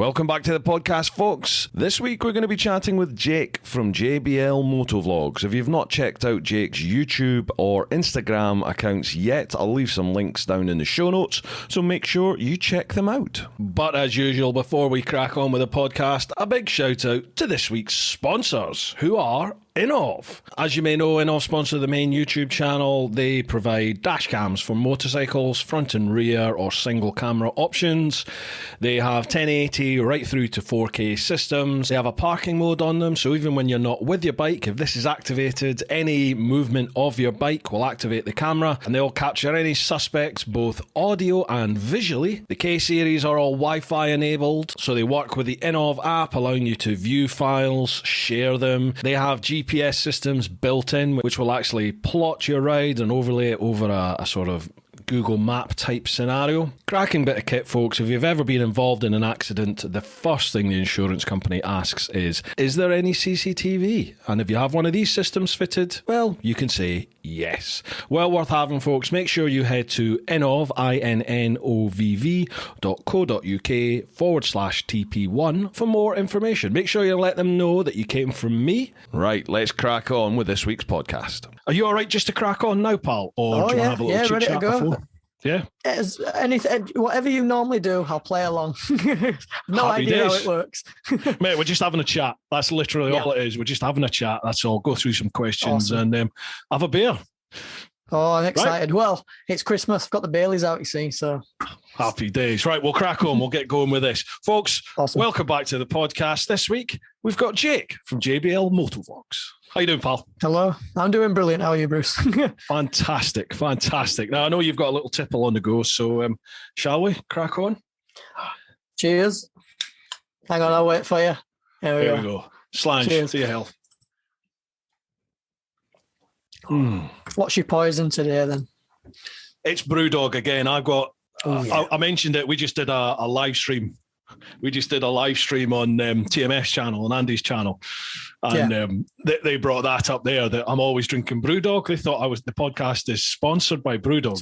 Welcome back to the podcast, folks. This week we're going to be chatting with Jake from JBL Motovlogs. If you've not checked out Jake's YouTube or Instagram accounts yet, I'll leave some links down in the show notes, so make sure you check them out. But as usual, before we crack on with the podcast, a big shout out to this week's sponsors, who are Innov. As you may know, Innov sponsor the main YouTube channel. They provide dash cams for motorcycles, front and rear or single camera options. They have 1080 right through to 4K systems. They have a parking mode on them, so even when you're not with your bike, if this is activated, any movement of your bike will activate the camera, and they'll capture any suspects both audio and visually. The K-series are all Wi-Fi enabled, so they work with the Innov app, allowing you to view files, share them. They have GPS systems built in, which will actually plot your ride and overlay it over a sort of Google Map type scenario. Cracking bit of kit, folks. If you've ever been involved in an accident, the first thing the insurance company asks is there any CCTV? And if you have one of these systems fitted, well, you can say yes. Well worth having, folks. Make sure you head to innov, innovv.co.uk/TP1 for more information. Make sure you let them know that you came from me. Right, let's crack on with this week's podcast. Are you all right just to crack on now, pal? Or do you want to have a little chit chat before? Yeah. Anything, whatever you normally do, I'll play along. No Happy idea days. how it works. Mate, we're just having a chat. That's literally all it is. We're just having a chat. That's all. Go through some questions and have a beer. Oh, I'm excited. Right. Well, it's Christmas. I've got the Baileys out, you see, so. Happy days. Right, we'll crack on. We'll get going with this. Folks, Welcome back to the podcast. This week, we've got Jake from JBL Motovlogs. How you doing, pal? Hello. I'm doing brilliant. How are you, Bruce? Fantastic. Now, I know you've got a little tipple on the go, so shall we crack on? Cheers. Hang on, I'll wait for you. Here we go. Slange. Cheers. To your health. What's your poison today, then? It's Brewdog again. I've got... I mentioned it. We just did a live stream. We just did a live stream on TMS channel, on Andy's channel. And they brought that up there, that I'm always drinking Brewdog. They thought the podcast is sponsored by Brewdog.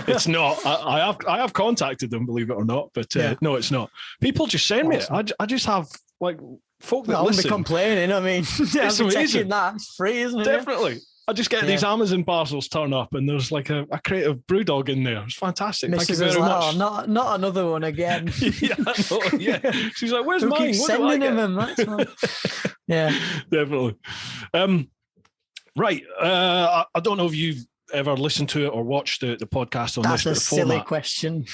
It's not. I have contacted them, believe it or not, but no, it's not. People just send me it. I just have like folk that listen. I'll be complaining. I mean, it's amazing. It's free, isn't it? Definitely. I just get these Amazon parcels turn up and there's like a crate of Brewdog in there. It's fantastic. Thank you very much. Not another one again. Yeah. She's like, where's mine? Keeps sending them? That's fine. Yeah. Definitely. Right. I don't know if you've ever listened to it or watched the podcast on That's this. That's a silly question.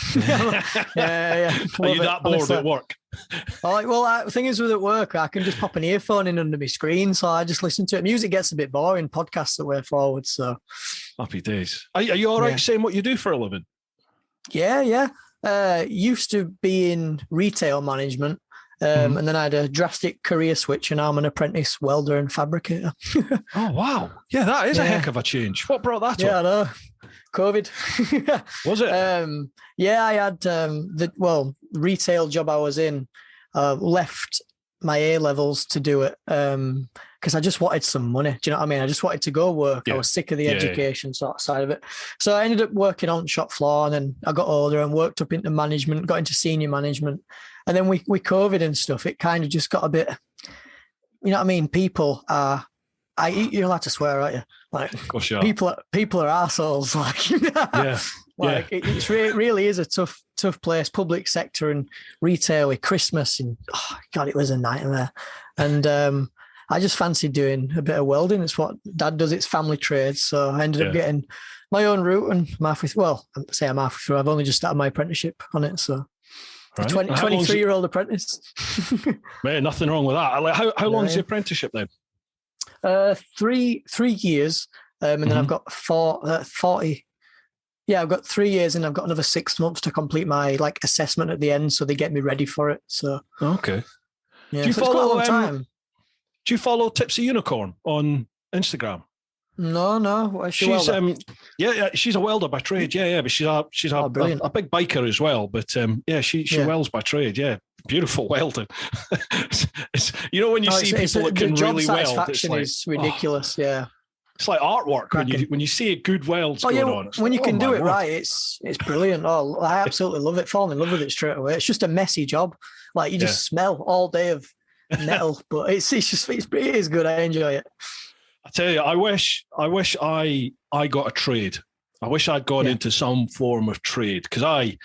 Yeah. Are you that bored at work? The thing is with at work, I can just pop an earphone in under my screen, so I just listen to it. Music gets a bit boring, podcasts the way forward, so. Happy days. Are you all right saying what you do for a living? Yeah. Used to be in retail management, and then I had a drastic career switch, and I'm an apprentice welder and fabricator. Oh, wow. Yeah, that is a heck of a change. What brought that up? Yeah, I know. COVID. Was it? I had the retail job I was in, left my A levels to do it because I just wanted some money. Do you know what I mean? I just wanted to go work. I was sick of the education sort of side of it. So I ended up working on shop floor, and then I got older and worked up into management, got into senior management. And then with COVID and stuff, it kind of just got a bit, you know what I mean? People are, you're allowed to swear, aren't you? Like, of course you are. People are assholes. Like, it really is a tough place, public sector and retail with Christmas. And God, it was a nightmare. And I just fancied doing a bit of welding. It's what Dad does. It's family trade. So I ended up getting my own route, and I'm halfway through. I've only just started my apprenticeship on it. So. Right. 23-year-old apprentice. Man, nothing wrong with that. Like, how long is the apprenticeship then? 3 years, and then I've got 40. Yeah, I've got 3 years, and I've got another 6 months to complete my assessment at the end, so they get me ready for it. So okay. Yeah, do you follow it's quite a long time. Do you follow Tipsy Unicorn on Instagram? No. She's she's a welder by trade. Yeah, but she's a big biker as well. But she welds by trade. Yeah, beautiful welding. It's when you see people that can really weld, it's like, is ridiculous. Yeah. It's like artwork Cracking. when you see a good welds going on. It's when like, you can oh, do my it word. right, it's brilliant. Oh, I absolutely love it. Fall in love with it straight away. It's just a messy job. Like you just smell all day of metal, but it is good. I enjoy it. I tell you, I wish I got a trade. I wish I'd gone into some form of trade, because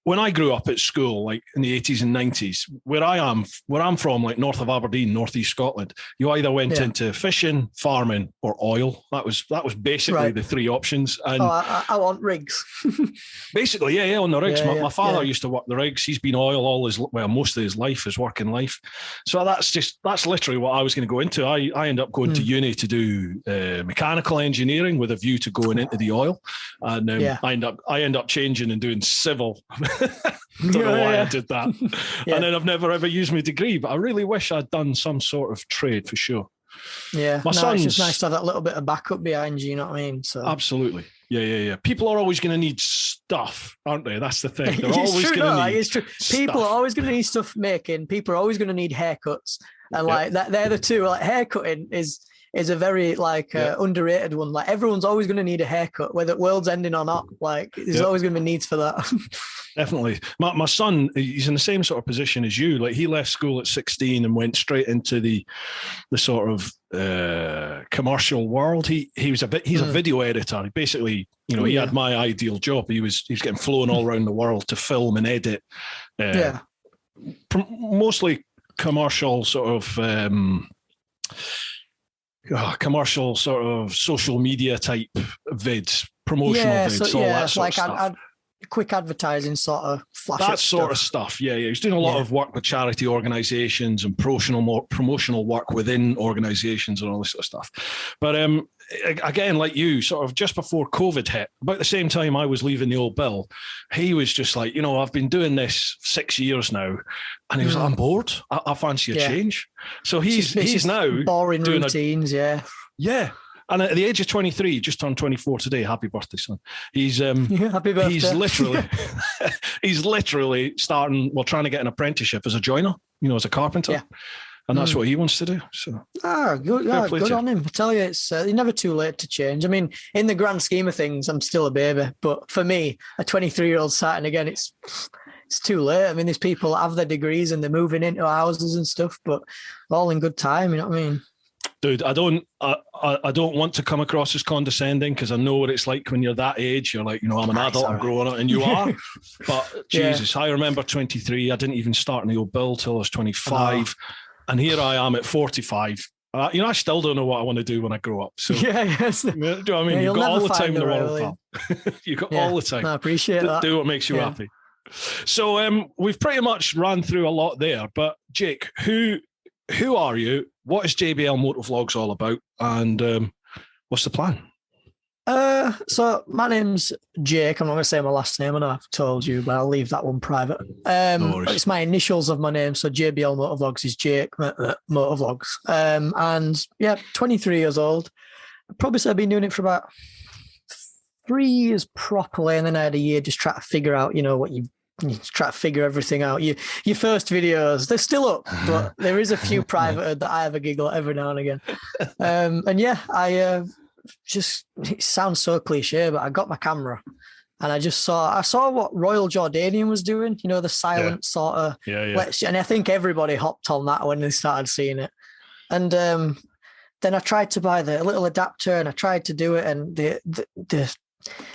when I grew up at school, like in the 80s and 90s, where I'm from, like north of Aberdeen, northeast Scotland, you either went into fishing, farming, or oil. That was basically the three options. And I want rigs. basically, on the rigs. My father used to work the rigs. He's been oil most of his life, his working life. So that's literally what I was going to go into. I ended up going to uni to do mechanical engineering with a view to going into the oil, and I end up changing and doing civil. Don't know why I did that. And then I've never ever used my degree, but I really wish I'd done some sort of trade for sure. Yeah, it's just nice to have that little bit of backup behind you, you know what I mean? So absolutely. Yeah. People are always going to need stuff, aren't they? That's the thing. They're always going to need it's true. People are always going to need stuff making. People are always going to need haircuts. And like that, they're the two. Like haircutting is a very underrated one. Like everyone's always going to need a haircut, whether the world's ending or not. Like there's always going to be needs for that. Definitely. My son, he's in the same sort of position as you. Like he left school at 16 and went straight into the sort of commercial world. He's a video editor. He basically, he had my ideal job. He was getting flown all around the world to film and edit. Mostly commercial sort of commercial sort of social media type vids, promotional vids, all that sort of stuff. Quick advertising sort of flash. That sort of stuff. Yeah. He's doing a lot of work with charity organisations and promotional work within organisations and all this sort of stuff. But again, like you, sort of just before COVID hit, about the same time I was leaving the old Bill, he was just like, I've been doing this 6 years now, and he was like, I'm bored. I fancy a change. So he's now boring doing routines. Yeah. And at the age of 23, just turned 24 today. Happy birthday, son. He's happy birthday. He's literally trying to get an apprenticeship as a joiner, as a carpenter. Yeah. And that's what he wants to do. So good on him. I tell you, it's never too late to change. I mean, in the grand scheme of things, I'm still a baby. But for me, a 23-year-old starting again, it's too late. I mean, these people have their degrees and they're moving into houses and stuff, but all in good time, you know what I mean? Dude, I don't want to come across as condescending, because I know what it's like when you're that age. You're like, I'm an adult, I'm growing up, and you are. But Jesus, I remember 23. I didn't even start in the old Bill till I was 25, and here I am at 45. I still don't know what I want to do when I grow up. So do you know what I mean? You've got all the time in the world, pal. You've got all the time. I appreciate that. Do what makes you happy. So we've pretty much ran through a lot there. But Jake, who are you? What is JBL Motovlogs all about? And what's the plan? So my name's Jake. I'm not going to say my last name. I know I've told you, but I'll leave that one private. It's my initials of my name. So JBL Motovlogs is Jake Motovlogs. And 23 years old. I'd probably say I've been doing it for about 3 years properly. And then I had a year just trying to figure out, what you try to figure everything out. Your first videos, they're still up, but there is a few private that I have a giggle at every now and again. I it sounds so cliche, but I got my camera and I saw what Royal Jordanian was doing, the silent sort of, and I think everybody hopped on that when they started seeing it. And then I tried to buy the little adapter and I tried to do it, and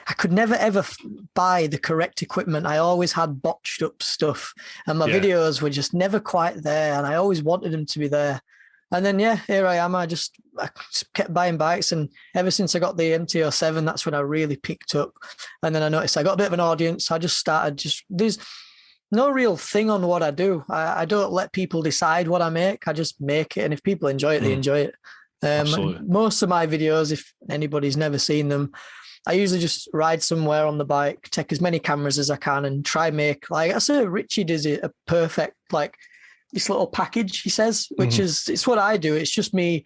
I could never ever buy the correct equipment. I always had botched up stuff, and my videos were just never quite there, and I always wanted them to be there. And then here I am. I just kept buying bikes, and ever since I got the MT-07, that's when I really picked up. And then I noticed I got a bit of an audience. I just started there's no real thing on what I do. I don't let people decide what I make. I just make it, and if people enjoy it, they enjoy it. Most of my videos, if anybody's never seen them, I usually just ride somewhere on the bike, take as many cameras as I can, and try make, like I say, Richie does it, a perfect, like this little package, he says, which is, it's what I do. It's just me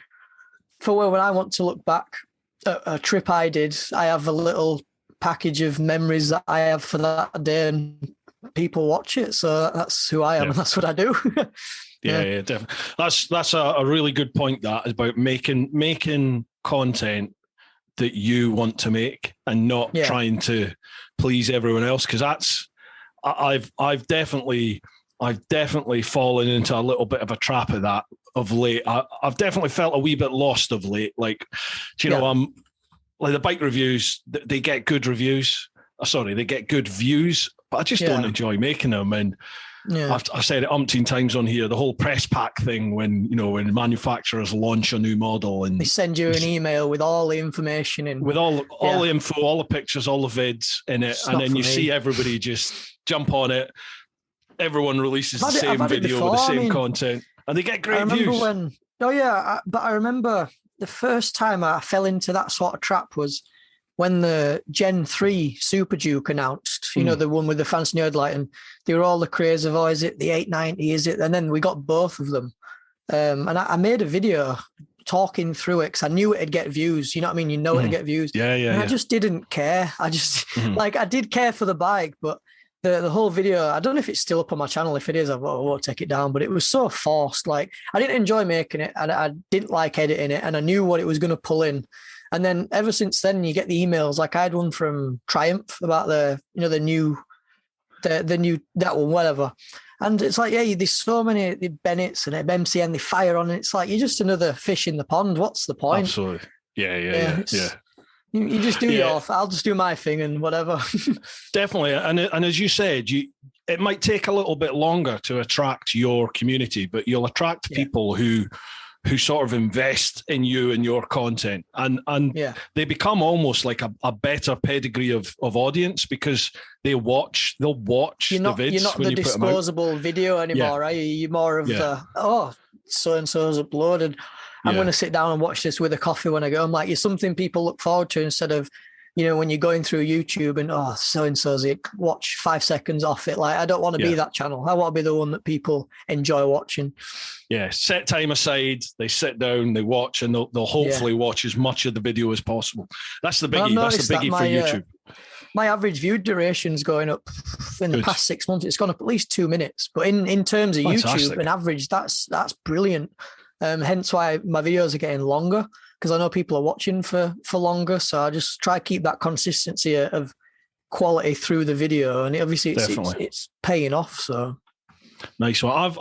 for when I want to look back at a trip I did. I have a little package of memories that I have for that day, and people watch it. So that's who I am, and that's what I do. Yeah, definitely. That's a really good point. That is about making content that you want to make and not trying to please everyone else. Because I've definitely fallen into a little bit of a trap of that of late. I've definitely felt a wee bit lost of late. Like, you know, like the bike reviews, they get good reviews. Sorry, they get good views, but I just don't enjoy making them. And I've said it umpteen times on here, the whole press pack thing when manufacturers launch a new model and they send you an email with all the information in. With all the info, all the pictures, all the vids in it. And then you see everybody just jump on it. Everyone releases the same video with the same content and they get great views. But I remember the first time I fell into that sort of trap was when the Gen 3 Super Duke announced, you know, the one with the fancy nerd light, and they were all the craze of, is it the 890, is it? And then we got both of them. And I made a video talking through it because I knew it'd get views. You know what I mean? You know it'd get views. I just didn't care. I just, I did care for the bike, but the whole video, I don't know if it's still up on my channel. If it is, I won't take it down, but it was so forced. Like, I didn't enjoy making it and I didn't like editing it, and I knew what it was going to pull in. And then ever since then, you get the emails. Like I had one from Triumph about the new, that one, whatever. And it's like, there's so many the Bennett's and MCN, they fire on it. It's like, you're just another fish in the pond. What's the point? Absolutely. Yeah. You just do I'll just do my thing and whatever. Definitely. And as you said, it might take a little bit longer to attract your community, but you'll attract people who sort of invest in you and your content, and they become almost like a better pedigree of audience because they'll watch the vids. You're not the disposable video anymore, are you? You're more of the, so-and-so's uploaded. I'm going to sit down and watch this with a coffee when I go. I'm like, you're something people look forward to instead of, you know, when you're going through YouTube and, so-and-so's it, watch 5 seconds off it. Like, I don't want to be that channel. I want to be the one that people enjoy watching. Yeah, set time aside, they sit down, they watch, and they'll hopefully watch as much of the video as possible. That's the biggie. That's the biggie for YouTube. My average view duration is going up in the past 6 months. It's gone up at least 2 minutes. But in terms of YouTube, an average, that's brilliant. Hence why my videos are getting longer, because I know people are watching for longer. So I just try to keep that consistency of quality through the video, and obviously it's paying off. So nice one.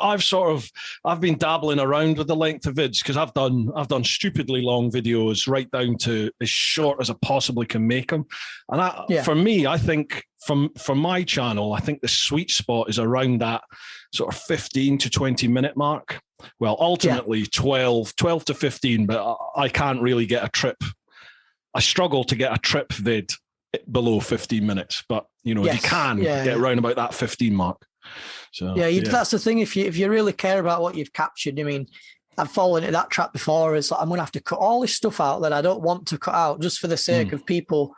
I've been dabbling around with the length of vids because I've done stupidly long videos right down to as short as I possibly can make them. And for me, I think from my channel, I think the sweet spot is around that sort of 15 to 20 minute mark. Well, ultimately 12 to 15, but I can't really get a trip. I struggle to get a trip vid below 15 minutes, but you know, if you can get around about that 15 mark. So that's the thing. If you really care about what you've captured, I mean, I've fallen into that trap before. It's like, I'm going to have to cut all this stuff out that I don't want to cut out just for the sake of people.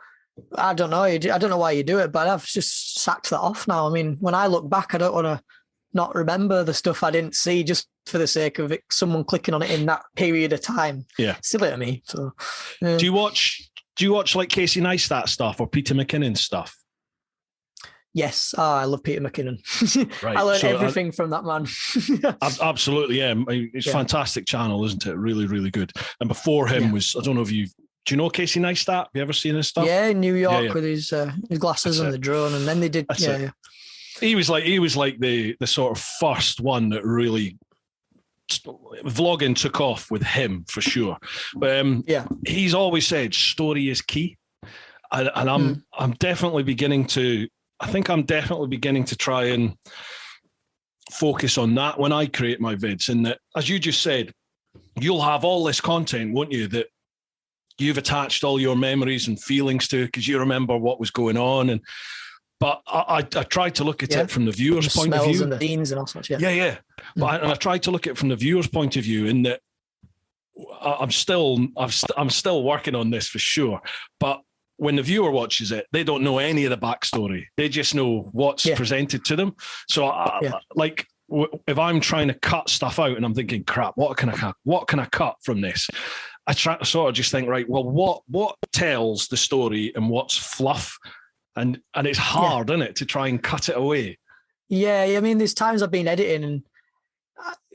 I don't know. I don't know why you do it, but I've just sacked that off now. I mean, when I look back, I don't want to not remember the stuff I didn't see just for the sake of someone clicking on it in that period of time. Yeah. Silly to me. So, Do you watch like Casey Neistat stuff or Peter McKinnon stuff? Yes. I love Peter McKinnon. Right. I learned everything from that man. Absolutely. Yeah. It's a fantastic channel, isn't it? Really, really good. And before him was, I don't know if do you know Casey Neistat? Have you ever seen his stuff? Yeah, in New York with his glasses and the drone. And then they did. He was like the sort of first one that really vlogging took off with him for sure. But he's always said story is key, and I'm definitely beginning to. I think I'm definitely beginning to try and focus on that when I create my vids. And that, as you just said, you'll have all this content, won't you, that you've attached all your memories and feelings to because you remember what was going on. But I tried to look at it from the viewer's point of view. And the scenes and all sorts. But I tried to look at it from the viewer's point of view, in that I'm still working on this for sure. But when the viewer watches it, they don't know any of the backstory. They just know what's presented to them. So like if I'm trying to cut stuff out and I'm thinking, crap, what can I cut from this? I try to sort of just think, right, well, what tells the story and what's fluff? And it's hard, isn't it, to try and cut it away? Yeah, I mean, there's times I've been editing and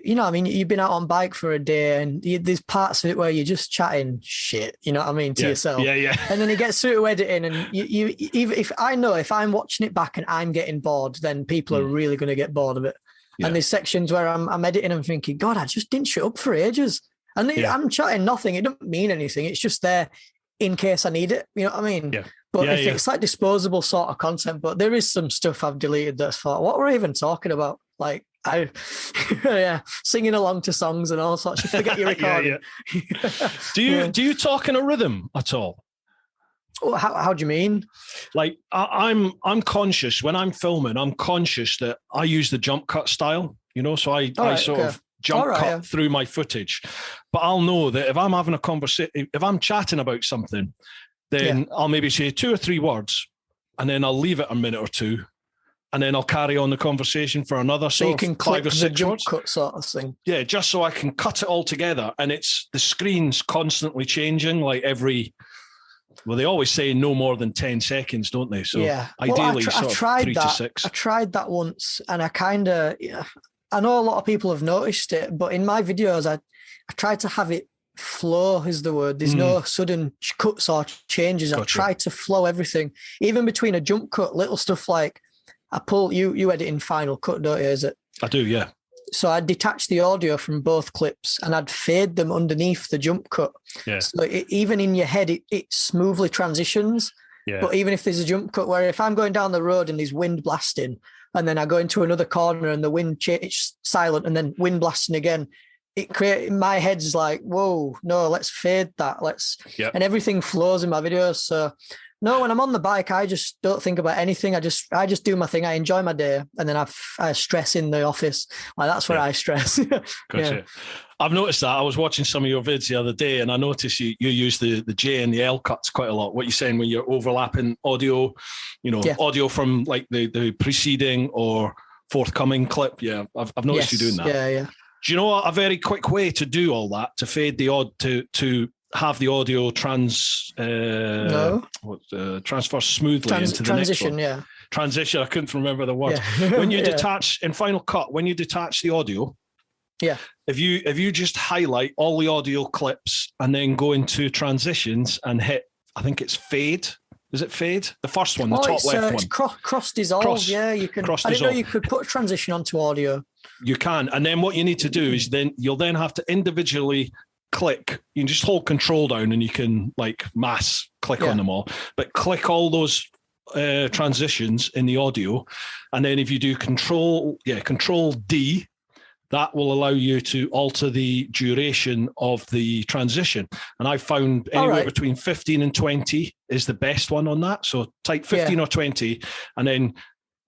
you know, I mean, you've been out on bike for a day and there's parts of it where you're just chatting shit, you know what I mean, to yourself. Yeah. And then it gets through to editing, and you even if I'm watching it back and I'm getting bored, then people are really going to get bored of it. Yeah. And there's sections where I'm editing and thinking, God, I just didn't shut up for ages. And I'm chatting nothing. It doesn't mean anything. It's just there in case I need it. You know what I mean? Yeah. But it's like disposable sort of content, but there is some stuff I've deleted that's thought, what were I even talking about? Like, singing along to songs and all sorts. You forget your recording. Do you talk in a rhythm at all? Oh, how do you mean? Like, I'm conscious when I'm filming. I'm conscious that I use the jump cut style. You know, so I sort of jump cut through my footage. But I'll know that if I'm having a conversation, if I'm chatting about something, then I'll maybe say 2 or 3 words, and then I'll leave it a minute or two. And then I'll carry on the conversation for another sort of 5 or 6 words. Cut sort of thing. Yeah, just so I can cut it all together. And it's the screen's constantly changing, like every. Well, they always say no more than 10 seconds, don't they? So ideally, I tried 3 to 6. I tried that once, and I know a lot of people have noticed it, but in my videos, I tried to have it flow is the word. There's no sudden cuts or changes. Gotcha. I tried to flow everything, even between a jump cut, little stuff like. I pull you edit in Final Cut, don't you? Is it? I do, yeah. So I'd detach the audio from both clips and I'd fade them underneath the jump cut. Yeah. So even in your head, it smoothly transitions. Yeah. But even if there's a jump cut where if I'm going down the road and there's wind blasting and then I go into another corner and the wind it's silent and then wind blasting again, in my head's like, whoa, no, let's fade that. And everything flows in my videos. So no, when I'm on the bike, I just don't think about anything. I just do my thing. I enjoy my day, and then I stress in the office. Like that's where I stress. Gotcha. I've noticed that. I was watching some of your vids the other day, and I noticed you use the J and the L cuts quite a lot. What you're saying when you're overlapping audio, audio from like the preceding or forthcoming clip. Yeah, I've noticed you doing that. Yeah. Do you know a very quick way to do all that, to fade the to have the audio transfer smoothly into the transition, next one? Transition. I couldn't remember the word. Yeah. When you detach in Final Cut, when you detach the audio, if you just highlight all the audio clips and then go into transitions and hit, I think it's fade. Is it fade? The first one, the top left one. It's cross dissolve. You can. I didn't know you could put a transition onto audio. You can, and then what you need to do is you'll have to individually click. You can just hold Control down and you can like mass click on them all, but click all those transitions in the audio, and then if you do Control D, that will allow you to alter the duration of the transition. And I found anywhere between 15 and 20 is the best one on that. So type 15 or 20, and then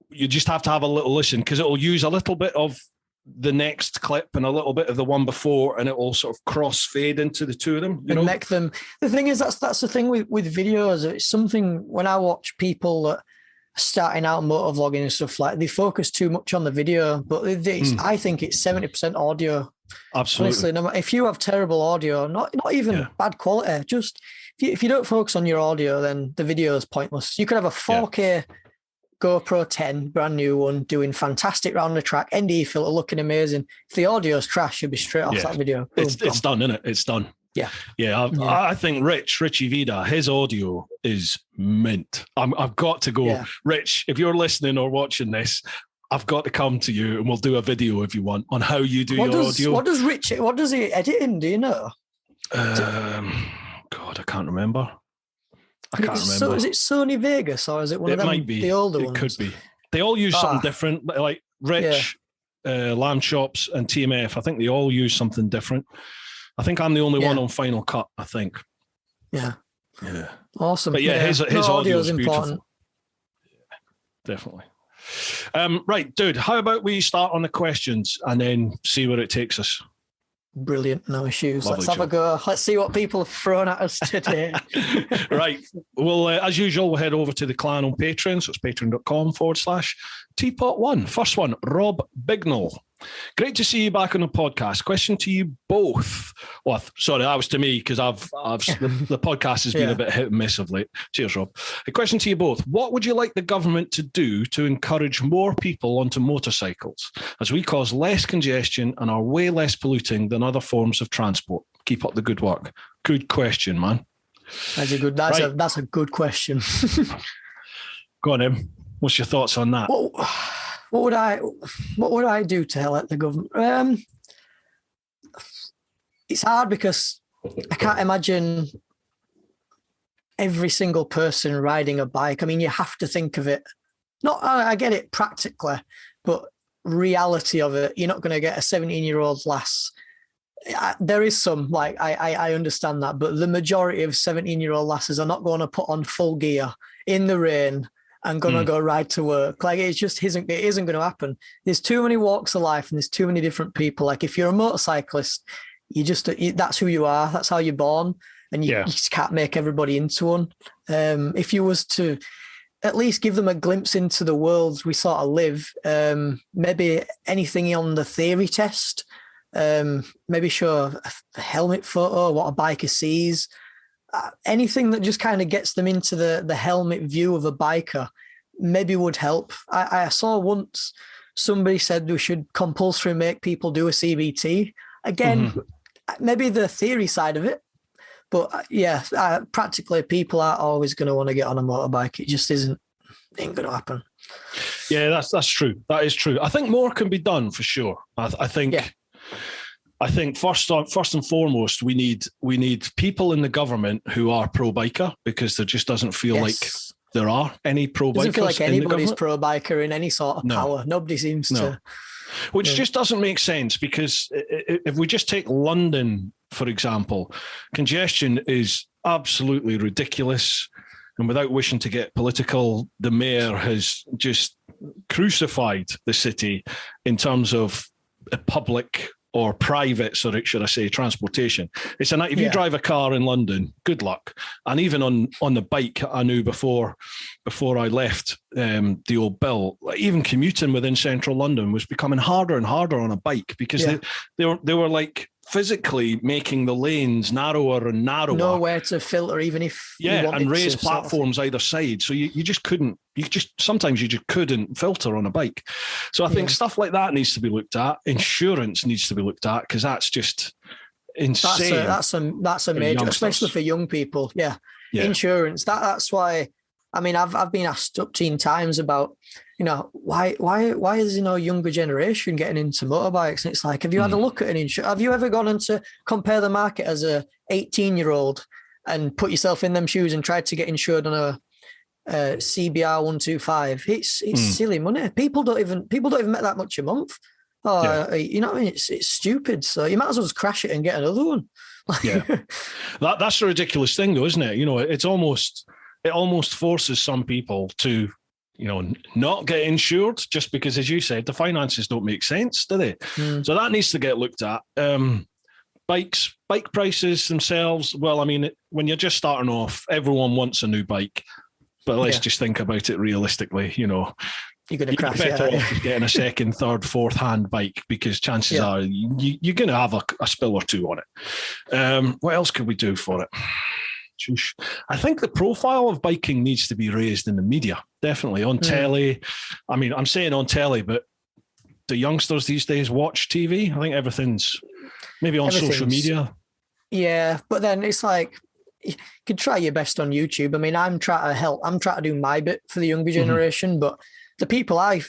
you just have to have a little listen, because it will use a little bit of the next clip and a little bit of the one before, and it will sort of cross fade into the two of them. And make them. The thing is, that's the thing with videos. It's something when I watch people that are starting out motovlogging and stuff, like they focus too much on the video, but I think it's 70% audio. Absolutely. Honestly, if you have terrible audio, not even bad quality, just if you don't focus on your audio, then the video is pointless. You could have a 4K GoPro 10, brand new one, doing fantastic round the track, ND filter looking amazing. If the audio is trash, you'll be straight off that video. Boom, it's done, isn't it? It's done. Yeah. I think Richie Vida, his audio is mint. I've got to go. Yeah. Rich, if you're listening or watching this, I've got to come to you and we'll do a video if you want on how you do your audio. What does he edit in? Do you know? God, I can't remember. So is it Sony Vegas or is it one of them? Might be. The older ones? It could be. They all use something different. Like Rich, Lamb Chops, and TMF. I think they all use something different. I think I'm the only one on Final Cut, I think. Yeah. Awesome. But his audio is important. Definitely. Right, dude, how about we start on the questions and then see where it takes us? Brilliant, no issues. Let's have a go. Let's see what people have thrown at us today. Right. Well, as usual, we'll head over to the clan on Patreon. So it's patreon.com/TeapotOne. First one, Rob Bignell. Great to see you back on the podcast. Question to you both. Well, sorry, that was to me because the podcast has been a bit hit and miss of late. Cheers, Rob. A question to you both. What would you like the government to do to encourage more people onto motorcycles, as we cause less congestion and are way less polluting than other forms of transport? Keep up the good work. Good question, man. That's a good question. Go on, Em. What's your thoughts on that? What would I do to help the government? It's hard because I can't imagine every single person riding a bike. I mean, you have to think of it. I get it practically, but reality of it, you're not going to get a 17-year-old lass. There is some, like, I understand that, but the majority of 17-year-old lasses are not going to put on full gear in the rain and going to go ride to work. Like, it isn't going to happen. There's too many walks of life and there's too many different people. Like, if you're a motorcyclist, that's who you are. That's how you're born. And you just can't make everybody into one. If you was to at least give them a glimpse into the world we sort of live, maybe anything on the theory test, maybe show a helmet photo, what a biker sees, anything that just kind of gets them into the helmet view of a biker maybe would help. I saw once somebody said we should compulsory make people do a CBT. Again, maybe the theory side of it, but practically people are always going to want to get on a motorbike. It just ain't going to happen. Yeah, that's true. That is true. I think more can be done for sure. I think first and foremost, we need people in the government who are pro-biker, because there just doesn't feel like there are any pro-bikers. Doesn't feel like anybody's pro-biker in any sort of power. Nobody seems to. Which just doesn't make sense, because if we just take London, for example, congestion is absolutely ridiculous. And without wishing to get political, the mayor has just crucified the city in terms of public or private, should I say, transportation. If you drive a car in London, good luck. And even on the bike, I knew before I left the old bill, even commuting within central London was becoming harder and harder on a bike, because they were like physically making the lanes narrower and narrower. Nowhere to filter, even if you wanted and raised platforms either side. So you just couldn't. Sometimes you just couldn't filter on a bike. So I think stuff like that needs to be looked at. Insurance needs to be looked at, because that's just insane. That's a major, especially for young people. Yeah. Insurance. That's why. I mean, I've been asked up 10 times about, why is younger generation getting into motorbikes? And it's like, have you had a look at an insurance? Have you ever gone on to compare the market as a 18-year-old and put yourself in them shoes and tried to get insured on a CBR 125? It's silly money. People don't even make that much a month. You know what I mean? It's stupid. So you might as well just crash it and get another one. That's a ridiculous thing, though, isn't it? It almost forces some people to, not get insured, just because, as you said, the finances don't make sense, do they? So that needs to get looked at. Bike prices themselves. Well, I mean, when you're just starting off, everyone wants a new bike, but let's just think about it realistically. You're going to crash it. Better off getting a second, third, fourth hand bike, because chances are you're going to have a spill or two on it. What else could we do for it? I think the profile of biking needs to be raised in the media, definitely on telly. I mean, I'm saying on telly, but do youngsters these days watch TV? I think everything's maybe on social media. Yeah, but then it's like, you could try your best on YouTube. I mean, I'm trying to help. I'm trying to do my bit for the younger generation, but the people I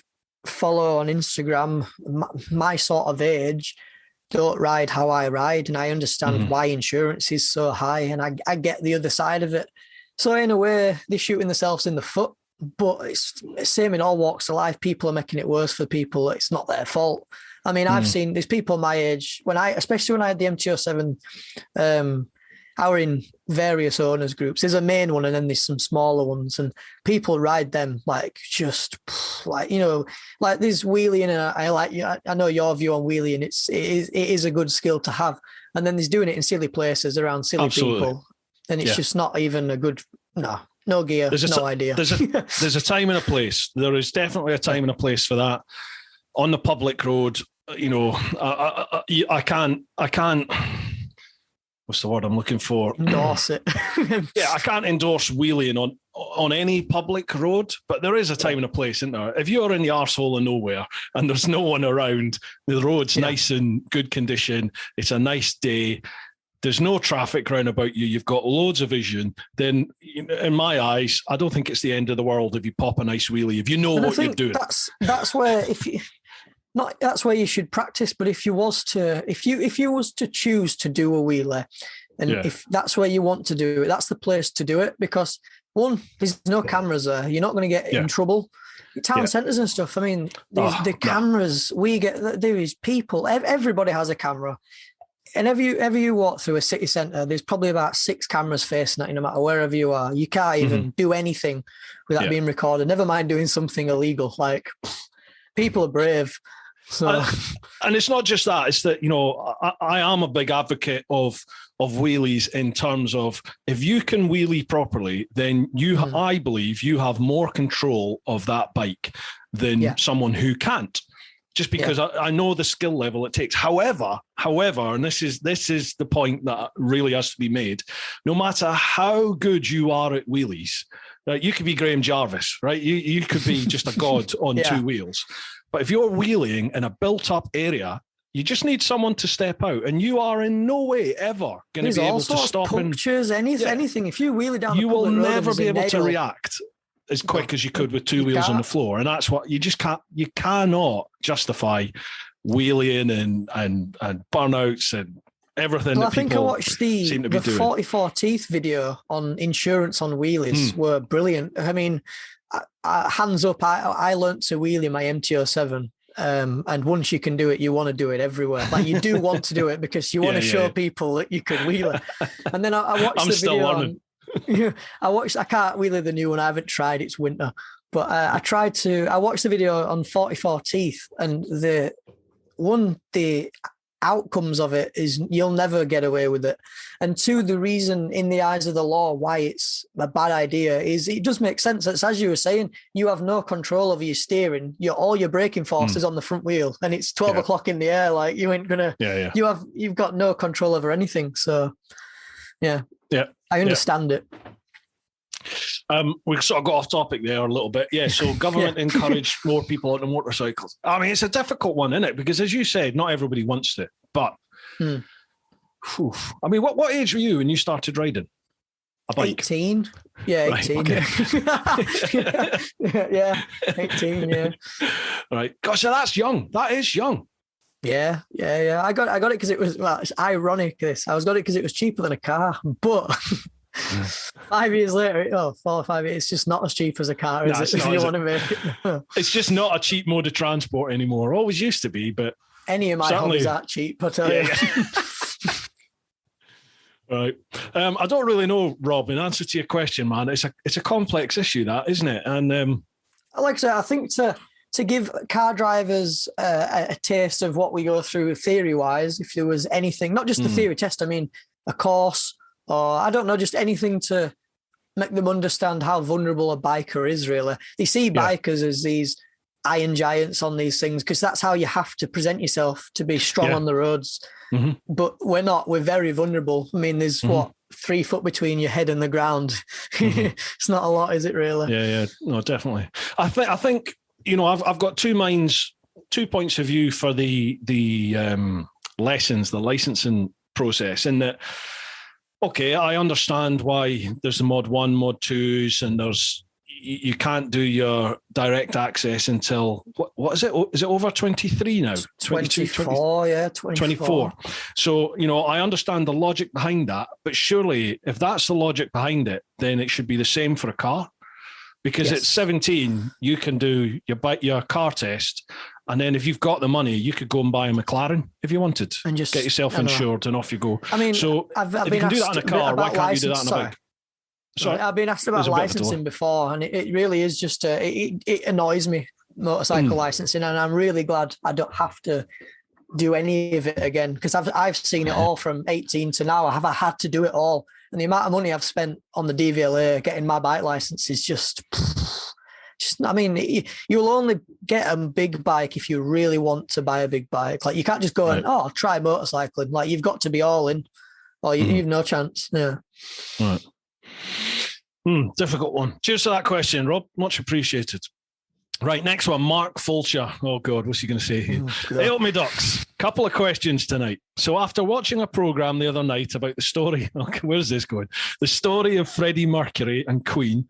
follow on Instagram, my sort of age, don't ride how I ride, and I understand why insurance is so high, and I get the other side of it. So in a way, they're shooting themselves in the foot, but it's the same in all walks of life. People are making it worse for people. It's not their fault. I mean, I've seen there's people my age, especially when I had the MT-07, I were in various owners groups. There's a main one and then there's some smaller ones, and people ride them like just like, like this wheeling. And I know your view on wheeling. It is a good skill to have. And then there's doing it in silly places around silly people. And it's just not even a good, no gear, no idea. There's a time and a place. There is definitely a time and a place for that. On the public road, you know, I can't. What's the word I'm looking for? Endorse it. Yeah, I can't endorse wheeling on any public road, but there is a time and a place, isn't there? If you're in the arsehole of nowhere and there's no one around, the road's nice and good condition, it's a nice day, there's no traffic round about you, you've got loads of vision, then in my eyes, I don't think it's the end of the world if you pop a nice wheelie, if you know what you're doing. That's where that's where you should practice. But if you was to choose to do a wheelie, and if that's where you want to do it, that's the place to do it, because one, there's no cameras there. You're not going to get in trouble. Town centres and stuff. I mean, the cameras we get, there is people. Everybody has a camera, and ever you walk through a city centre, there's probably about 6 cameras facing at you, no matter wherever you are. You can't even do anything without being recorded. Never mind doing something illegal. Like, people are brave. So, and it's not just that, it's that, you know, I am a big advocate of wheelies in terms of, if you can wheelie properly, then I believe you have more control of that bike than someone who can't, just because I know the skill level it takes. However, and this is the point that really has to be made, no matter how good you are at wheelies, you could be Graham Jarvis, right? You could be just a god on 2 wheels. But if you're wheeling in a built-up area, you just need someone to step out, and you are in no way ever going to be able to stop punctures, anything. If you wheelie down, you will never be able to react as quick as you could with 2 wheels on the floor, and that's what you just can't. You cannot justify wheeling and burnouts and everything. Well, I think I watched the 44 Teeth video on insurance on wheelies were brilliant. I mean, hands up, I learnt to wheelie my MT-07. And once you can do it, you want to do it everywhere. Like, you do want to do it because you want to show people that you can wheel it. And then I watched the video on, I can't wheelie the new one. I haven't tried. It's winter. But I watched the video on 44 Teeth, and the outcomes of it is you'll never get away with it. And 2, the reason in the eyes of the law why it's a bad idea is it does make sense. It's, as you were saying, you have no control over your steering. All your braking force is on the front wheel, and it's 12 o'clock in the air. Like, you ain't gonna. You've got no control over anything. So, I understand it. We sort of got off topic there a little bit. Yeah, so government encouraged more people onto motorcycles. I mean, it's a difficult one, isn't it? Because, as you said, not everybody wants it. But, I mean, what age were you when you started riding a bike? 18. Yeah, 18. Right, okay. yeah, 18, yeah. Right. Gosh, so that's young. That is young. Yeah. I got it because it was, it's ironic, this. I got it because it was cheaper than a car, but... 5 years later, 4 or 5 years, it's just not as cheap as a car, is it? If you want to make it. It's just not a cheap mode of transport anymore. Always used to be, but any of my hobbies aren't cheap, I tell you. Right. I don't really know, Rob. In answer to your question, man, it's a complex issue, that, isn't it? And like I said, I think to give car drivers a taste of what we go through theory-wise, if there was anything, not just the theory test, I mean, a course. Or I don't know, just anything to make them understand how vulnerable a biker is, really. They see bikers as these iron giants on these things because that's how you have to present yourself to be strong on the roads. But we're not. We're very vulnerable. I mean, there's 3 foot between your head and the ground. It's not a lot, is it, really? Yeah. No, definitely. I think you know, I've got 2 points of view for the lessons, the licensing process, in that. Okay, I understand why there's the mod 1, mod 2s, and you can't do your direct access until what is it? Is it over 23 now? 24, 24. So, you know, I understand the logic behind that, but surely if that's the logic behind it, then it should be the same for a car. Because at 17, you can do your car test, and then if you've got the money, you could go and buy a McLaren if you wanted, and just get yourself insured, and off you go. I mean, so I've if been you can do that in a car, why can't you do that in a bike? Sorry, I've been asked about licensing before, and it really is just it annoys me, motorcycle licensing, and I'm really glad I don't have to do any of it again, because I've seen it all from 18 to now. I had to do it all, and the amount of money I've spent on the DVLA getting my bike license is just I mean, you'll only get a big bike if you really want to buy a big bike. Like, you can't just go and, I'll try motorcycling. Like, you've got to be all in, or you've no chance. Yeah. Right. Difficult one. Cheers for that question, Rob. Much appreciated. Right, next one, Mark Fulcher. Oh, God, what's he going to say here? Hey, up me ducks. Couple of questions tonight. So after watching a programme the other night about the story, where's this going? The story of Freddie Mercury and Queen,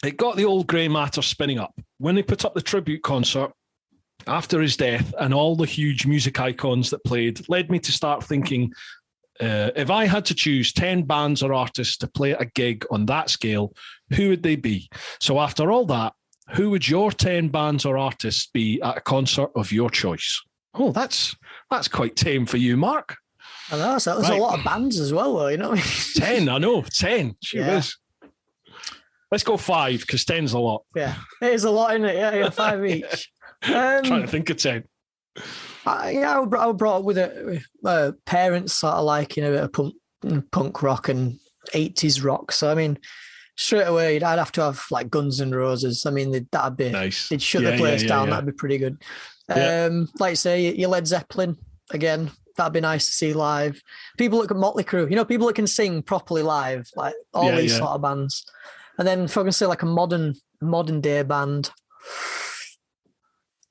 it got the old grey matter spinning up. When they put up the tribute concert after his death and all the huge music icons that played, led me to start thinking, if I had to choose 10 bands or artists to play at a gig on that scale, who would they be? So after all that, who would your 10 bands or artists be at a concert of your choice? Oh, that's quite tame for you, Mark. I know, so there's a lot of bands as well, though, you know what I mean? 10, I know, 10. Sure is. Let's go 5, because 10's a lot. Yeah, it is a lot, isn't it? Yeah, 5 each. Trying to think of 10. I was brought up with parents sort of liking a bit of punk rock and 80s rock. So, I mean, straight away, I'd have to have like Guns N' Roses. I mean, that'd be nice. They'd shut the place down. That'd be pretty good. Like you say, your Led Zeppelin again. That'd be nice to see live. People that can Motley Crue, people that can sing properly live, like all these sort of bands. And then if I can say like a modern day band,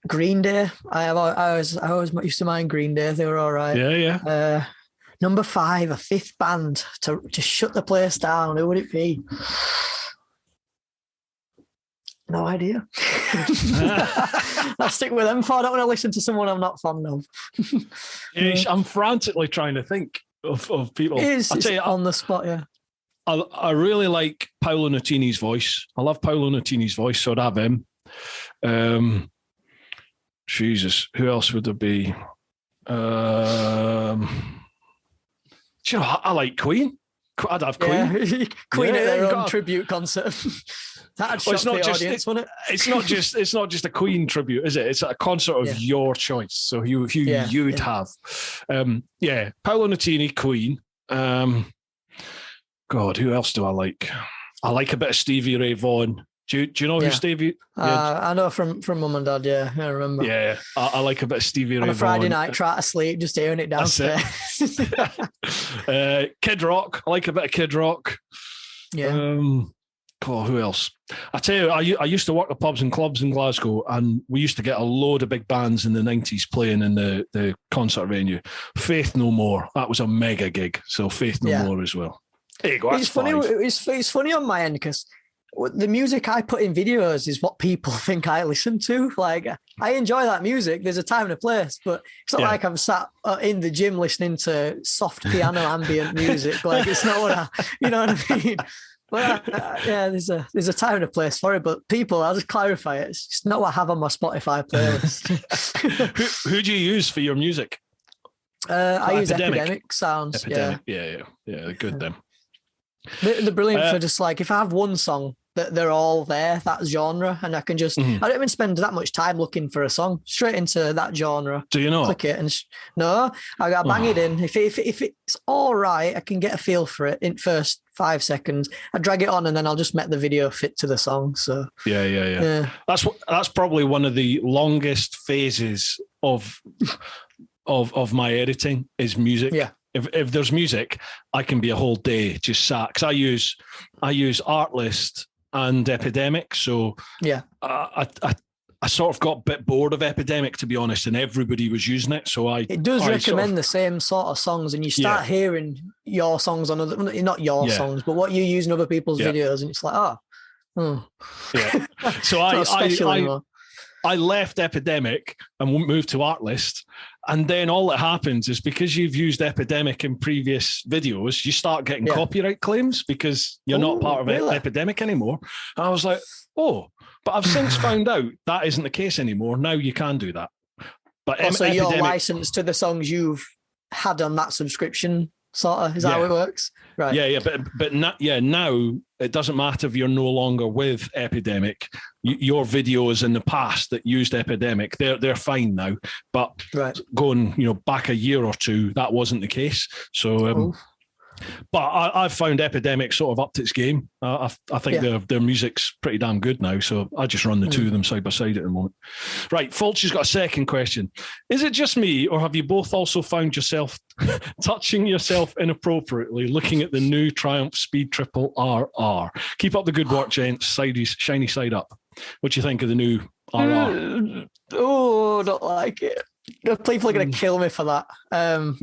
Green Day. I always used to mind Green Day. They were all right. Yeah. Number 5, a 5th band to shut the place down. Who would it be? No idea. I'll stick with them. I don't want to listen to someone I'm not fond of. I'm frantically trying to think of people. I'll tell you, on the spot, yeah. I really like Paolo Nutini's voice. I love Paolo Nutini's voice, so I'd have him. Jesus, who else would there be? I like Queen. I'd have Queen. Yeah. Queen at their own tribute concert. That'd shock the audience, wouldn't it? It's not just a Queen tribute, is it? It's a concert of your choice. So you'd have. Paolo Nutini, Queen. God, who else do I like? I like a bit of Stevie Ray Vaughan. Do you know who Stevie? I know from Mum and Dad. Yeah, I remember. Yeah, I like a bit of Stevie Ray Vaughan. On a Friday night, try to sleep, just hearing it downstairs. Kid Rock. I like a bit of Kid Rock. Yeah. Who else? I tell you, I used to work at pubs and clubs in Glasgow, and we used to get a load of big bands in the 90s playing in the concert venue. Faith No More. That was a mega gig. So Faith No More as well. There you go. It's funny. It's funny on my end because the music I put in videos is what people think I listen to. Like, I enjoy that music. There's a time and a place, but it's not like I'm sat in the gym listening to soft piano ambient music. Like, it's not what you know what I mean? But there's a time and a place for it. But people, I'll just clarify it. It's not what I have on my Spotify playlist. Who do you use for your music? I use Epidemic Sounds. Yeah, good then. They're brilliant for just like, if I have one song that they're all there, that genre, and I can just, I don't even spend that much time looking for a song, straight into that genre. Do you know? Click it and I got to bang it in. If it's all right, I can get a feel for it in first 5 seconds. I drag it on and then I'll just make the video fit to the song. So yeah. That's probably one of the longest phases of my editing is music. Yeah. If there's music, I can be a whole day just sat, because I use Artlist and Epidemic. So I sort of got a bit bored of Epidemic, to be honest, and everybody was using it. So it does recommend the same sort of songs, and you start hearing your songs on other, not your songs, but what you use in other people's videos, and it's like, So I left Epidemic and moved to Artlist. And then all that happens is, because you've used Epidemic in previous videos, you start getting copyright claims because you're not part of Epidemic anymore. And I was like, but I've since found out that isn't the case anymore. Now you can do that. But so you're licensed to the songs you've had on that subscription, sort of, is that how it works? Right. Yeah. But now it doesn't matter if you're no longer with Epidemic. Your videos in the past that used Epidemic, they're fine now. But going, back a year or two, that wasn't the case. So But I've found Epidemic sort of upped its game. I think their music's pretty damn good now. So I just run the two of them side by side at the moment. Right, Fulch's got a second question. Is it just me, or have you both also found yourself touching yourself inappropriately looking at the new Triumph Speed Triple RR? Keep up the good work, gents. Shiny side up. What do you think of the new RR? Oh, don't like it. People are going to kill me for that. I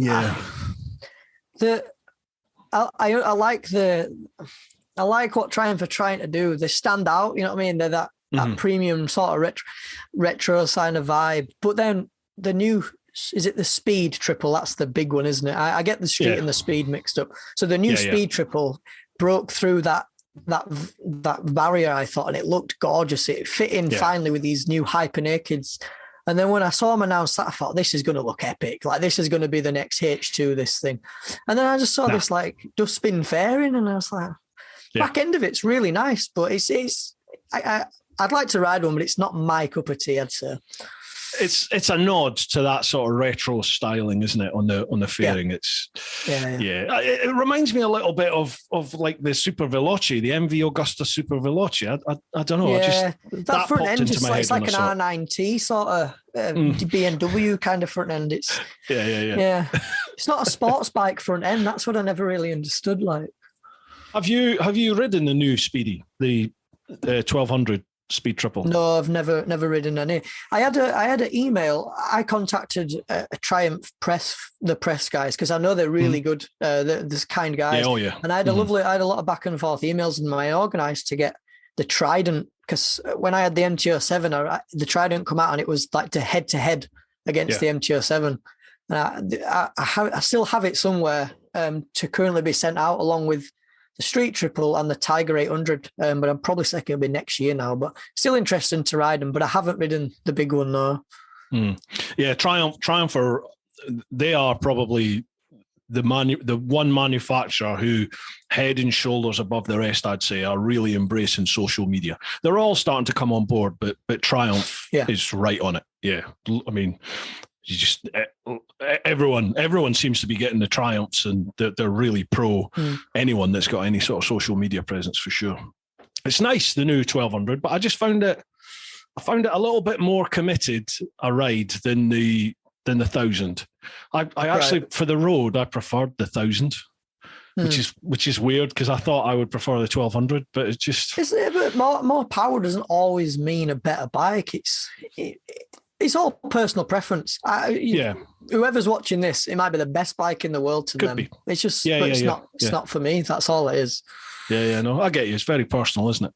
like what Triumph are trying to do. They stand out, you know what I mean? They're that premium sort of retro kind of vibe. But then the new, is it the Speed Triple? That's the big one, isn't it? I get the Street and the Speed mixed up. So the new Speed Triple broke through that barrier, I thought, and it looked gorgeous. It fit in finally with these new hyper nakeds. And then when I saw them announced that, I thought, this is going to look epic. Like, this is going to be the next H2, this thing. And then I just saw this, like, dustbin fairing, and I was like, back end of it's really nice, but I'd like to ride one, but it's not my cup of tea, I'd say. It's a nod to that sort of retro styling, isn't it? On the fairing, it's It reminds me a little bit of like the Super Veloce, the MV Augusta Super Veloce. I don't know. That front end is it's like an R9T sort of BMW kind of front end. It's It's not a sports bike front end. That's what I never really understood. Like, have you ridden the new Speedy, the 1200? Speed Triple? No, I've never ridden any. I had an email. I contacted a Triumph the press guys, because I know they're really good. They're kind guys. And I had a lot of back and forth emails, and I organised to get the Trident, because when I had the MT-07, the Trident come out, and it was like to head against the MT-07. And I still have it somewhere to currently be sent out along with the Street Triple and the Tiger 800, but I'm probably thinking it'll be next year now. But still interesting to ride them. But I haven't ridden the big one though. Yeah, Triumph they are probably the one manufacturer who, head and shoulders above the rest, I'd say, are really embracing social media. They're all starting to come on board, but Triumph is right on it. Yeah, I mean, you just everyone seems to be getting the Triumphs, and they're really pro anyone that's got any sort of social media presence, for sure. It's nice, the new 1200, but I just found it a little bit more committed a ride than the 1000. I actually, for the road, I preferred the 1000. Which is weird, because I thought I would prefer the 1200, but it's just, but more power doesn't always mean a better bike. It's all personal preference. Whoever's watching this, it might be the best bike in the world to them. It's just, it's not for me. That's all it is. No, I get you. It's very personal, isn't it?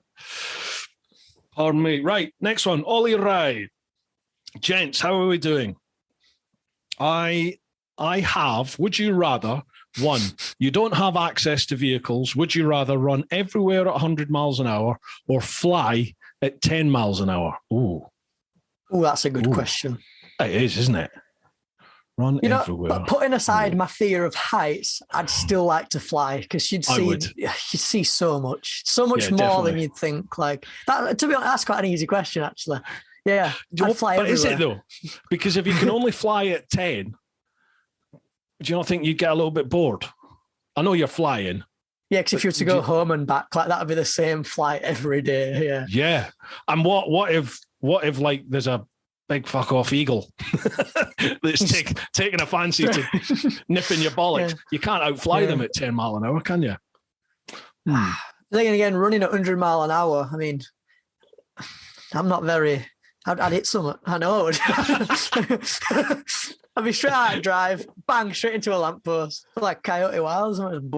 Pardon me. Right, next one. Ollie Rai. Gents, how are we doing? I have, would you rather, one, you don't have access to vehicles. Would you rather run everywhere at 100 miles an hour or fly at 10 miles an hour? Oh, that's a good question. It is, isn't it? Run everywhere. But putting aside my fear of heights, I'd still like to fly, because you'd see so much more definitely. than you'd think. Like that. To be honest, that's quite an easy question, actually. Yeah, I'd fly everywhere. Is it though? Because if you can only fly at 10, do you not think you'd get a little bit bored? I know you're flying. Yeah, because if you were to go home and back, like that would be the same flight every day. Yeah. Yeah. And what if like there's a big fuck off eagle that's taking a fancy to nipping your bollocks? You can't outfly them at 10 mile an hour, can you? Then again, running at 100 mile an hour, I mean, I'm not very, I'd hit something. I know. I'd be straight out and drive, bang, straight into a lamppost, like Coyote Wilds. And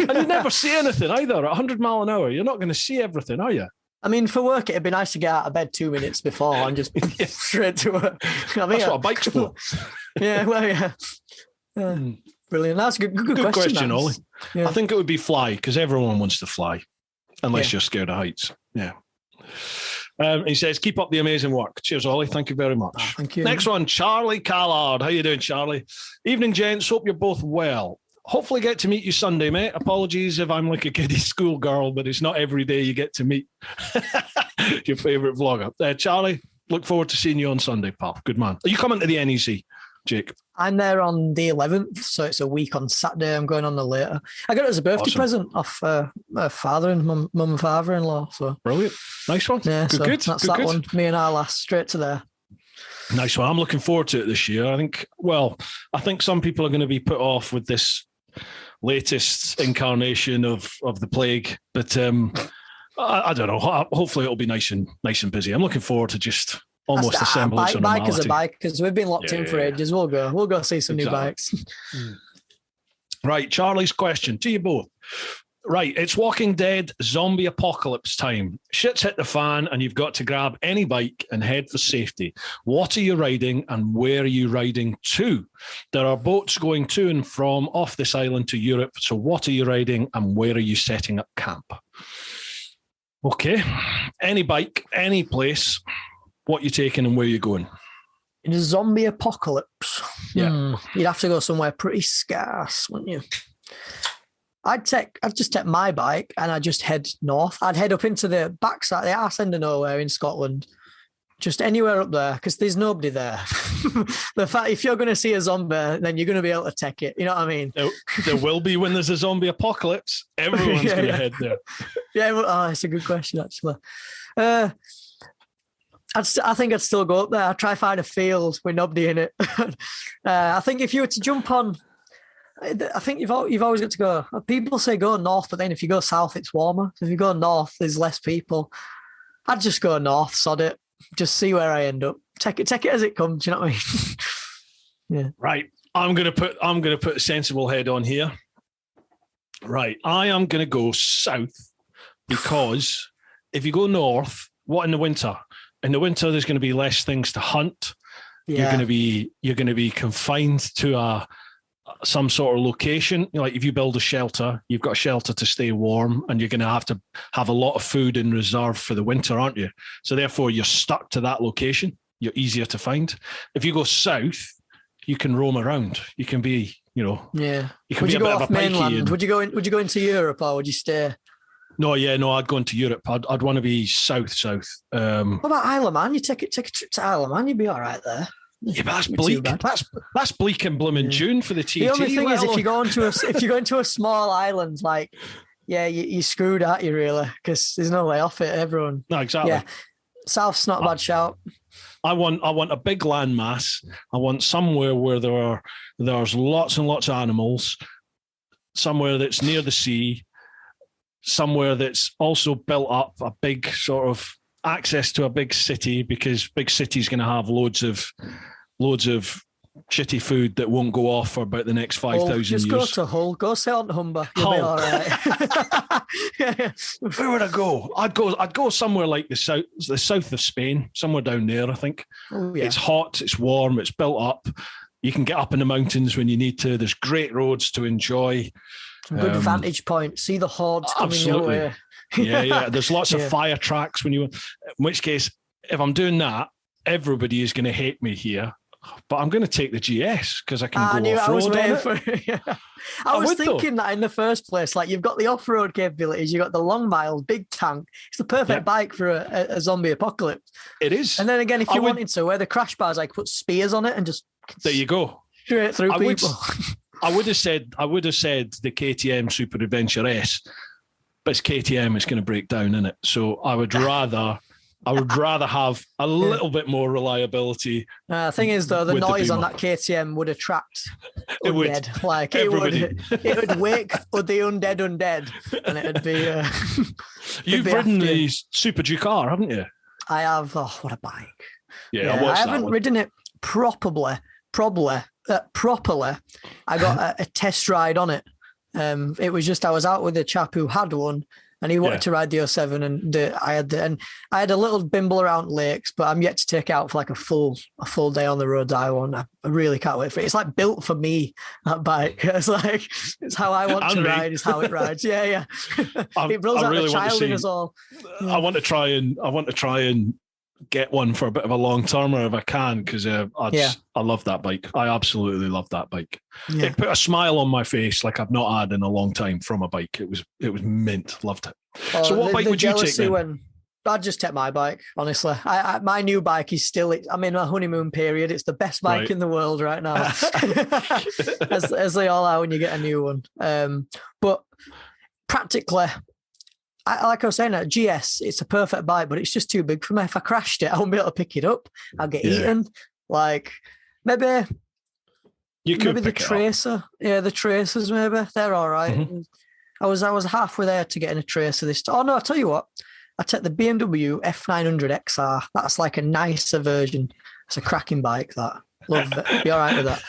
you never see anything either. At 100 mile an hour, you're not going to see everything, are you? I mean, for work, it'd be nice to get out of bed 2 minutes before and just straight to work. I mean, that's what a bike's for. Brilliant. That's a good question, Ollie. Yeah. I think it would be fly, because everyone wants to fly, unless you're scared of heights. Yeah. He says, keep up the amazing work. Cheers, Ollie. Thank you very much. Thank you. Next one, Charlie Callard. How you doing, Charlie? Evening, gents. Hope you're both well. Hopefully get to meet you Sunday, mate. Apologies if I'm like a kiddie schoolgirl, but it's not every day you get to meet your favourite vlogger. Charlie, look forward to seeing you on Sunday, pal. Good man. Are you coming to the NEC? Jake? I'm there on the 11th, so it's a week on Saturday. I'm going on the later. I got it as a birthday present off my father and mum and father-in-law. So brilliant, nice one. Yeah, good. That's that one. Me and our lass straight to there. Nice one. I'm looking forward to it this year. I think some people are going to be put off with this latest incarnation of the plague, but I don't know. Hopefully, it'll be nice and busy. I'm looking forward to just almost a semblance of normality. Bike is a bike, because we've been locked in for ages. We'll go see some new bikes. Right, Charlie's question to you both. Right, it's Walking Dead zombie apocalypse time. Shit's hit the fan and you've got to grab any bike and head for safety. What are you riding and where are you riding to? There are boats going to and from off this island to Europe. So what are you riding and where are you setting up camp? Okay, any bike, any place. What you taking and where you going? In a zombie apocalypse, yeah, you'd have to go somewhere pretty scarce, wouldn't you? I'd just take my bike and I'd just head north. I'd head up into the backside, the arse end of nowhere in Scotland, just anywhere up there, because there's nobody there. The fact, if you're going to see a zombie, then you're going to be able to take it. You know what I mean? There will be when there's a zombie apocalypse. Everyone's going to head there. Yeah, well, it's a good question, actually. I think I'd still go up there. I'd try to find a field with nobody in it. I think if you were to jump on, I think you've always got to go. People say go north, but then if you go south, it's warmer. So if you go north, there's less people. I'd just go north, sod it. Just see where I end up. Take it as it comes. You know what I mean? Yeah. Right. I'm gonna put a sensible head on here. Right. I am gonna go south because if you go north, what in the winter? In the winter, there's going to be less things to hunt. Yeah. You're going to be confined to some sort of location. Like if you build a shelter, you've got a shelter to stay warm, and you're going to have a lot of food in reserve for the winter, aren't you? So therefore, you're stuck to that location. You're easier to find. If you go south, you can roam around. You can be, yeah. You can be a bit of a mainland? Would you go into Europe or would you stay? No, I'd go into Europe. I'd want to be south. What about Isle of Man? You take a trip to Isle of Man, you'd be all right there. Yeah, but that's bleak. That's bleak in blooming June for the TT. The only thing is, if you go into a small island, like, you're screwed, aren't you? Really, because there's no way off it. Everyone. No, exactly. Yeah, south's not a bad shout. I want a big landmass. I want somewhere where there's lots and lots of animals. Somewhere that's near the sea. Somewhere that's also built up a big sort of access to a big city, because big city's going to have loads of shitty food that won't go off for about the next 5,000 years. Just go to Hull. Go sail on Humber. You'll be all right. Where would I go? I'd go somewhere like the south of Spain, somewhere down there, I think. Oh, yeah. It's hot, it's warm, it's built up. You can get up in the mountains when you need to. There's great roads to enjoy. Some good vantage point. See the hordes coming your way. Yeah. There's lots of fire tracks in which case, if I'm doing that, everybody is going to hate me here. But I'm going to take the GS because I can go off-road on it. I was thinking that in the first place. Like, you've got the off-road capabilities, you've got the long miles, big tank. It's the perfect bike for a zombie apocalypse. It is. And then again, if you wanted to, where the crash bars, I could put spears on it and just... There you go. Straight through people. I would have said the KTM Super Adventure S, but it's KTM. It's going to break down in it. So I would rather have a little bit more reliability. The thing is, though, the noise on that KTM would attract undead. It would wake the undead, and it'd be. You've ridden the Super Duke R, haven't you? I have. Oh, what a bike! Yeah, I haven't ridden it properly. I got a test ride on it. It was just I was out with a chap who had one, and he wanted to ride the 07, and I had a little bimble around lakes, but I'm yet to take it out for like a full day on the road. I really can't wait for it. It's like built for me, that bike. It's how I want to ride. Is how it rides. Yeah. It rolls out the child in us all. I want to try and get one for a bit of a long termer if I can, because I love that bike. I absolutely love that bike. Yeah. It put a smile on my face like I've not had in a long time from a bike. It was mint. Loved it. So what bike would you take then? I'd just take my bike, honestly. My new bike is still, I'm in my honeymoon period. It's the best bike in the world right now, as they all are when you get a new one. But practically, like I was saying, at GS, it's a perfect bike, but it's just too big for me. If I crashed it, I won't be able to pick it up. I'll get eaten. Like, maybe the Tracer. Yeah, the Tracers, maybe. They're all right. Mm-hmm. I was halfway there to getting a Tracer this time. Oh, no, I'll tell you what. I take the BMW F900 XR. That's like a nicer version. It's a cracking bike, that. Love it. Be all right with that.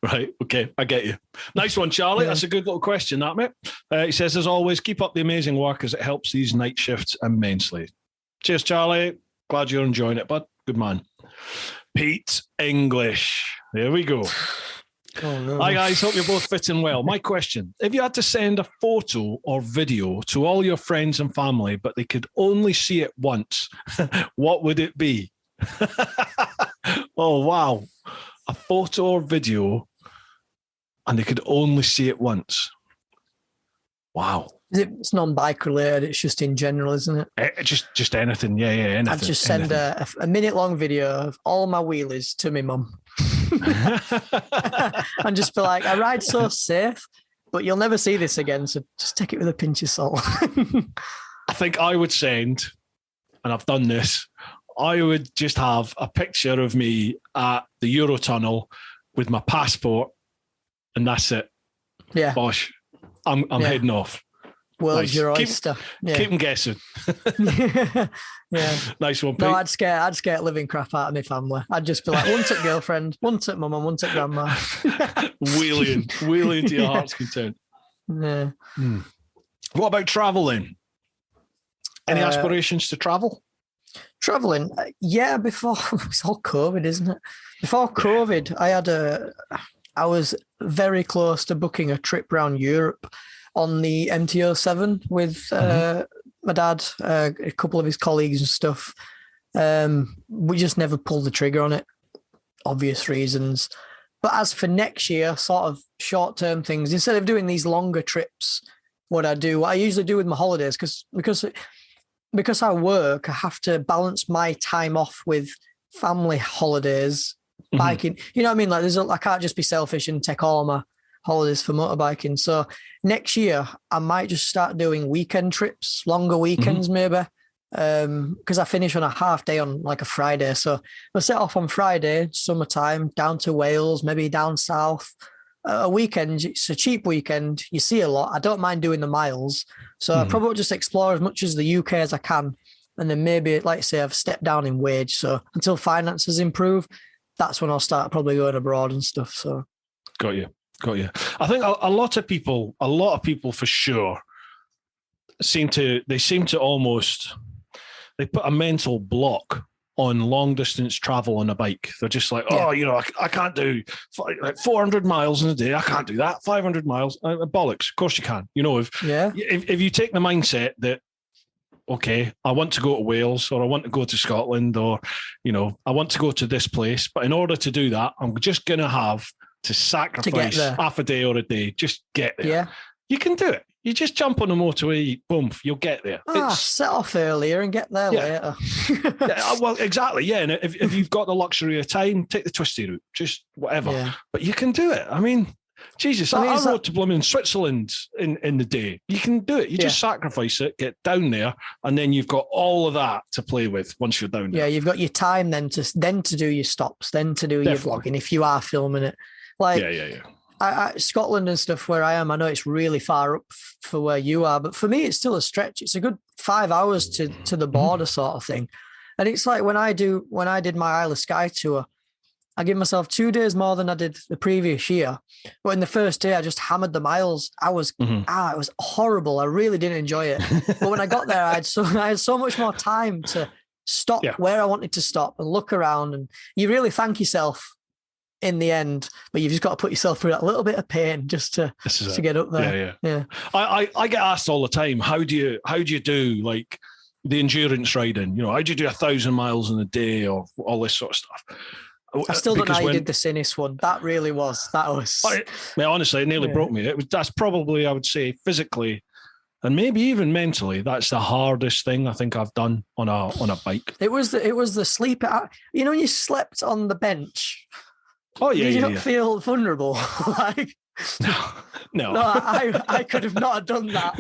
Right. Okay. I get you. Nice one, Charlie. Yeah. That's a good little question, that, mate. He says, as always, keep up the amazing work as it helps these night shifts immensely. Cheers, Charlie. Glad you're enjoying it, bud. Good man. Pete English. There we go. Oh, no. Hi, guys. Hope you're both fitting well. My question, if you had to send a photo or video to all your friends and family, but they could only see it once, what would it be? Oh, wow. A photo or video, and they could only see it once. Wow. It's non-bike related. It's just in general, isn't it? Just anything. Yeah, anything. I'd just send a minute-long video of all my wheelies to my mum. And just be like, I ride so safe, but you'll never see this again, so just take it with a pinch of salt. I think I would send, and I've done this, I would just have a picture of me at the Eurotunnel with my passport, and that's it. Yeah. Bosh. I'm heading off. World's your oyster. Keep them guessing. Yeah. Nice one, Pete. No, I'd scare living crap out of my family. I'd just be like, one to girlfriend, one to my mum, one to grandma. Wheeling to your heart's content. Yeah. What about traveling? Any aspirations to travel? Traveling, yeah. Before it's all COVID, isn't it? Before COVID, I was very close to booking a trip around Europe on the MT-07 with my dad, a couple of his colleagues and stuff. We just never pulled the trigger on it, obvious reasons. But as for next year, sort of short-term things, instead of doing these longer trips, what I usually do with my holidays, because I work, I have to balance my time off with family holidays, biking. You know what I mean? Like I can't just be selfish and take all my holidays for motorbiking. So next year, I might just start doing weekend trips, longer weekends maybe, because I finish on a half day on like a Friday. So I'll set off on Friday, summertime, down to Wales, maybe down south. A weekend, it's a cheap weekend. You see a lot. I don't mind doing the miles. So I probably just explore as much as the UK as I can. And then maybe, like I say, I've stepped down in wage. So until finances improve, that's when I'll start probably going abroad and stuff. So Got you. I think a lot of people for sure seem to almost, they put a mental block on long distance travel on a bike. They're just like, I can't do like 400 miles in a day. I can't do that. 500 miles. Bollocks. Of course you can. If you take the mindset that, okay, I want to go to Wales, or I want to go to Scotland, or, I want to go to this place. But in order to do that, I'm just going to have to sacrifice half a day or a day. Just get there. Yeah. You can do it. You just jump on the motorway, boom, you'll get there. Set off earlier and get there later. Well, exactly, yeah. And if you've got the luxury of time, take the twisty route, just whatever. Yeah. But you can do it. I mean, Jesus, I rode to blooming Switzerland in the day. You can do it. You just sacrifice it, get down there, and then you've got all of that to play with once you're down there. Yeah, you've got your time then to do your stops, then to do your vlogging if you are filming it. Like, Scotland and stuff where I am, I know it's really far up for where you are, but for me, it's still a stretch. It's a good 5 hours to the border sort of thing. And it's like when I did my Isle of Skye tour, I give myself 2 days more than I did the previous year. But in the first day, I just hammered the miles. It was horrible. I really didn't enjoy it. But when I got there, I had so much more time to stop where I wanted to stop and look around. And you really thank yourself in the end, but you've just got to put yourself through that little bit of pain just to get up there. Yeah. I get asked all the time, how do you do like the endurance riding? How do you do 1,000 miles in a day or all this sort of stuff? I still don't know how you did the Sinis one. That was. Honestly, it nearly broke me. That's probably, I would say, physically And maybe even mentally, that's the hardest thing I think I've done on a bike. It was the sleep. You know, when you slept on the bench. Oh yeah, did you not feel vulnerable? Like, no. I could have not done that.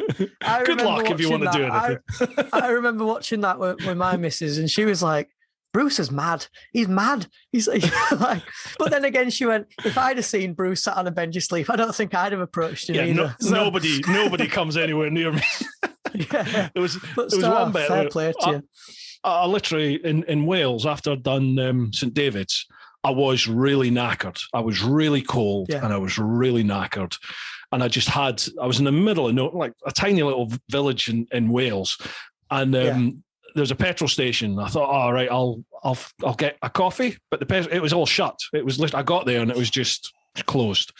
Good luck if you want to do anything. I remember watching that with my missus, and she was like, Bruce is mad. He's mad. He's like, but then again, she went, if I'd have seen Bruce sat on a bench asleep, I don't think I'd have approached him either. Nobody comes anywhere near me. Yeah. It was one bit. Fair play to you. I literally in Wales, after I'd done St David's, I was really knackered. I was really cold and I was really knackered. And I was in the middle of like a tiny little village in Wales. And there's a petrol station. I thought, all right, I'll get a coffee, but it was all shut. It was I got there and it was just closed,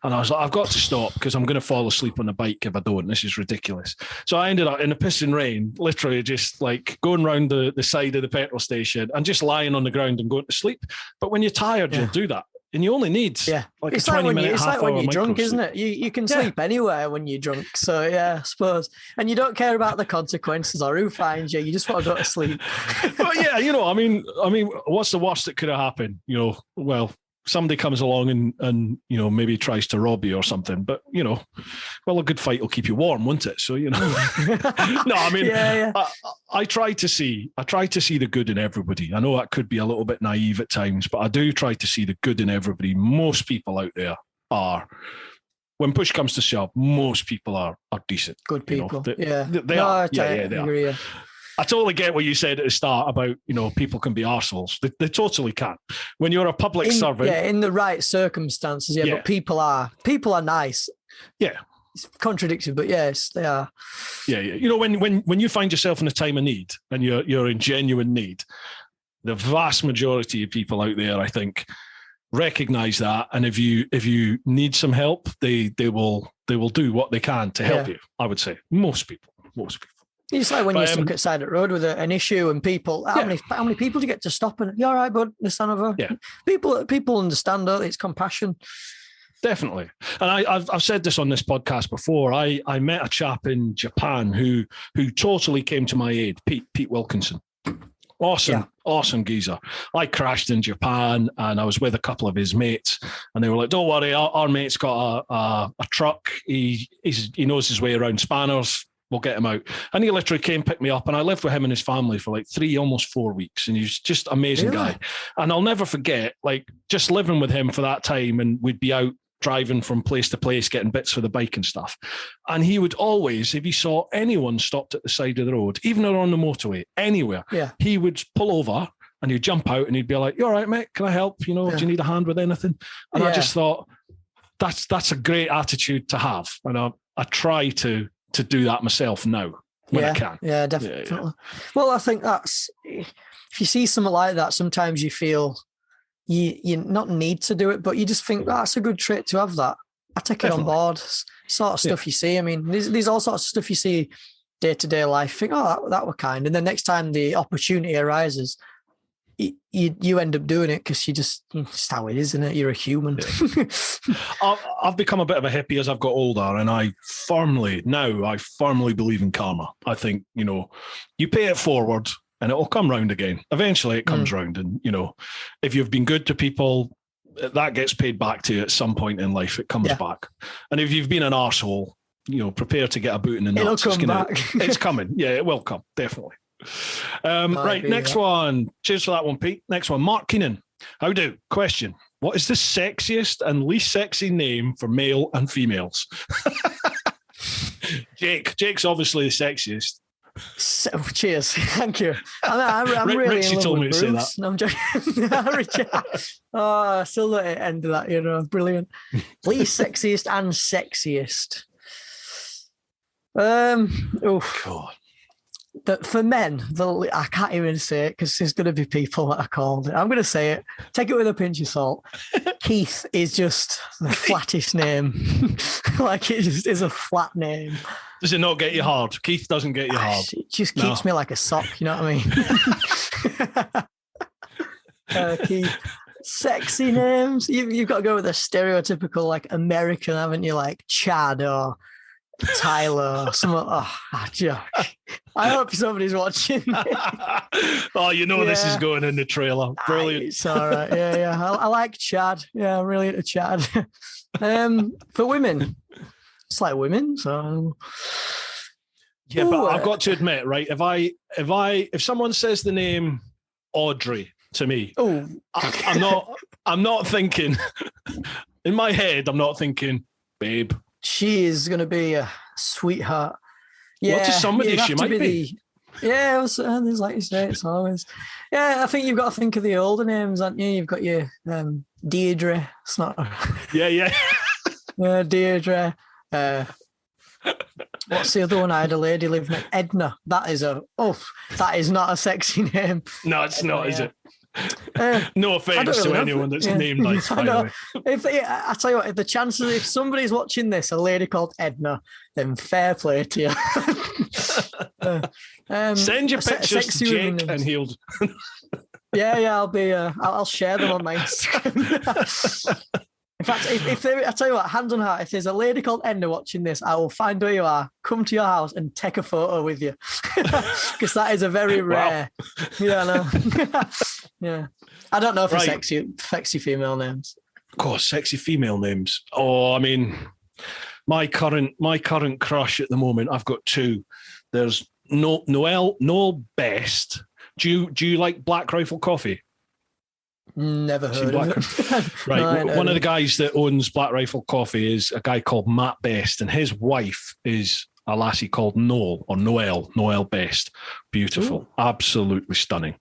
and I was like, I've got to stop because I'm going to fall asleep on the bike if I don't. This is ridiculous. So I ended up in the pissing rain, literally just like going round the side of the petrol station and just lying on the ground and going to sleep. But when you're tired, you'll do that. And you only need like it's a 20 like minute, it's like when you're drunk, isn't it? You can sleep anywhere when you're drunk. So yeah, I suppose. And you don't care about the consequences or who finds you. You just want to go to sleep. Well, yeah, I mean, what's the worst that could have happened? Well, somebody comes along and maybe tries to rob you or something. But a good fight will keep you warm, won't it? So no, I mean, I try to see the good in everybody. I know that could be a little bit naive at times, but I do try to see the good in everybody. Most people out there are. When push comes to shove, most people are decent. Good people. They are. I agree. Yeah. I totally get what you said at the start about, people can be arseholes. They totally can. When you're a public servant. Yeah, in the right circumstances, but people are nice. Yeah. It's contradictory, but yes, they are. Yeah. When you find yourself in a time of need and you're in genuine need, the vast majority of people out there, I think, recognize that. And if you need some help, they will do what they can to help you. I would say most people. It's like when you're stuck at the side of the road with an issue and people, how many people do you get to stop? And you're all right, bud, this and over. Yeah. People understand that. It's compassion. Definitely. And I've said this on this podcast before. I met a chap in Japan who totally came to my aid, Pete Wilkinson. Awesome geezer. I crashed in Japan and I was with a couple of his mates and they were like, don't worry, our mate's got a truck. He knows his way around spanners. We'll get him out. And he literally came, picked me up, and I lived with him and his family for like 3, almost 4 weeks. And he was just an amazing guy. And I'll never forget, like, just living with him for that time, and we'd be out driving from place to place, getting bits for the bike and stuff. And he would always, if he saw anyone stopped at the side of the road, even on the motorway, anywhere, he would pull over and he'd jump out and he'd be like, you all right, mate? Can I help? Do you need a hand with anything? And I just thought, that's a great attitude to have. And I try to do that myself now when I can. Yeah, definitely. Yeah. Well, I think that's, if you see something like that, sometimes you feel you not need to do it, but you just think that's a good trait to have that. I take it on board. Sort of stuff you see. I mean, there's all sorts of stuff you see day-to-day life. Think, that were kind. And then next time the opportunity arises, you end up doing it because it's how it is, isn't it? You're a human. Yeah. I've become a bit of a hippie as I've got older, and I firmly believe in karma. I think, you pay it forward and it'll come round again. Eventually it comes round, and, if you've been good to people, that gets paid back to you at some point in life. It comes back. And if you've been an arsehole, prepare to get a boot in the nuts. It'll come back. It's coming. Yeah, it will come, definitely. Right, next one. Cheers for that one, Pete. Next one, Mark Keenan. How do? Question. What is the sexiest and least sexy name for male and females? Jake's obviously the sexiest. So, cheers. Thank you. I'm really Richie in love told me with to say Bruce. No, I'm joking. Richie. I still at the end of that, brilliant. Least sexiest and sexiest. God. For men, I can't even say it because there's going to be people that are called. I'm going to say it. Take it with a pinch of salt. Keith is just the flattest name. Like, it just is a flat name. Does it not get you hard? Keith doesn't get you hard. It just keeps me like a sock, you know what I mean? Keith. Sexy names. You've got to go with a stereotypical, like, American, haven't you? Like Chad or Tyler or something. Joke. I hope somebody's watching. Oh, this is going in the trailer. Brilliant. It's all right. Yeah. I like Chad. Yeah, I'm really into Chad. For women, it's like women. So yeah, but I've got to admit, right? If someone says the name Audrey to me, I'm not thinking in my head. I'm not thinking, babe. She is going to be a sweetheart. Yeah, well, to somebody she might be. There's like you say, it's always. Yeah, I think you've got to think of the older names, haven't you? You've got your Deirdre. It's not. Yeah. Deirdre. What's the other one? I had a lady live next. Edna. That is not a sexy name. No, it's not, is it? No offense to anyone that's named nice, by the way. I tell you what, if the chances, if somebody's watching this, a lady called Edna, then fair play to you. Send your pictures to Jake and he'll. I'll share them on my Instagram. In fact, I tell you what, hands on heart, if there's a lady called Edna watching this, I will find where you are, come to your house and take a photo with you. Because that is a very rare. Wow. Yeah, I know. Yeah. I don't know for sexy female names. Of course, sexy female names. Oh, I mean, my current crush at the moment, I've got two. There's Noel Best. Do you like Black Rifle Coffee? Never heard of it. Right. No, one of the guys that owns Black Rifle Coffee is a guy called Matt Best, and his wife is a lassie called Noel Best. Beautiful. Ooh. Absolutely stunning.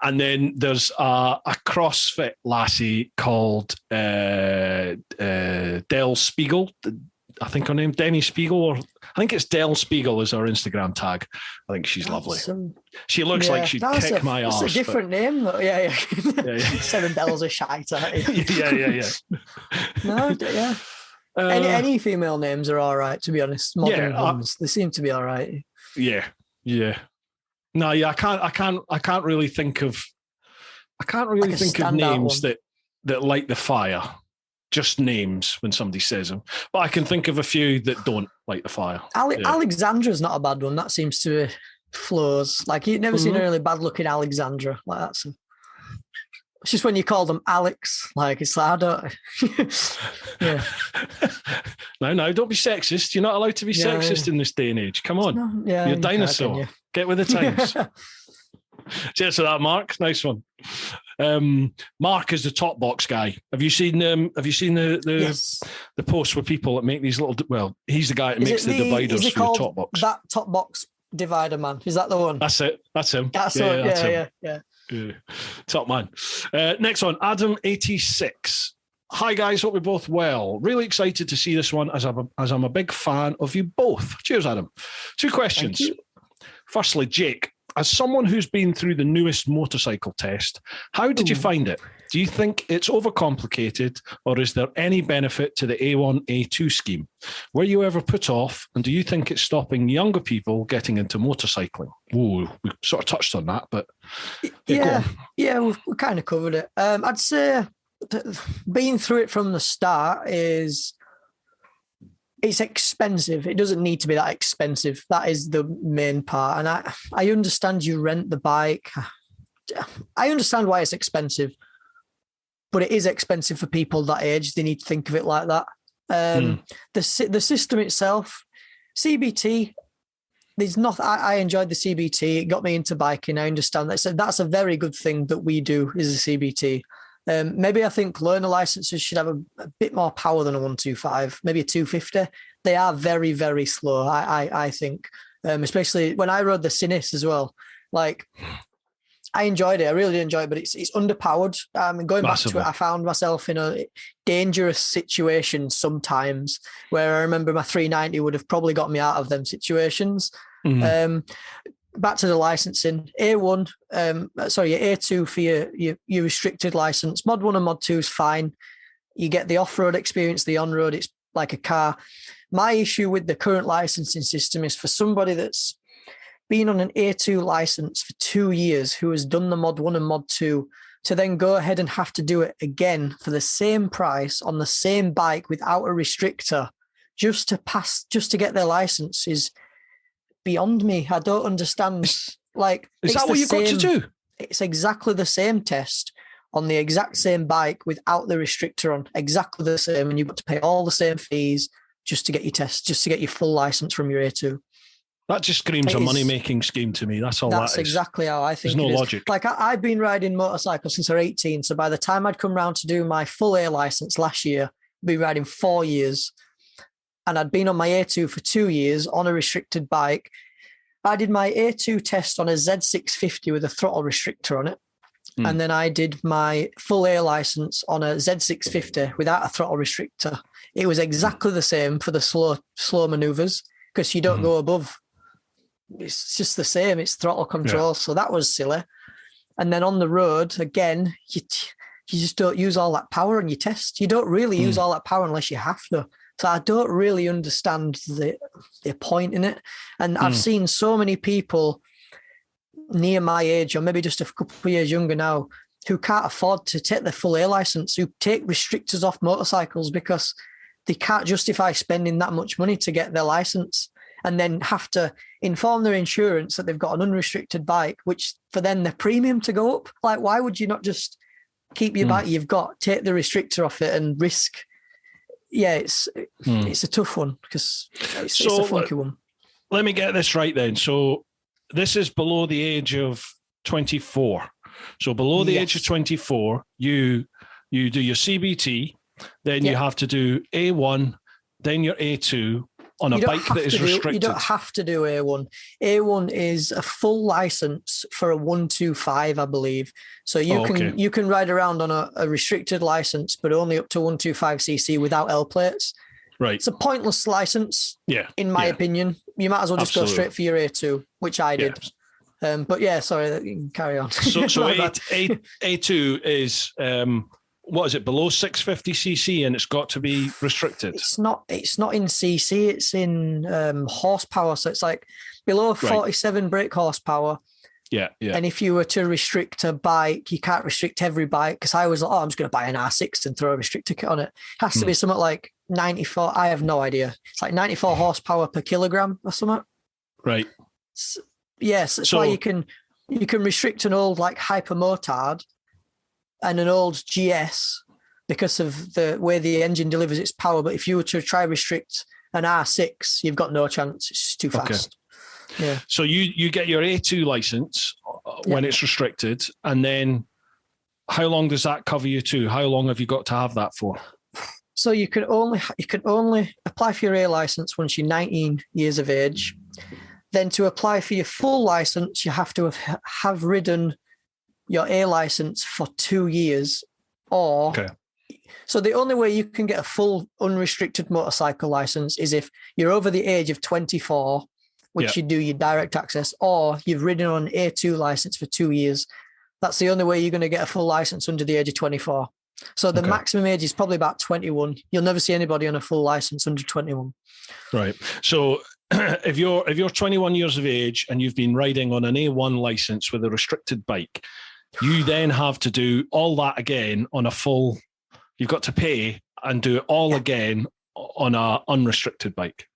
And then there's a CrossFit lassie called Del Spiegel. I think her name, Denny Spiegel, or I think it's Del Spiegel is her Instagram tag. I think she's lovely. She looks like she'd kick my ass. It's a different name, though. Yeah. 7 bells are shite. Yeah. No, yeah. Any female names are all right, to be honest. Modern ones, they seem to be all right. Yeah. No, yeah, I can't really think of names that light the fire. Just names when somebody says them. But I can think of a few that don't light the fire. Alexandra's not a bad one. That seems to flows. Like, you've never seen a really bad-looking Alexandra. Like, that's... It's just when you call them Alex. Like, it's like, I don't... Yeah. No, don't be sexist. You're not allowed to be sexist in this day and age. Come on. You're a dinosaur. Get with the times. Cheers for that, Mark. Nice one. Mark is the top box guy. Have you seen the posts where people that make these little? Well, he's the guy that makes the dividers for the top box. That top box divider man, is that the one? That's it. That's him. That's him. Top man. Next one, Adam86. Hi guys, hope we're both well. Really excited to see this one as I'm a big fan of you both. Cheers, Adam. 2 questions. Firstly, Jake, as someone who's been through the newest motorcycle test, how did you find it? Do you think it's overcomplicated, or is there any benefit to the A1, A2 scheme? Were you ever put off, and do you think it's stopping younger people getting into motorcycling? Ooh, we sort of touched on that, but... Yeah, we've kind of covered it. I'd say being through it from the start it's expensive. It doesn't need to be that expensive. That is the main part. And I understand you rent the bike. I understand why it's expensive, but it is expensive for people that age. They need to think of it like that. The system itself, CBT, there's not. I enjoyed the CBT. It got me into biking. I understand that. So that's a very good thing that we do is a CBT. Maybe I think learner licenses should have a bit more power than a 125, maybe a 250. They are very, very slow, I think, especially when I rode the Sinis as well. Like, I enjoyed it. I really did enjoy it, but it's underpowered. Going back to it, I found myself in a dangerous situation sometimes where I remember my 390 would have probably got me out of them situations. Back to the licensing, A1, your A2 for your restricted license. Mod 1 and Mod 2 is fine. You get the off-road experience, the on-road, it's like a car. My issue with the current licensing system is for somebody that's been on an A2 license for 2 years, who has done the Mod 1 and Mod 2, to then go ahead and have to do it again for the same price on the same bike without a restrictor, just to get their license is beyond me. I don't understand. Like, is that what you've got to do? It's exactly the same test on the exact same bike without the restrictor on, exactly the same, and you've got to pay all the same fees just to get your test, just to get your full license from your A2. That just screams a money-making scheme to me. That's all that is. That's exactly how I think. There's no logic. Like, I've been riding motorcycles since I was 18, so by the time I'd come round to do my full A license last year, I'd been riding 4 years, and I'd been on my A2 for 2 years on a restricted bike. I did my A2 test on a Z650 with a throttle restrictor on it. And then I did my full A license on a Z650 without a throttle restrictor. It was exactly the same for the slow maneuvers, because you don't go above. It's just the same. It's throttle control. Yeah. So that was silly. And then on the road, again, you just don't use all that power on your test. You don't really use all that power unless you have to. So I don't really understand the point in it. And I've seen so many people near my age, or maybe just a couple of years younger now, who can't afford to take their full A license, who take restrictors off motorcycles because they can't justify spending that much money to get their license, and then have to inform their insurance that they've got an unrestricted bike, which for then their premium to go up. Like, why would you not just keep your bike you've got, take the restrictor off it and risk? Yeah, it's a tough one, because it's a funky one. Let me get this right then. So this is below the age of 24. So below the age of 24, you do your CBT, then you have to do A1, then your A2 on a bike that is restricted. You don't have to do A1. A1 is a full license for a 125, I believe. So you can ride around on a restricted license, but only up to 125cc without L plates. Right. It's a pointless license, in my opinion. You might as well just go straight for your A2, which I did. But yeah, sorry, you can carry on. So A2 is, what is it, below 650cc, and it's got to be restricted? It's not in cc, it's in horsepower. So it's like below 47 brake horsepower. Yeah. And if you were to restrict a bike, you can't restrict every bike, because I was like, I'm just going to buy an R6 and throw a restrictor kit on it. It has to be something like 94. I have no idea. It's like 94 horsepower per kilogram or something. Right. Yes, that's why you can restrict an old like hypermotard and an old GS because of the way the engine delivers its power. But if you were to try restrict an R6, you've got no chance. It's too fast. Yeah. So you get your A2 license when it's restricted, and then how long does that cover you to? How long have you got to have that for? So you can only apply for your A license once you're 19 years of age. Then to apply for your full license, you have to have ridden your A license for 2 years. So the only way you can get a full unrestricted motorcycle license is if you're over the age of 24, which you do your direct access, or you've ridden on an A2 license for 2 years. That's the only way you're going to get a full license under the age of 24. So the maximum age is probably about 21. You'll never see anybody on a full license under 21. Right. So if you're 21 years of age and you've been riding on an A1 license with a restricted bike, you then have to do all that again on a full. You've got to pay and do it all again on a unrestricted bike.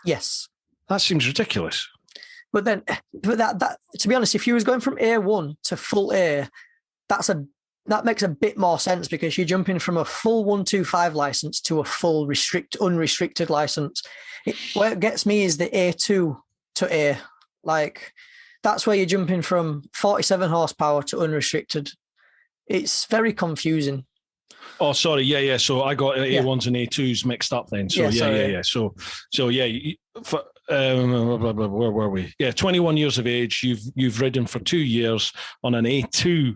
Yes. That seems ridiculous. But that to be honest, if you was going from A1 to full A, that makes a bit more sense, because you're jumping from a full 125 license to a full unrestricted license. Where it gets me is the A2 to A. Like, that's where you're jumping from 47 horsepower to unrestricted. It's very confusing. Oh, sorry. Yeah. So I got A1s and A2s mixed up then. So yeah. So where were we? Yeah, 21 years of age. You've ridden for 2 years on an A2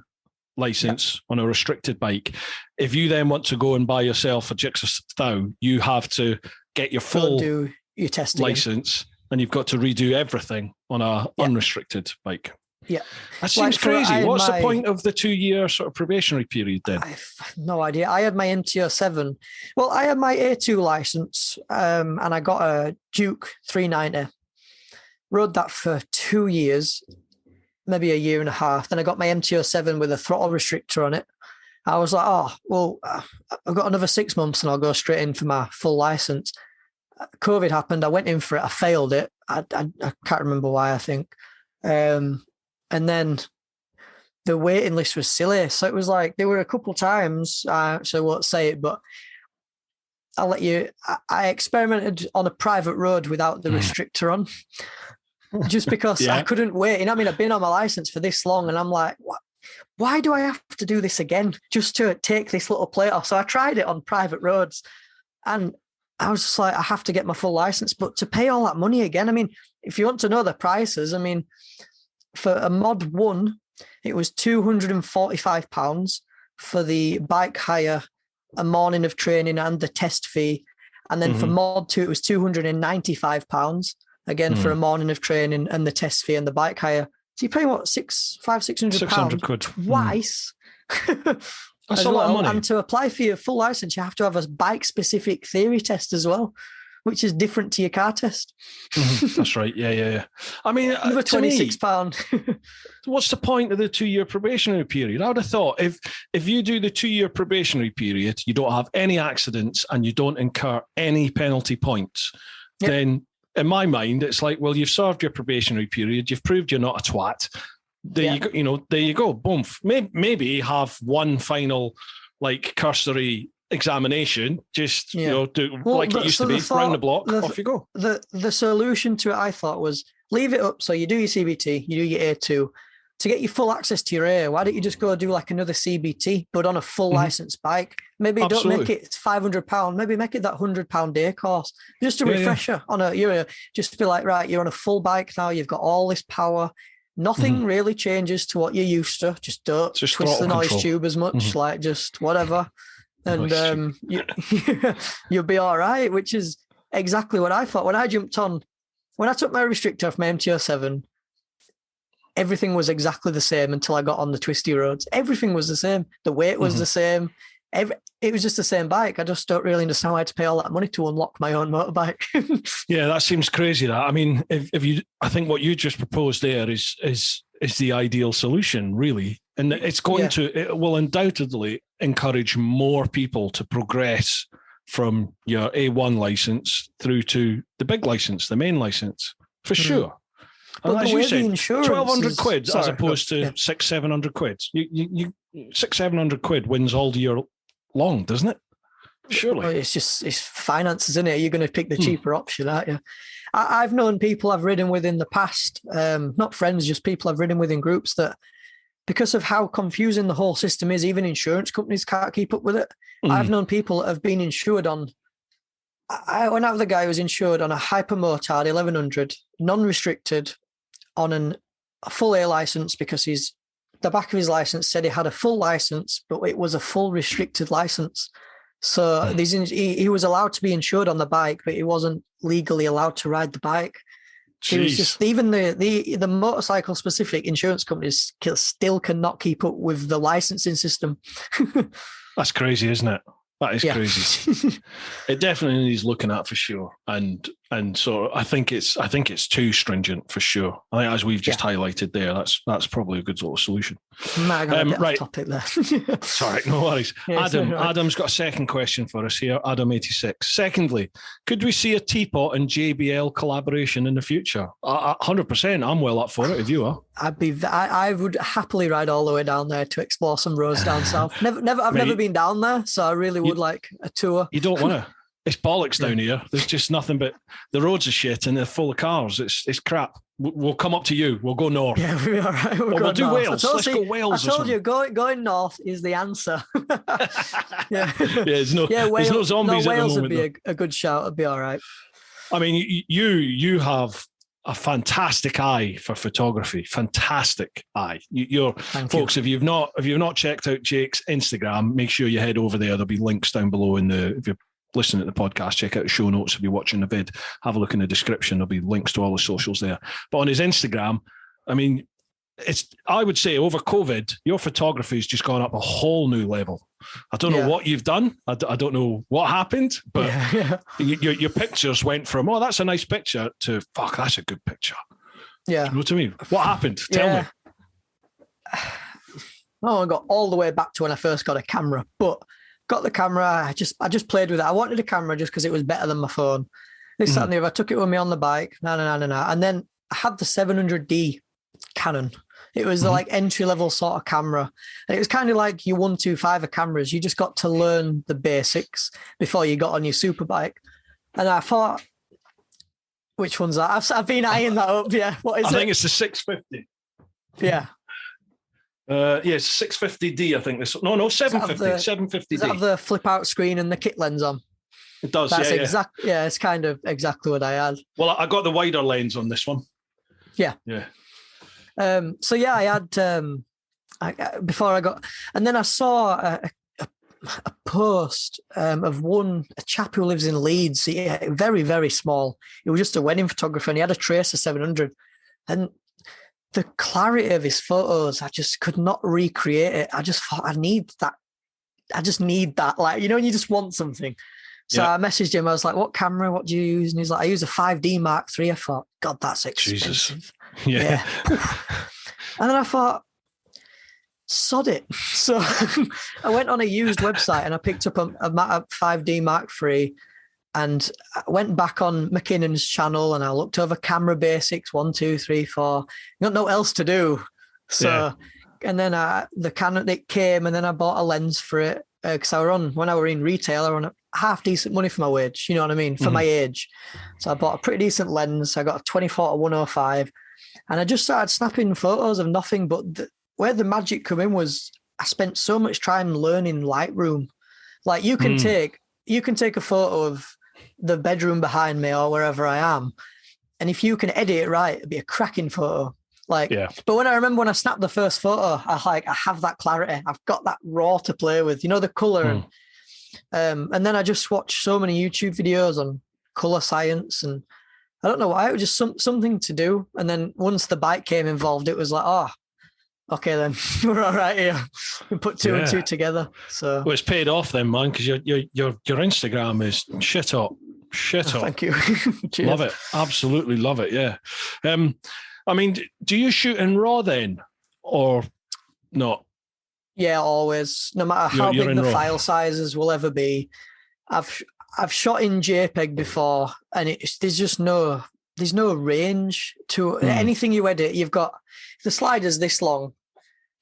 license on a restricted bike. If you then want to go and buy yourself a Gixxer Thou, you have to get your full do your testing license, and you've got to redo everything on a unrestricted bike. Yeah. That seems crazy. What's the point of the 2 year sort of probationary period then? I've no idea. I had my MT-07. Well, I had my A2 license and I got a Duke 390. Rode that for 2 years, maybe a year and a half. Then I got my MT-07 with a throttle restrictor on it. I was like, I've got another 6 months and I'll go straight in for my full license. COVID happened. I went in for it. I failed it. I can't remember why, I think. And then the waiting list was silly. So it was like, there were a couple times, so I won't say it, but I'll let you, I experimented on a private road without the restrictor on, just because I couldn't wait. You know what I mean? I've been on my license for this long and I'm like, why do I have to do this again just to take this little plate off? So I tried it on private roads and I was just like, I have to get my full license, but to pay all that money again, I mean, if you want to know the prices, I mean, for a mod 1, it was £245 for the bike hire, a morning of training and the test fee. And then for mod 2, it was £295, again, for a morning of training and the test fee and the bike hire. So you're paying what, £600 twice? That's a lot of money. And to apply for your full license, you have to have a bike-specific theory test as well, which is different to your car test. That's right. Yeah. I mean, another £26. What's the point of the 2-year probationary period? I would have thought if you do the 2-year probationary period, you don't have any accidents and you don't incur any penalty points, then in my mind, it's like, well, you've served your probationary period. You've proved you're not a twat. There you go. Boom. Maybe have one final, like, cursory examination. Just it used to be. Round the block, off you go. The solution to it, I thought, was leave it up. So you do your CBT, you do your A2. To get your full access to your A, why don't you just go do like another CBT, but on a full license bike? Maybe don't make it £500. Maybe make it that £100 day course. Just a refresher on just be like, right, you're on a full bike now. You've got all this power. Nothing really changes to what you're used to. Just don't twist the noise tube as much, like just whatever. And you'll be all right, which is exactly what I thought. When I took my restrictor off my MT-07, everything was exactly the same until I got on the twisty roads. Everything was the same. The weight was the same. It was just the same bike. I just don't really understand why I had to pay all that money to unlock my own motorbike. Yeah, that seems crazy. That, I mean, I think what you just proposed there is the ideal solution, really, and it will undoubtedly encourage more people to progress from your A1 license through to the big license, the main license, for sure. And as you said, 1,200 quid as opposed to 600-700 quid. You 600-700 quid wins all year long, doesn't it? Surely. Well, it's finances, isn't it? You're going to pick the cheaper option, aren't you? I've known people I've ridden with in the past, not friends, just people I've ridden with in groups, that because of how confusing the whole system is, even insurance companies can't keep up with it. I've known people that have been insured on. I went out with a guy who was insured on a Hypermotard 1100, non-restricted, on a full A license, because the back of his license said he had a full license, but it was a full restricted license. So he was allowed to be insured on the bike, but he wasn't legally allowed to ride the bike. It was just, even the motorcycle specific insurance companies still cannot keep up with the licensing system. That's crazy, isn't it? That is crazy. It definitely needs looking at for sure, and so I think it's too stringent for sure. I think, as we've just highlighted there, that's probably a good sort of solution. Right, topic there. Sorry, no worries. Yeah, Adam's got a second question for us here. Adam86. Secondly, could we see a Teapot and JBL collaboration in the future? 100%. I'm well up for it if you are. I would happily ride all the way down there to explore some roads down south. I've never been down there, so I really would like a tour. You don't want to. It's bollocks down here. There's just nothing but the roads are shit and they're full of cars. It's crap. We'll come up to you. We'll go north. Yeah, we'll be all right. We'll do north. Wales. Let's go Wales. I told you, going north is the answer. There's no zombies at the moment. Wales would be a good shout. It'd be all right. I mean, you have a fantastic eye for photography. Fantastic eye. Folks, if you've not checked out Jake's Instagram, make sure you head over there. There'll be links down below if you're listening to the podcast, check out the show notes. If you're watching the vid, have a look in the description. There'll be links to all the socials there. But on his Instagram, I mean, I would say over COVID, your photography has just gone up a whole new level. I don't know what you've done. I don't know what happened, but your pictures went from, oh, that's a nice picture, to, fuck, that's a good picture. Yeah. You know what I mean? What happened? Tell me. I got all the way back to when I first got a camera, but got the camera. I just played with it. I wanted a camera just because it was better than my phone. this, that, and the other. I took it with me on the bike. And then I had the 700D Canon. It was like entry-level sort of camera. And it was kind of like your 125 cameras. You just got to learn the basics before you got on your super bike. And I thought, which one's that? I've been eyeing that up, yeah. What is it? I think it's the 650. Yeah. It's 650D, I think. No, 750. 750D. Does it have the flip-out screen and the kit lens on? It does, yeah. It's kind of exactly what I had. Well, I got the wider lens on this one. Yeah. Yeah. So yeah, I had before I got, and then I saw a post of a chap who lives in Leeds. Very, very small. He was just a wedding photographer, and he had a Tracer 700, and the clarity of his photos, I just could not recreate it. I just thought, I need that. I just need that. Like, you know, when you just want something. So I messaged him. I was like, what camera? What do you use? And he's like, I use a 5D Mark III. I thought, God, that's expensive. Jesus. Yeah. And then I thought, sod it. So I went on a used website and I picked up a 5D Mark III, and I went back on McKinnon's channel and I looked over camera basics, 1, 2, 3, 4. Got no else to do. So, and then the Canon, it came, and then I bought a lens for it because when I were in retail, I were on half decent money for my wage. You know what I mean? For my age. So I bought a pretty decent lens. I got a 24-105, and I just started snapping photos of nothing. But where the magic come in was I spent so much time learning Lightroom. Like you can take a photo of the bedroom behind me or wherever I am, and if you can edit it right, it'd be a cracking photo. But when I snapped the first photo, I have that clarity. I've got that raw to play with, you know, the color. And then I just watched so many YouTube videos on color science, and I don't know why, it was just something to do. And then once the bike came involved, it was like, oh, okay, then we're all right here. We put two and two together. So well, it's paid off then, man, because your Instagram is shit hot. Thank you. Love it. Absolutely love it. Yeah. I mean, do you shoot in RAW then, or not? Yeah, always. No matter how big the file sizes will ever be. I've shot in JPEG before, and there's no range to anything you edit. You've got the slider's this long.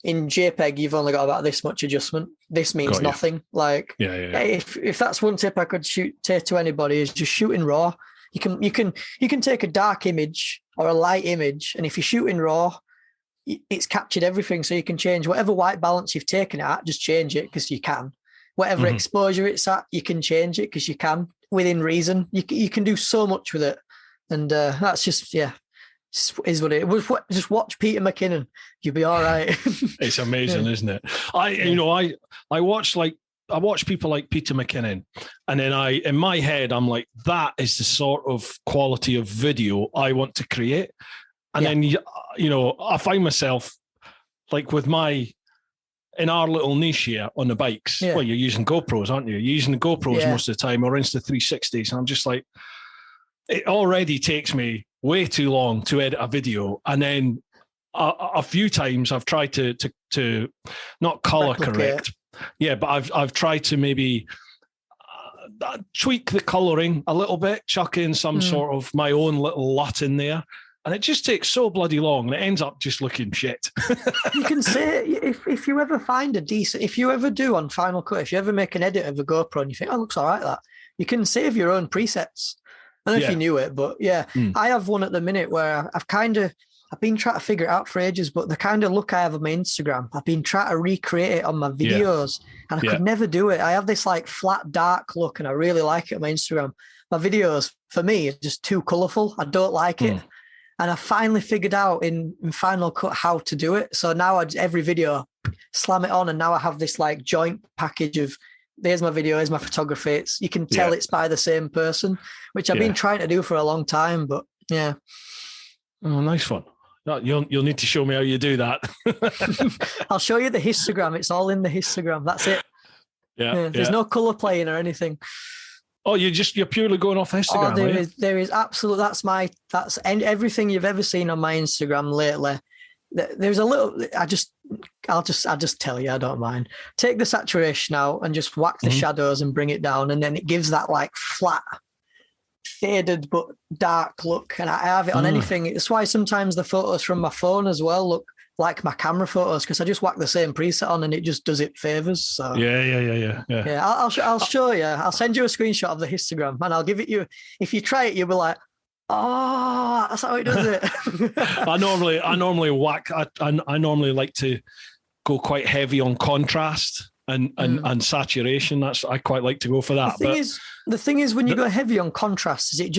In JPEG, you've only got about this much adjustment. This means nothing. Like, if that's one tip I could take to anybody, is just shoot in RAW. You can take a dark image or a light image, and if you shoot in RAW, it's captured everything. So you can change whatever white balance you've taken it at, just change it because you can. Whatever exposure it's at, you can change it because you can within reason. You can do so much with it, and that's just is what it was. Just watch Peter McKinnon, you'll be all right. It's amazing, isn't it? I watch people like Peter McKinnon, and then in my head, I'm like, that is the sort of quality of video I want to create. And then, I find myself like in our little niche here on the bikes. Well, you're using GoPros, aren't you? You're using the GoPros most of the time, or Insta360s. And I'm just like, it already takes me way too long to edit a video. And then a few times I've tried to not color correct. Yeah, but I've tried to maybe tweak the colouring a little bit, chuck in some sort of my own little LUT in there, and it just takes so bloody long, and it ends up just looking shit. You can say, if you ever find if you ever do on Final Cut, if you ever make an edit of a GoPro and you think, oh, it looks all right, that, you can save your own presets. I don't know if you knew it, but I have one at the minute where I've been trying to figure it out for ages, but the kind of look I have on my Instagram, I've been trying to recreate it on my videos, and I could never do it. I have this like flat, dark look, and I really like it on my Instagram. My videos, for me, are just too colourful. I don't like it. And I finally figured out in Final Cut how to do it. So now every video, slam it on, and now I have this like joint package of, there's my video, here's my photography. You can tell it's by the same person, which I've been trying to do for a long time, but yeah. Oh, nice one. You'll need to show me how you do that. I'll show you the histogram. It's all in the histogram. That's it. There's no color playing or anything. Oh, you're purely going off Instagram. Oh, there is absolute. That's everything you've ever seen on my Instagram lately. There's a little. I'll just tell you. I don't mind. Take the saturation out and just whack the shadows and bring it down, and then it gives that like flat faded but dark look, and I have it on anything. It's why sometimes the photos from my phone as well look like my camera photos, because I just whack the same preset on and it just does it favors. So yeah. I'll show you. I'll send you a screenshot of the histogram, and I'll give it you. If you try it, you'll be like, oh, that's how it does it. I normally whack. I normally like to go quite heavy on contrast and saturation. I quite like to go for that. The thing is, when you go heavy on contrast, is it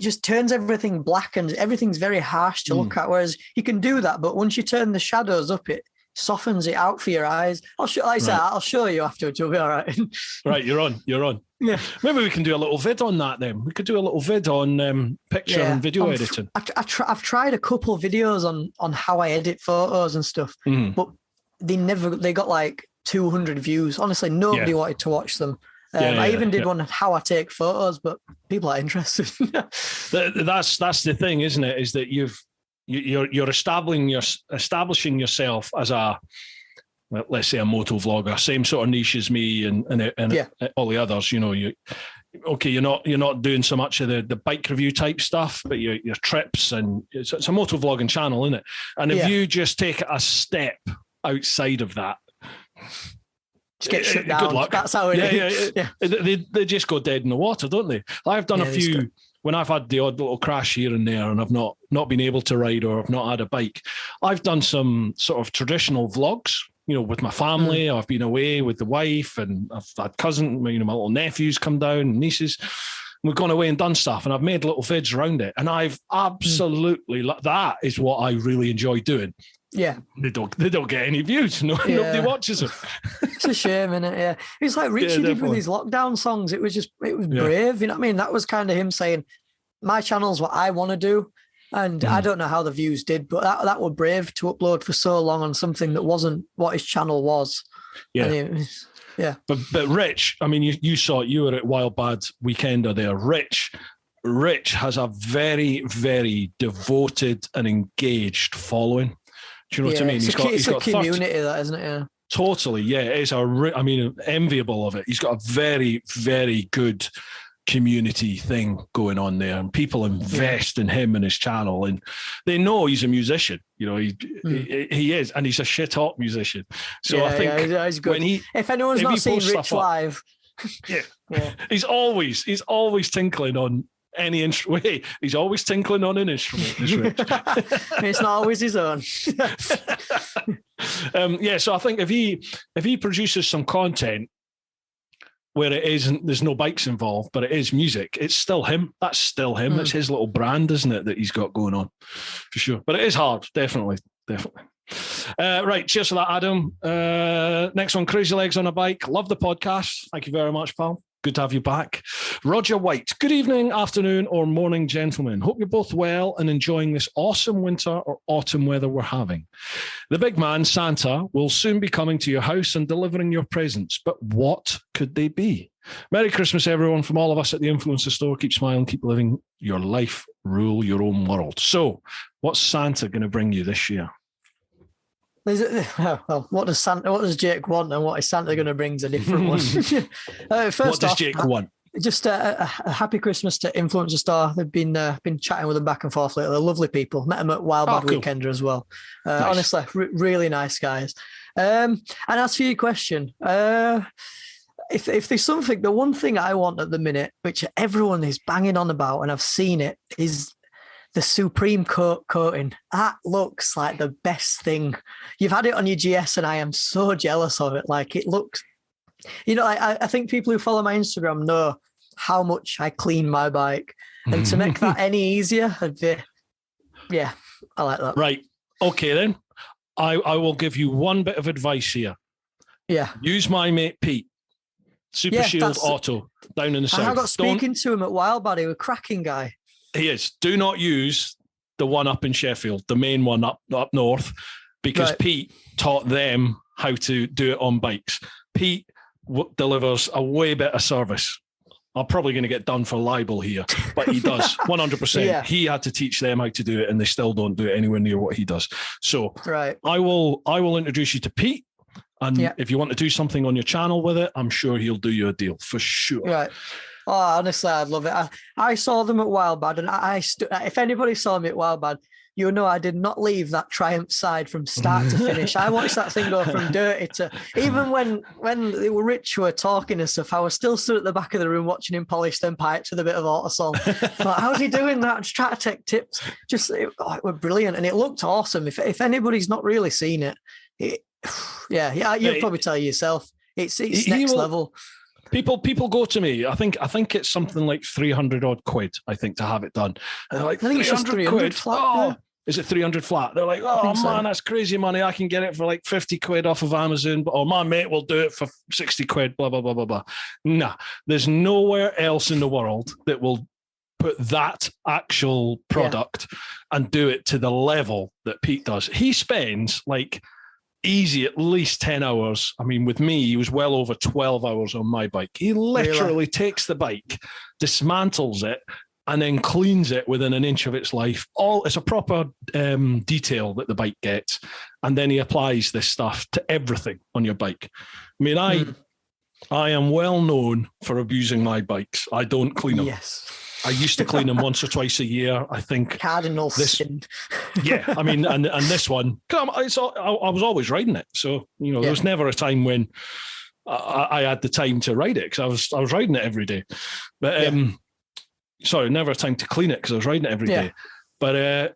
just turns everything black and everything's very harsh to look at. Whereas you can do that, but once you turn the shadows up, it softens it out for your eyes. I'll show you afterwards. You'll be all right. Right, you're on. Yeah, maybe we can do a little vid on that then. We could do a little vid on picture and video editing. I've tried a couple videos on how I edit photos and stuff, but they got like 200 views. Honestly, nobody wanted to watch them. I even did one on how I take photos, but people are interested. That's the thing, isn't it? Is that you're establishing yourself as let's say a motovlogger, same sort of niche as me and all the others. You know, you're not doing so much of the bike review type stuff, but your trips, and it's a motovlogging channel, isn't it? And if you just take it a step outside of that, just get shut down. Good luck. That's how it is. Yeah. They just go dead in the water, don't they? I've done a few when I've had the odd little crash here and there, and I've not been able to ride, or I've not had a bike. I've done some sort of traditional vlogs, you know, with my family. I've been away with the wife, and I've had cousins, my little nephews come down, nieces. We've gone away and done stuff, and I've made little vids around it, and I've absolutely that is what I really enjoy doing. Yeah, they don't get any views. Nobody watches them. It's a shame, isn't it? Yeah, it's like Richie did with his lockdown songs. It was brave. You know what I mean? That was kind of him saying, "My channel's what I want to do," and I don't know how the views did, but that were brave to upload for so long on something that wasn't what his channel was. Yeah. Yeah. But Rich, I mean, you saw it. You were at Wild Bad Weekender there. Rich has a very, very devoted and engaged following. Do you know what I mean? He's got a community, that, isn't it? Yeah. Totally, yeah. It's enviable of it. He's got a very, very good community thing going on there, and people invest in him and his channel, and they know he's a musician. You know, he is, and he's a shit hot musician. So I think he's good. If anyone's not seen Rich live, he's always tinkling on any instrument. He's always tinkling on an instrument. It's not always his own. So I think if he produces some content where there's no bikes involved, but it is music, it's still him. That's still him. It's his little brand, isn't it, that he's got going on, for sure. But it is hard, definitely. Right, cheers for that, Adam. Next one, Crazy Legs on a Bike. Love the podcast. Thank you very much, pal. Good to have you back. Roger White. Good evening, afternoon, or morning, gentlemen. Hope you're both well and enjoying this awesome winter or autumn weather we're having. The big man, Santa, will soon be coming to your house and delivering your presents. But what could they be? Merry Christmas, everyone, from all of us at the Influencer Store. Keep smiling, keep living your life, rule your own world. So, what's Santa going to bring you this year? Well, what does Jake want, and what is Santa going to bring is a different one. What does Jake want? Just a happy Christmas to Influencer Store. They've been chatting with them back and forth lately. They're lovely people. Met them at Wild Bad Weekender as well. Nice. Honestly, really nice guys. And as for your question, if there's something, the one thing I want at the minute, which everyone is banging on about, and I've seen it, is the Supreme coating. That looks like the best thing. You've had it on your GS, and I am so jealous of it. Like, it looks, I think people who follow my Instagram know how much I clean my bike, and to make that any easier, I like that. Right. Okay, then. I will give you one bit of advice here. Yeah. Use my mate Pete. Super Shield Auto down in the south. I got speaking to him at Wild Bad. He was a cracking guy. He is. Do not use the one up in Sheffield, the main one up north, because Pete taught them how to do it on bikes. Pete delivers a way better service. I'm probably going to get done for libel here, but he does 100%. Yeah. He had to teach them how to do it, and they still don't do it anywhere near what he does. So I will introduce you to Pete. And if you want to do something on your channel with it, I'm sure he'll do you a deal for sure. Right. Oh, honestly, I'd love it. I saw them at Wildbad, and if anybody saw me at Wildbad, you know I did not leave that Triumph side from start to finish. I watched that thing go from dirty to even when Rich were talking and stuff. I was still stood at the back of the room watching him polish them pipes with a bit of Autosol. But how's he doing that? Just try to take tips. It was brilliant, and it looked awesome. If anybody's not really seen it, you'll probably tell yourself. It's next level. People go to me. I think it's something like 300 odd quid. I think to have it done. And they're like, I think it's just 300 quid. flat. Oh, is it 300 flat? They're like, oh man, that's crazy money. I can get it for like 50 quid off of Amazon. Or my mate will do it for 60 quid. Blah blah blah blah blah. Nah, there's nowhere else in the world that will put that actual product and do it to the level that Pete does. He spends like easy at least 10 hours. I mean, with me, he was well over 12 hours on my bike. He literally takes the bike, dismantles it, and then cleans it within an inch of its life. It's a proper detail that the bike gets. And then he applies this stuff to everything on your bike. I mean, I am well known for abusing my bikes. I don't clean them. Yes. I used to clean them once or twice a year. I think cardinal sin. Yeah, I mean, and this one, I was always riding it, so there was never a time when I had the time to ride it because I was riding it every day. But sorry, never a time to clean it because I was riding it every day. But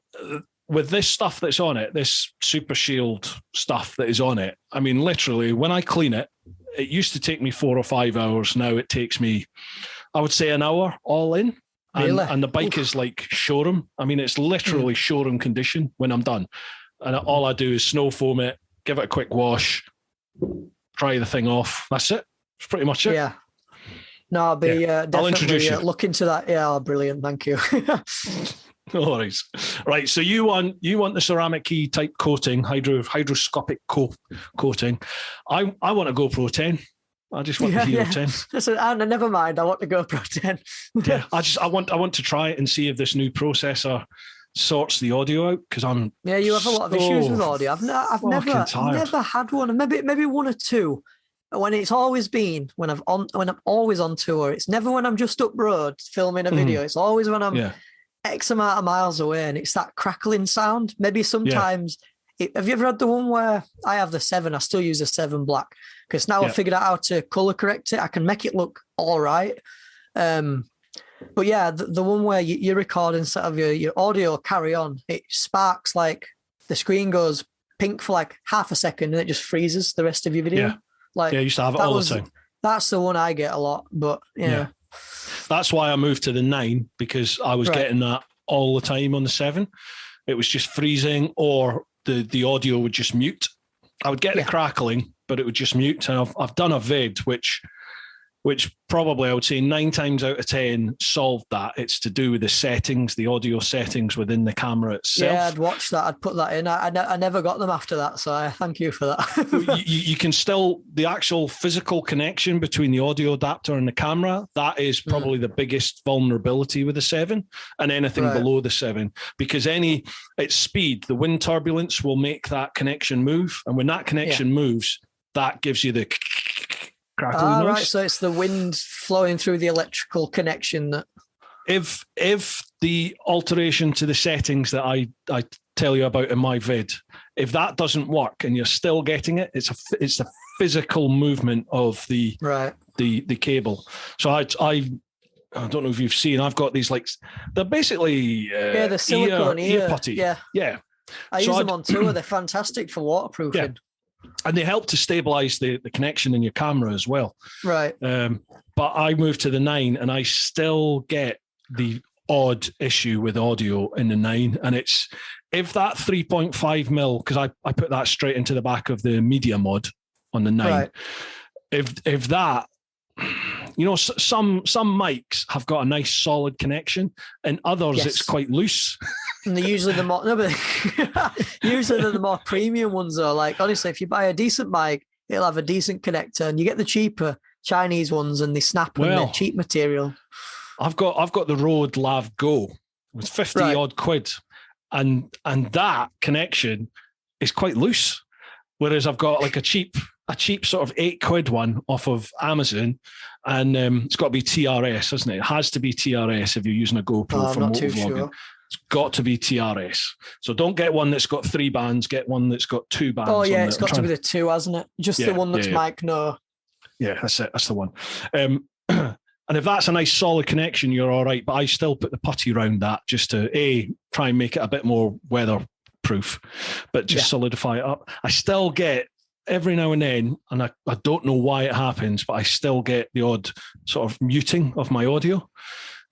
with this stuff that's on it, this Super Shield stuff that is on it, I mean, literally, when I clean it, it used to take me 4 or 5 hours. Now it takes me, I would say, an hour all in. And the bike is like showroom. I mean, it's literally showroom condition when I'm done. And all I do is snow foam it, give it a quick wash, dry the thing off. That's it. That's pretty much it. Yeah. No, I'll be definitely, I'll introduce you. Look into that. Yeah, brilliant. Thank you. No worries. Right. So you want the ceramic key type coating, hydroscopic coating. I want a GoPro 10. I just want the Hero 10. Listen, Anna, never mind. I want the GoPro 10. Yeah, I want to try it and see if this new processor sorts the audio out because I'm. Yeah, you have a lot of issues with audio. I've never had one. Maybe one or two. When it's always been when I'm always on tour. It's never when I'm just up road filming a video. It's always when I'm X amount of miles away and it's that crackling sound. Maybe sometimes. Have you ever had the one where I have the 7? I still use the 7 black because now I figured out how to color correct it. I can make it look all right. But yeah, the one where you record instead of your audio carry on, it sparks like the screen goes pink for like half a second and it just freezes the rest of your video. I used to have it all the time. That's the one I get a lot, but yeah. That's why I moved to the 9 because I was getting that all the time on the 7. It was just freezing or the audio would just mute. I would get the crackling, but it would just mute. And I've done a vid which probably I would say 9 times out of 10 solved that. It's to do with the settings, the audio settings within the camera itself. Yeah, I'd watch that. I'd put that in. I never got them after that, so I thank you for that. you can still, the actual physical connection between the audio adapter and the camera, that is probably the biggest vulnerability with the 7 and anything below the 7, because it's speed, the wind turbulence will make that connection move. And when that connection moves, that gives you the crackling noise. Right, so it's the wind flowing through the electrical connection that. If the alteration to the settings that I tell you about in my vid, if that doesn't work and you're still getting it, it's the physical movement of the cable. So I don't know if you've seen. I've got these they're basically the silicone ear putty. Yeah. I use them on tour. They're fantastic for waterproofing. Yeah. And they help to stabilize the connection in your camera as well. Right. But I moved to the 9 and I still get the odd issue with audio in the 9. And it's, if that 3.5 mil, because I put that straight into the back of the media mod on the 9. Right. If that, some mics have got a nice solid connection and others it's quite loose. And they're usually the more premium ones though. Like honestly, if you buy a decent mic, it'll have a decent connector, and you get the cheaper Chinese ones and they snap and they're cheap material. I've got the Rode Lav Go with 50 odd quid, and that connection is quite loose. Whereas I've got like a cheap a cheap sort of £8 one off of Amazon, and it's got to be TRS, isn't it? It has to be TRS if you're using a GoPro for motovlogging. Sure. It's got to be TRS. So don't get one that's got 3 bands. Get one that's got 2 bands. Oh yeah, it's got to be the 2, hasn't it? Just the one that's mic no. Yeah, that's it. That's the one. And if that's a nice solid connection, you're all right. But I still put the putty around that just to try and make it a bit more weatherproof, but just solidify it up. I still get every now and then, and I don't know why it happens, but I still get the odd sort of muting of my audio.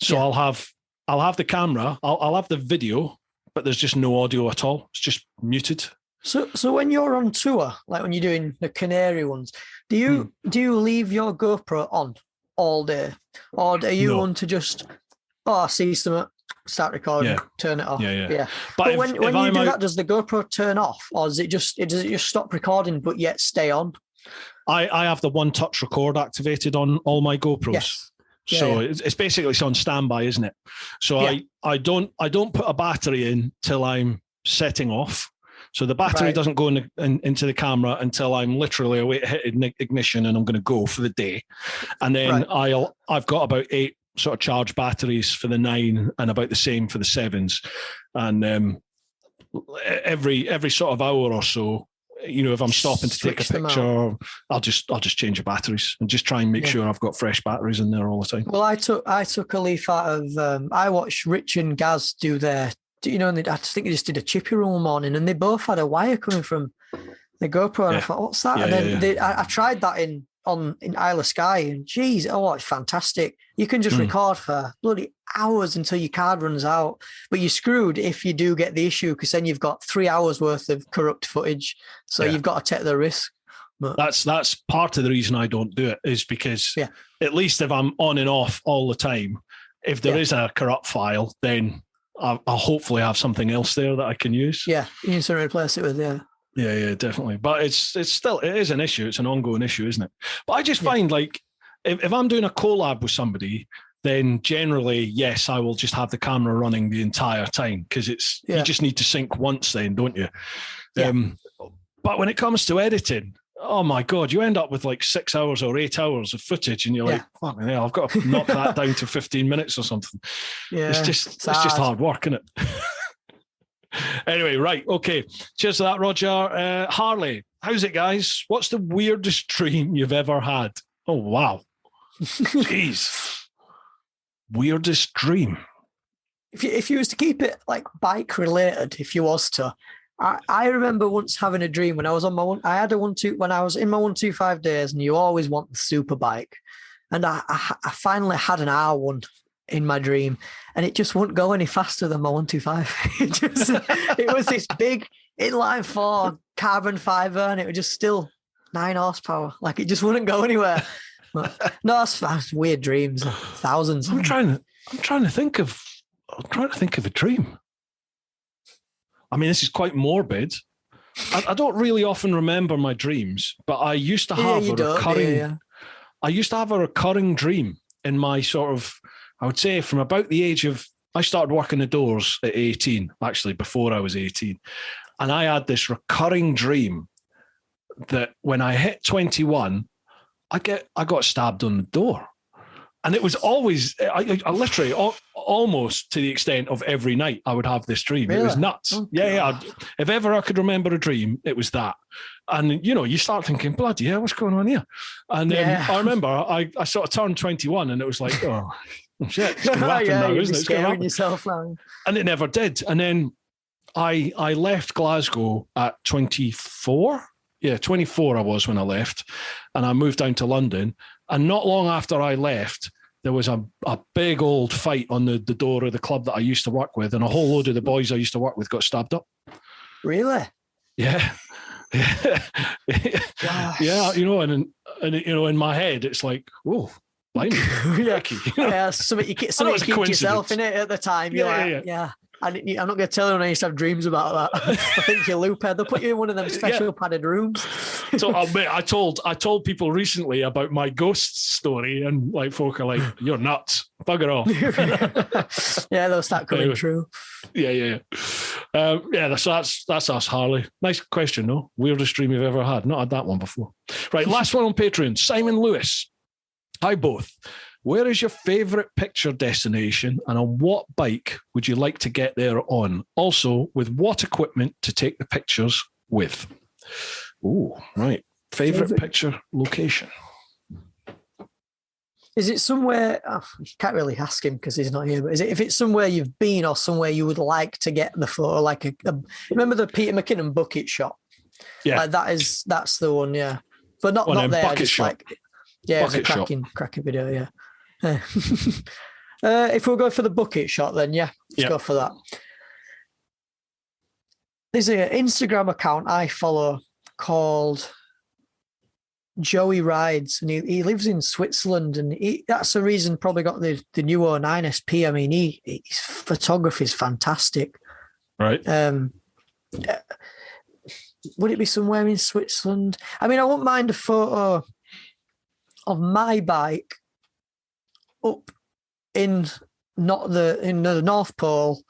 So I'll have the camera, I'll have the video, but there's just no audio at all. It's just muted. So when you're on tour, like when you're doing the Canary ones, do you leave your GoPro on all day, or are you one to just I see something, start recording, turn it off? Yeah. But when you do that, does the GoPro turn off, or does it just stop recording but yet stay on? I have the one touch record activated on all my GoPros. Yes. So it's basically on standby, isn't it? So I don't put a battery in till I'm setting off. So the battery doesn't go into the camera until I'm literally away to hit ignition and I'm going to go for the day. And then I've got about 8 sort of charged batteries for the 9 and about the same for the 7s. And every sort of hour or so, if I'm stopping to take a picture, I'll just change the batteries and just try and make sure I've got fresh batteries in there all the time. Well, I took a leaf out of I watched Rich and Gaz do their, and I think they just did a chippy roll morning, and they both had a wire coming from the GoPro, and I thought, what's that? And then I tried that in Isle of Skye, and geez, it's fantastic. You can just record for bloody hours until your card runs out, but you're screwed if you do get the issue, because then you've got 3 hours worth of corrupt footage, so you've got to take the risk. But that's part of the reason I don't do it, is because at least if I'm on and off all the time, if there is a corrupt file, then I'll hopefully have something else there that I can use. Yeah, you can sort of replace it with, Yeah, definitely. But it is an issue. It's an ongoing issue, isn't it? But I just find, like, if I'm doing a collab with somebody, then generally, yes, I will just have the camera running the entire time, because you just need to sync once then, don't you? Yeah. But when it comes to editing, oh my God, you end up with like 6 hours or 8 hours of footage, and you're like, fuck me, I've got to knock that down to 15 minutes or something. Yeah, it's just hard work, isn't it? Anyway, right, okay. Cheers to that, Roger. Harley, how's it, guys? What's the weirdest dream you've ever had? Oh, wow. Jeez. Weirdest dream. If you was to keep it like bike related, if you was to, I remember once having a dream when I was on my one. I had when I was in my 125 days, and you always want the super bike, and I finally had an R1 in my dream, and it just wouldn't go any faster than my 125. It was this big inline 4 carbon fiber, and it was just still 9 horsepower. Like, it just wouldn't go anywhere. But, no, that's weird dreams. Thousands. I'm trying to think of a dream. I mean, this is quite morbid. I don't really often remember my dreams, but I used to have I used to have a recurring dream in my sort of, I would say, from about the age of, I started working the doors at 18, actually before I was 18. And I had this recurring dream that when I hit 21, I got stabbed on the door. And it was always, I literally, almost to the extent of every night, I would have this dream. Really? It was nuts. Oh, yeah. If ever I could remember a dream, it was that. And, you start thinking, bloody hell, what's going on here? And then I remember I sort of turned 21, and it was like, oh shit, it's going to happen now, isn't it? It's going to happen. Yourself now. And it never did. And then I left Glasgow at 24. Yeah, 24 I was when I left, and I moved down to London. And not long after I left, there was a big old fight on the door of the club that I used to work with, and a whole load of the boys I used to work with got stabbed up. Really? Yeah. Yeah, and in my head, it's like, whoa, blimey. Something you keep to yourself in it at the time. Yeah. I'm not going to tell anyone I used to have dreams about that. I think you're loophead. They'll put you in one of them special padded rooms. So I told people recently about my ghost story, and like folk are like, "You're nuts, bugger off." Yeah, they'll start coming true. Yeah. that's us, Harley. Nice question, though. Weirdest dream you've ever had. Not had that one before. Right, last one on Patreon. Simon Lewis. Hi, both. Where is your favourite picture destination and on what bike would you like to get there on? Also, with what equipment to take the pictures with? Oh, right. Favourite picture location. Is it somewhere, you can't really ask him because he's not here, but if it's somewhere you've been or somewhere you would like to get the photo, like remember the Peter McKinnon bucket shot? Yeah. Like that's the one, yeah. But not there, bucket just shot. It's a cracking video, yeah. If we'll go for the bucket shot, then let's go for that. There's an Instagram account I follow called Joey Rides, and he lives in Switzerland, and that's the reason probably got the new 09 SP. I mean, his photography is fantastic. Right. Would it be somewhere in Switzerland? I mean, I wouldn't mind a photo of my bike up in the North Pole,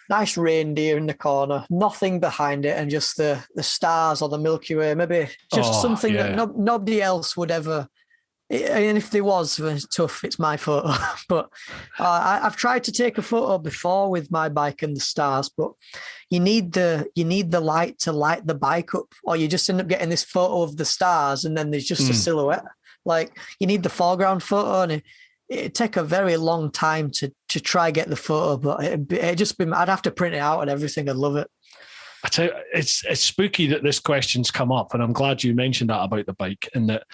nice reindeer in the corner, nothing behind it, and just the stars or the Milky Way. Maybe just something that nobody else would ever. And if there was, it's tough. It's my photo, but I've tried to take a photo before with my bike and the stars, but you need the light to light the bike up, or you just end up getting this photo of the stars, and then there's just a silhouette. Like you need the foreground photo, and it'd take a very long time to try get the photo, but I'd have to print it out and everything. I'd love it. I tell you, it's spooky that this question's come up, and I'm glad you mentioned that about the bike. And that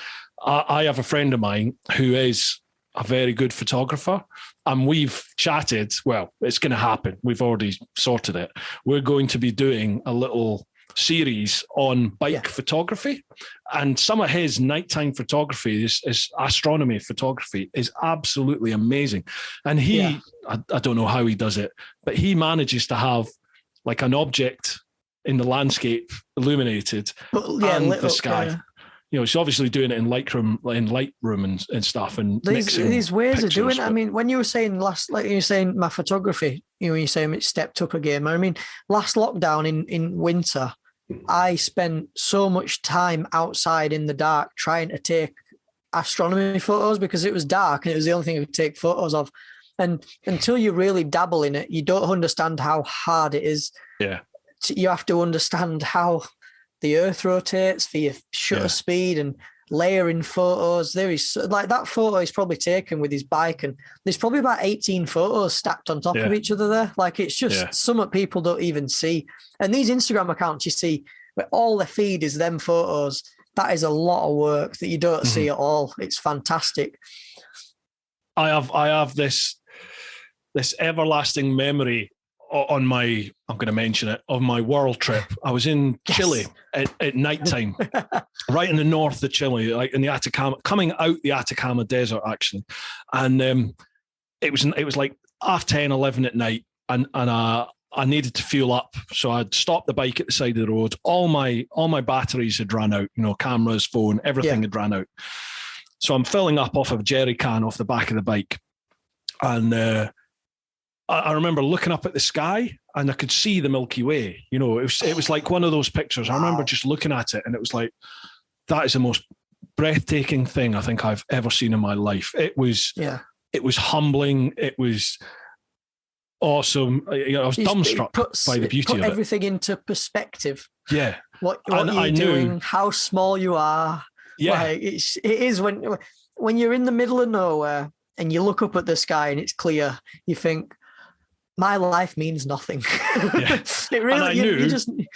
I have a friend of mine who is a very good photographer, and we've chatted. Well, it's going to happen. We've already sorted it. We're going to be doing a little series on bike photography, and some of his nighttime photography is astronomy photography is absolutely amazing. And I don't know how he does it, but he manages to have like an object in the landscape illuminated and the sky. You know, he's obviously doing it in Lightroom and stuff. And these ways of doing it. I mean, when you were saying like you were saying my photography, when you're saying it stepped up a game. I mean, last lockdown in winter, I spent so much time outside in the dark trying to take astronomy photos because it was dark and it was the only thing I could take photos of. And until you really dabble in it, you don't understand how hard it is. Yeah. You have to understand how the earth rotates for your shutter speed and layering photos. There is like that photo is probably taken with his bike, and there's probably about 18 photos stacked on top of each other there. Like it's just some that people don't even see. And these Instagram accounts you see where all their feed is them photos, that is a lot of work that you don't see at all. It's fantastic. I have this everlasting memory on my, I'm going to mention it, of my world trip. I was in Chile at nighttime, right in the north of Chile, like in the Atacama, coming out the Atacama Desert, actually. And it was like 10:30, 11 at night, and I needed to fuel up. So I'd stopped the bike at the side of the road. All my batteries had run out, you know, cameras, phone, everything had run out. So I'm filling up off of a jerry can off the back of the bike. And I remember looking up at the sky and I could see the Milky Way. You know, it was like one of those pictures. I remember just looking at it and it was like, that is the most breathtaking thing I think I've ever seen in my life. It was humbling. It was awesome. You know, I was dumbstruck by the beauty of it. Everything into perspective. Yeah. What you're doing, how small you are. Yeah. Like it is when you're in the middle of nowhere and you look up at the sky and it's clear, you think, my life means nothing. Yeah. It really, and I knew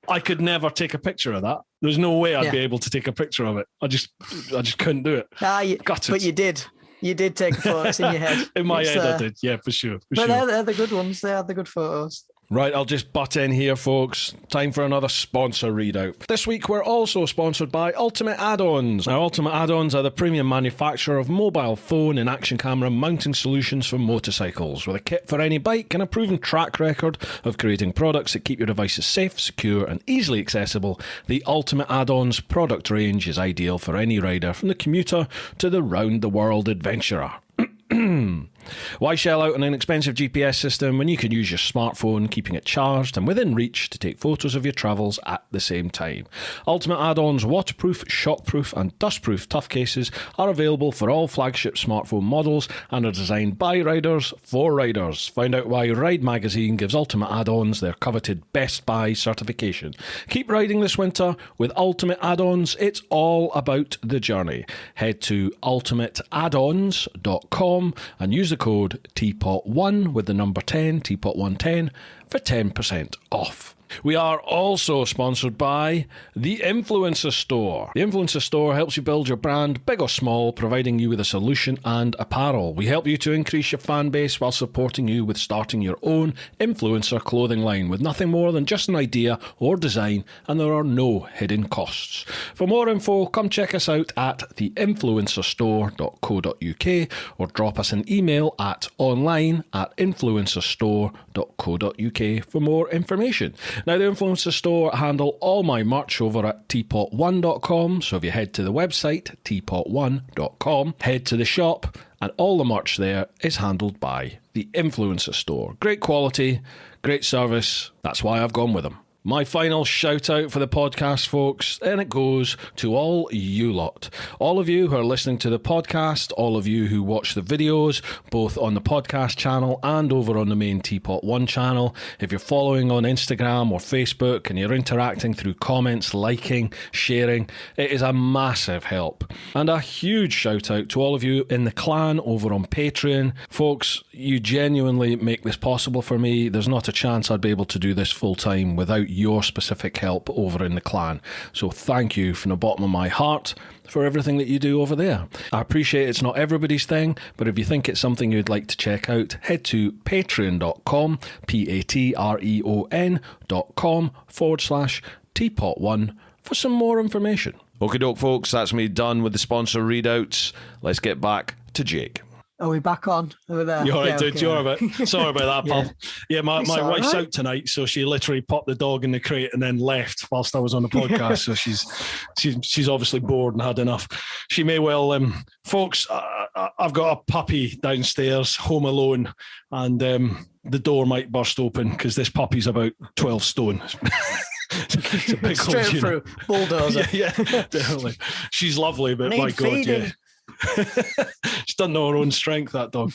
I could never take a picture of that. There's no way I'd be able to take a picture of it. I just couldn't do it. But you did. You did take photos in your head. In my head, I did. Yeah, for sure. They're the good ones. They are the good photos. Right, I'll just butt in here, folks. Time for another sponsor readout. This week, we're also sponsored by Ultimate Add-ons. Now, Ultimate Add-ons are the premium manufacturer of mobile phone and action camera mounting solutions for motorcycles. With a kit for any bike and a proven track record of creating products that keep your devices safe, secure, and easily accessible, the Ultimate Add-ons product range is ideal for any rider, from the commuter to the round-the-world adventurer. Why shell out on an expensive GPS system when you can use your smartphone, keeping it charged and within reach to take photos of your travels at the same time? Ultimate Add-on's waterproof, shockproof and dustproof tough cases are available for all flagship smartphone models and are designed by riders for riders. Find out why Ride Magazine gives Ultimate Add-ons their coveted Best Buy certification. Keep riding this winter with Ultimate Add-ons. It's all about the journey. Head to ultimateaddons.com and use the code TeapotOne with the number 10, TeapotOne10, for 10% off. We are also sponsored by The Influencer Store. The Influencer Store helps you build your brand, big or small, providing you with a solution and apparel. We help you to increase your fan base while supporting you with starting your own influencer clothing line with nothing more than just an idea or design, and there are no hidden costs. For more info, come check us out at theinfluencerstore.co.uk or drop us an email at online@influencerstore.co.uk for more information. Now, the Influencer Store handle all my merch over at TeapotOne.com, so if you head to the website, TeapotOne.com, head to the shop, and all the merch there is handled by the Influencer Store. Great quality, great service, that's why I've gone with them. My final shout out for the podcast, folks, and it goes to all you lot. All of you who are listening to the podcast, all of you who watch the videos, both on the podcast channel and over on the main TeapotOne channel. If you're following on Instagram or Facebook and you're interacting through comments, liking, sharing, it is a massive help. And a huge shout out to all of you in the clan over on Patreon. Folks, you genuinely make this possible for me. There's not a chance I'd be able to do this full time without your specific help over in the clan. So thank you from the bottom of my heart for everything that you do over there. I appreciate it's not everybody's thing, but if you think it's something you'd like to check out, head to patreon.com, patreon.com/TeapotOne for some more information. Okie doke, folks, that's me done with the sponsor readouts. Let's get back to Jake. Are we back on? Are we there? You're all right, dude. Okay. You're all right. Sorry about that, pal. Yeah, my wife's right. out tonight, so she literally popped the dog in the crate and then left whilst I was on the podcast. So she's obviously bored and had enough. She may well, folks. I've got a puppy downstairs, home alone, and the door might burst open because this puppy's about 12 stone. It's a big Straight old, through bulldozer. yeah, definitely. She's lovely, but my God, yeah. She's done her own strength, that dog.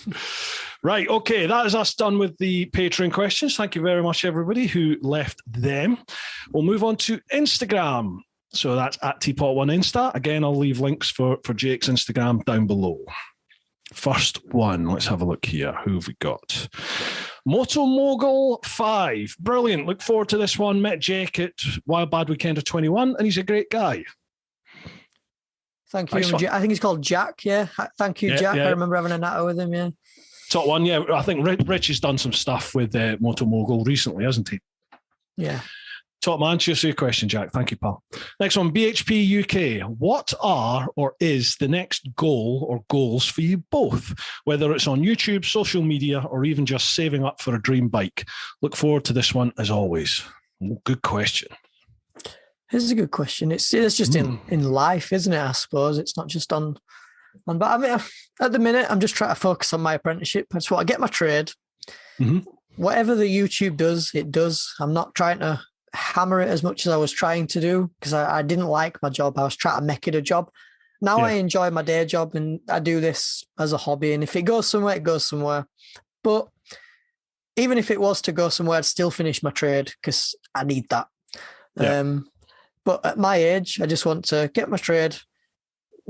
Right, okay, that is us done with the Patreon questions. Thank you very much, everybody who left them. We'll move on to Instagram. So that's at TeapotOne Insta. Again, I'll leave links for Jake's Instagram down below. First one, let's have a look here. Who have we got? Moto Mogul 5. Brilliant. Look forward to this one. Met Jake at Wild Bad Weekend of 21, and he's a great guy. Thank you. Nice. I think he's called Jack. Yeah. Thank you, Jack. I remember having a natter with him. Yeah. Top one. Yeah. I think Rich has done some stuff with Moto Mogul recently, hasn't he? Yeah. Top man. Cheers to your question, Jack. Thank you, pal. Next one, BHP UK. What are or is the next goal or goals for you both? Whether it's on YouTube, social media, or even just saving up for a dream bike. Look forward to this one as always. Good question. This is a good question. It's just in life, isn't it? I suppose it's not just on. But I mean, at the minute, I'm just trying to focus on my apprenticeship. I just want to get my trade. Mm-hmm. Whatever the YouTube does, it does. I'm not trying to hammer it as much as I was trying to do because I didn't like my job. I was trying to make it a job. Now I enjoy my day job and I do this as a hobby. And if it goes somewhere, it goes somewhere. But even if it was to go somewhere, I'd still finish my trade because I need that. Yeah. But at my age, I just want to get my trade,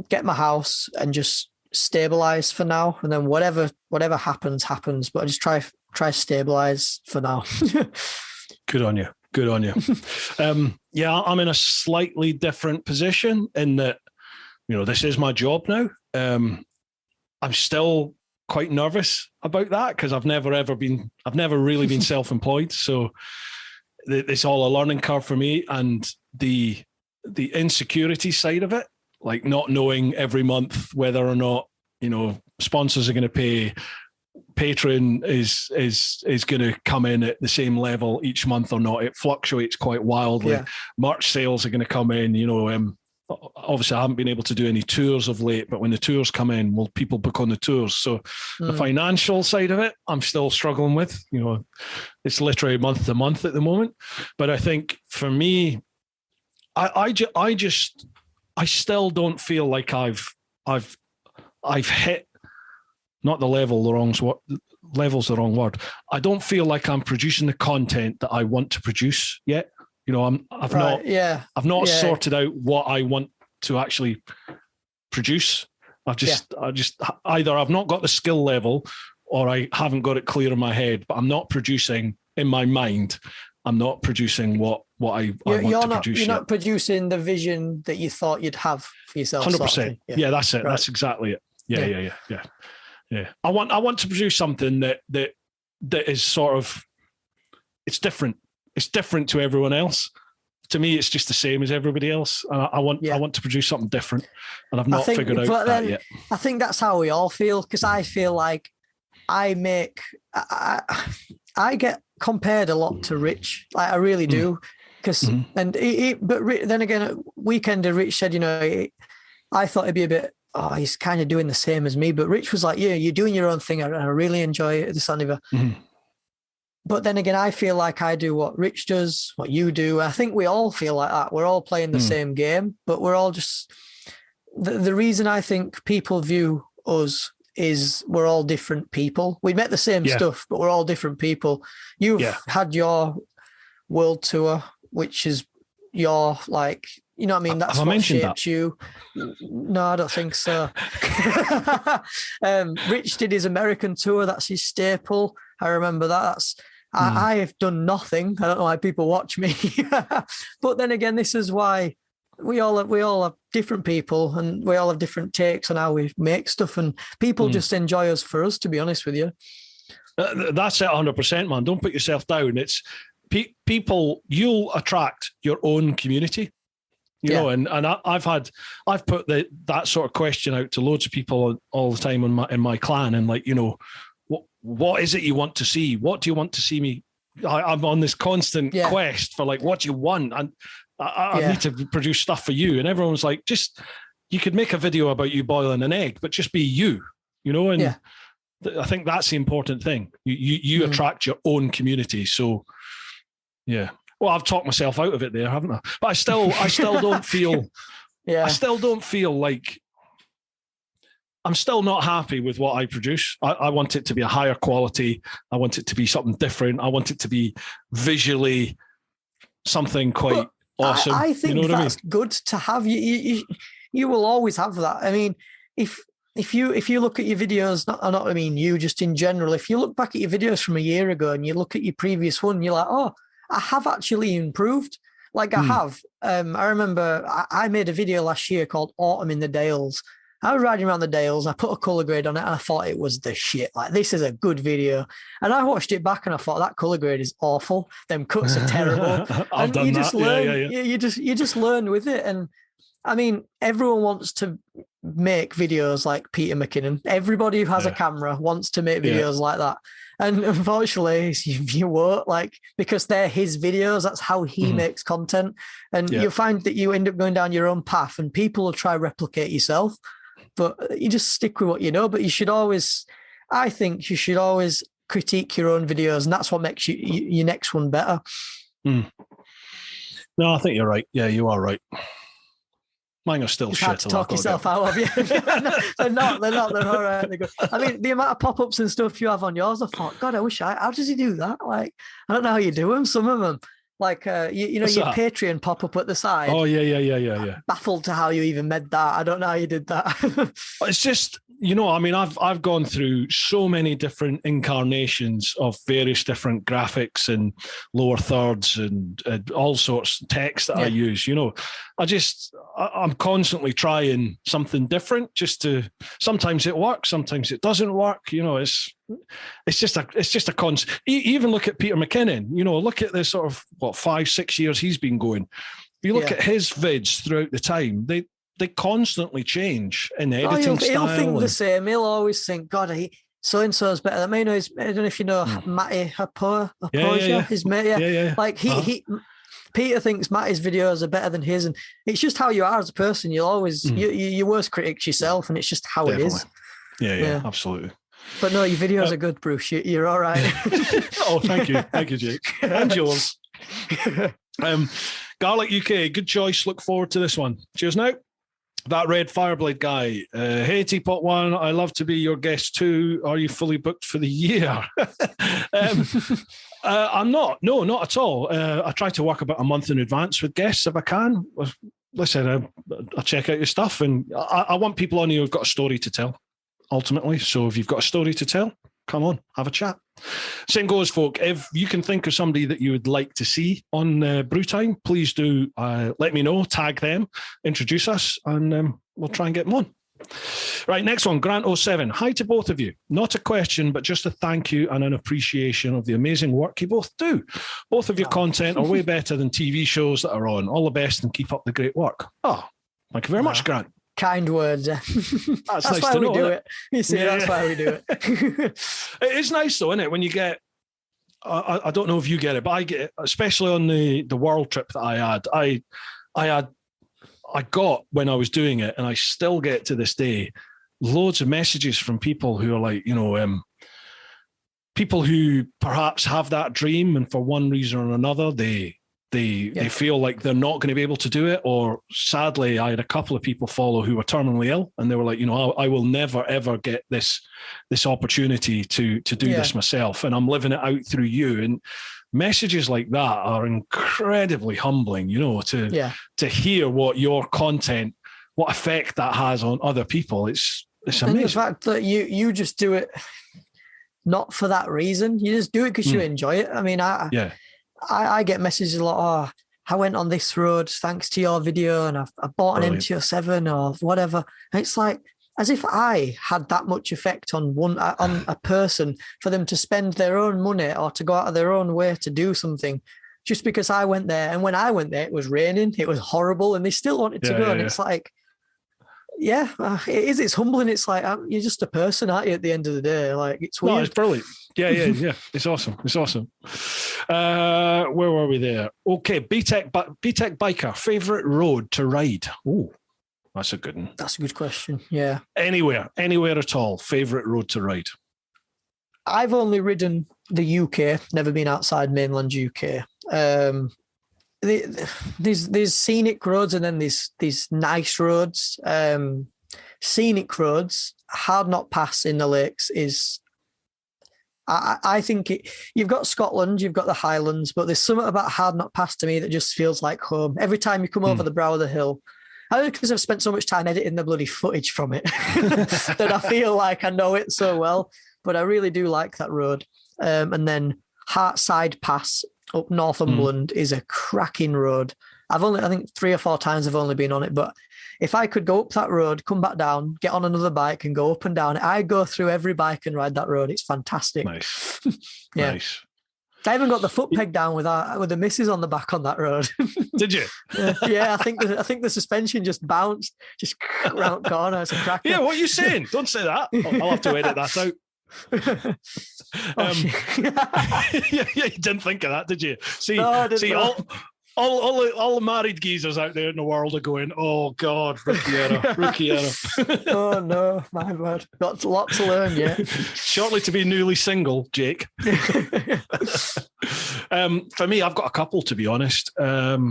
get my house, and just stabilize for now. And then whatever happens. But I just try stabilize for now. Good on you. Good on you. Yeah, I'm in a slightly different position in that, this is my job now. I'm still quite nervous about that because I've never really been self-employed. So it's all a learning curve for me, and the insecurity side of it, like not knowing every month whether or not, sponsors are going to pay, Patreon is going to come in at the same level each month or not. It fluctuates quite wildly. Yeah. Merch sales are going to come in, obviously I haven't been able to do any tours of late, but when the tours come in, will people book on the tours? So the financial side of it, I'm still struggling with. It's literally month to month at the moment. But I think for me, I still don't feel like I've hit, not the level, level's the wrong word. I don't feel like I'm producing the content that I want to produce yet. I've not sorted out what I want to actually produce. Either I've not got the skill level or I haven't got it clear in my head, but I'm not producing in my mind. I'm not producing what I want to produce. You're not producing the vision that you thought you'd have for yourself. 100%. Yeah, that's it. Right. That's exactly it. Yeah. I want to produce something that is sort of, it's different. It's different to everyone else. To me, it's just the same as everybody else. And I want to produce something different, and I've not figured out that yet. I think that's how we all feel, because I feel like I get compared a lot to Rich. Like, I really do. Because but then again, at weekend, Rich said, I thought it'd be a bit. Oh, he's kind of doing the same as me. But Rich was like, you're doing your own thing. I really enjoy it, this Oliver. But then again, I feel like I do what Rich does, what you do. I think we all feel like that. We're all playing the same game, but we're all just... The reason I think people view us is we're all different people. We met the same stuff, but we're all different people. You've had your world tour, which is your, like... You know what I mean? That's what shaped you. No, I don't think so. Rich did his American tour. That's his staple. I remember that. I've done nothing. I don't know why people watch me. But then again, this is why we all have different people, and we all have different takes on how we make stuff, and people just enjoy us for us, to be honest with you. That's it 100%, man. Don't put yourself down. It's people, you'll attract your own community. You know, and I've put that sort of question out to loads of people all the time in my clan, and like, what is it you want to see? What do you want to see me? I'm on this constant quest for, like, what do you want? And I need to produce stuff for you. And everyone's like, you could make a video about you boiling an egg, but just be you, and I think that's the important thing. You attract your own community. So, yeah. Well, I've talked myself out of it there, haven't I? But I still don't feel. I still don't feel like. I'm still not happy with what I produce. I want it to be a higher quality. I want it to be something different. I want it to be visually something quite awesome. I think that's good to have. You will always have that. I mean, if you look at your videos, not I mean you, just in general, if you look back at your videos from a year ago and you look at your previous one, you're like, oh, I have actually improved. Like I have. I remember I made a video last year called Autumn in the Dales. I was riding around the Dales, I put a colour grade on it, and I thought it was the shit. Like, this is a good video. And I watched it back and I thought, that colour grade is awful. Them cuts are terrible. I've done that. Learn, you just learn with it. And I mean, everyone wants to make videos like Peter McKinnon. Everybody who has a camera wants to make videos like that. And unfortunately, you won't, like, because they're his videos. That's how he makes content. And you'll find that you end up going down your own path, and people will try to replicate yourself. But you just stick with what you know. But you should always, I think you should always critique your own videos, and that's what makes your next one better. No, I think you're right. Yeah, you are right. Mine are still it's shit. Hard to talk yourself out of you. They're not. They're all right. They're good. I mean, the amount of pop-ups and stuff you have on yours, I thought, God, I wish how does he do that? Like, I don't know how you do them. Some of them. Like, you know, your Patreon pop-up at the side. Oh, yeah. Baffled to how you even made that. I don't know how you did that. It's just, I mean, I've gone through so many different incarnations of various different graphics and lower thirds and all sorts of text that I use. I'm constantly trying something different sometimes it works, sometimes it doesn't work. It's just a constant. Even look at Peter McKinnon, look at the sort of 5-6 years he's been going. If you look at his vids throughout the time, they constantly change in the editing style. He'll think the same. He'll always think, God, so-and-so is better than me. I don't know if you know Matty Hapoja, his mate. Yeah. Like he Peter thinks Matty's videos are better than his, and it's just how you are as a person. You'll always your worst critic's yourself, and it's just how it is. Yeah, absolutely. But no, your videos are good, Bruce. You're all right. Oh, thank you, Jake, and yours. Garlic UK, good choice. Look forward to this one. Cheers now. That red Fireblade guy. Hey, TeapotOne, I love to be your guest too. Are you fully booked for the year? I'm not. No, not at all. I try to work about a month in advance with guests if I can. Listen, I check out your stuff, and I want people on here who've got a story to tell, ultimately. So if you've got a story to tell, come on, have a chat. Same goes, folk. If you can think of somebody that you would like to see on Bru Time, please do let me know, tag them, introduce us, and we'll try and get them on. Right, next one, Grant07. Hi to both of you. Not a question, but just a thank you and an appreciation of the amazing work you both do. Both of your content are way better than TV shows that are on. All the best and keep up the great work. Oh, thank you very much, Grant. Kind words. That's nice why to we know, do isn't it. You see, that's why we do it. It is nice though, isn't it? When you get, I don't know if you get it, but I get it, especially on the world trip that I got when I was doing it, and I still get to this day, loads of messages from people who are like, people who perhaps have that dream, and for one reason or another, they feel like they're not going to be able to do it. Or sadly, I had a couple of people follow who were terminally ill, and they were like, I will never ever get this opportunity to do this myself, and I'm living it out through you. And messages like that are incredibly humbling, to hear what your content, what effect that has on other people. It's amazing. And the fact that you just do it not for that reason, you just do it because you enjoy it. I mean, I get messages like, oh, I went on this road thanks to your video, and I bought an MT-07 or whatever. And it's like, as if I had that much effect on a person for them to spend their own money or to go out of their own way to do something just because I went there. And when I went there, it was raining, it was horrible, and they still wanted to go. And it's like, it is. It's humbling. It's like, you're just a person, aren't you, at the end of the day? Like, it's weird. No, it's brilliant. Yeah. It's awesome. Where were we there? Okay, B-Tech biker, favourite road to ride? Oh, that's a good one. That's a good question, yeah. Anywhere at all, favourite road to ride? I've only ridden the UK, never been outside mainland UK. There's scenic roads, and then these nice roads. Scenic roads, Hard Knot Pass in the Lakes is, I think you've got Scotland, you've got the Highlands, but there's something about Hard Knot Pass to me that just feels like home. Every time you come over the brow of the hill, I think because I've spent so much time editing the bloody footage from it that I feel like I know it so well, but I really do like that road. And then Hartside Pass up Northumberland is a cracking road. I think 3 or 4 times I've only been on it, but if I could go up that road, come back down, get on another bike and go up and down, I go through every bike and ride that road. It's fantastic. Nice. Yeah. Nice. I even got the foot peg down with the missus on the back on that road. Did you? Yeah, I think the suspension just bounced, just round corner. It's a cracker. Yeah, what are you saying? Don't say that. I'll have to edit that out. Yeah, you didn't think of that, did you? See, all the married geezers out there in the world are going, oh God, rookie error. Oh no, my word. Got a lot to learn yet. Shortly to be newly single, Jake. For me, I've got a couple, to be honest. There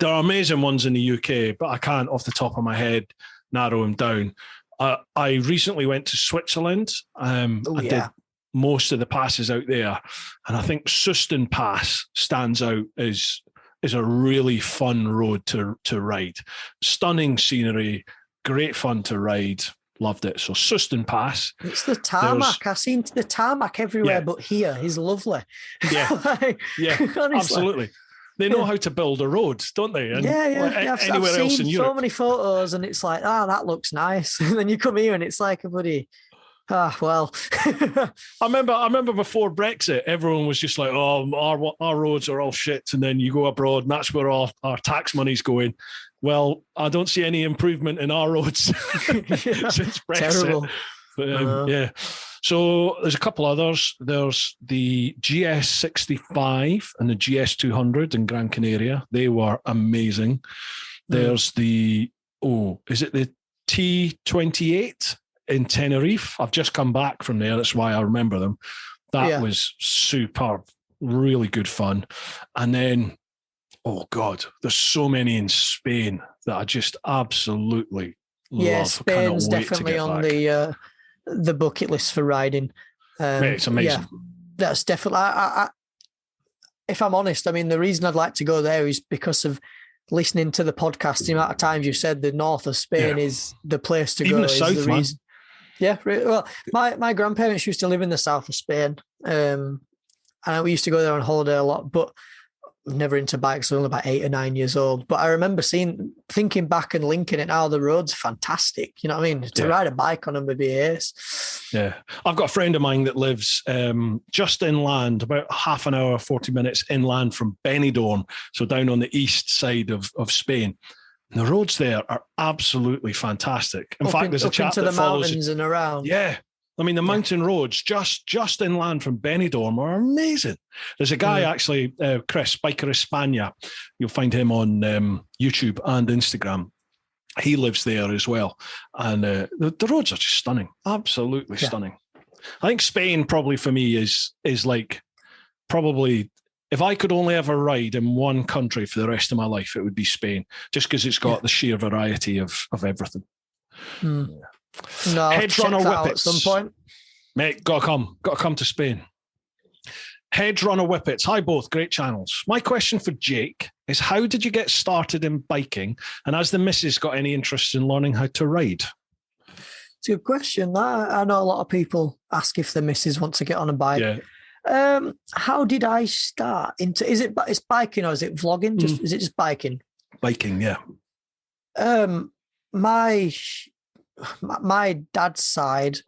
are amazing ones in the UK, but I can't off the top of my head narrow them down. I recently went to Switzerland. I did most of the passes out there, and I think Susten Pass stands out as a really fun road to ride. Stunning scenery, great fun to ride. Loved it. So Susten Pass. It's the tarmac. I've seen the tarmac everywhere, but here is lovely. Yeah, absolutely. They know how to build a road, don't they? And I've else seen in Europe. So many photos, and it's like, that looks nice. And then you come here, and it's like a bloody. Well. I remember before Brexit, everyone was just like, "Oh, our roads are all shit," and then you go abroad, and that's where all our tax money's going. Well, I don't see any improvement in our roads since Brexit. Terrible. But, So there's a couple others. There's the GS65 and the GS200 in Gran Canaria. They were amazing. There's the, is it the T28 in Tenerife? I've just come back from there. That's why I remember them. That was superb. Really good fun. And then, oh God, there's so many in Spain that I just absolutely love. Yeah, Spain's definitely on the bucket list for riding. Mate, it's amazing. Yeah, that's definitely. If I'm honest, I mean, the reason I'd like to go there is because of listening to the podcast. The amount of times you said the north of Spain is the place to Even go. the south, man. Yeah, well, my grandparents used to live in the south of Spain, and we used to go there on holiday a lot, but never into bikes. I was only about 8 or 9 years old. But I remember thinking back and linking it now, the roads are fantastic. You know what I mean? To ride a bike on them would be ace. Yeah. I've got a friend of mine that lives just inland, about half an hour, 40 minutes inland from Benidorm. So down on the east side of Spain. And the roads there are absolutely fantastic. In fact, there's a chap into that the follows mountains and around. Yeah. I mean, the mountain roads just inland from Benidorm are amazing. There's a guy actually, Chris, Biker España. You'll find him on YouTube and Instagram. He lives there as well. And the roads are just stunning. Absolutely stunning. I think Spain probably for me is like probably, if I could only ever ride in one country for the rest of my life, it would be Spain, just because it's got the sheer variety of everything. No, Hedge runner at whippets. some point. Mate, gotta come to Spain. Hedge runner whippets. Hi both, great channels. My question for Jake is, how did you get started in biking? And has the missus got any interest in learning how to ride? It's a good question. I know a lot of people ask if the missus want to get on a bike. Yeah. How did I start into? It's biking or is it vlogging? Is it just biking? Biking, yeah. My dad's side,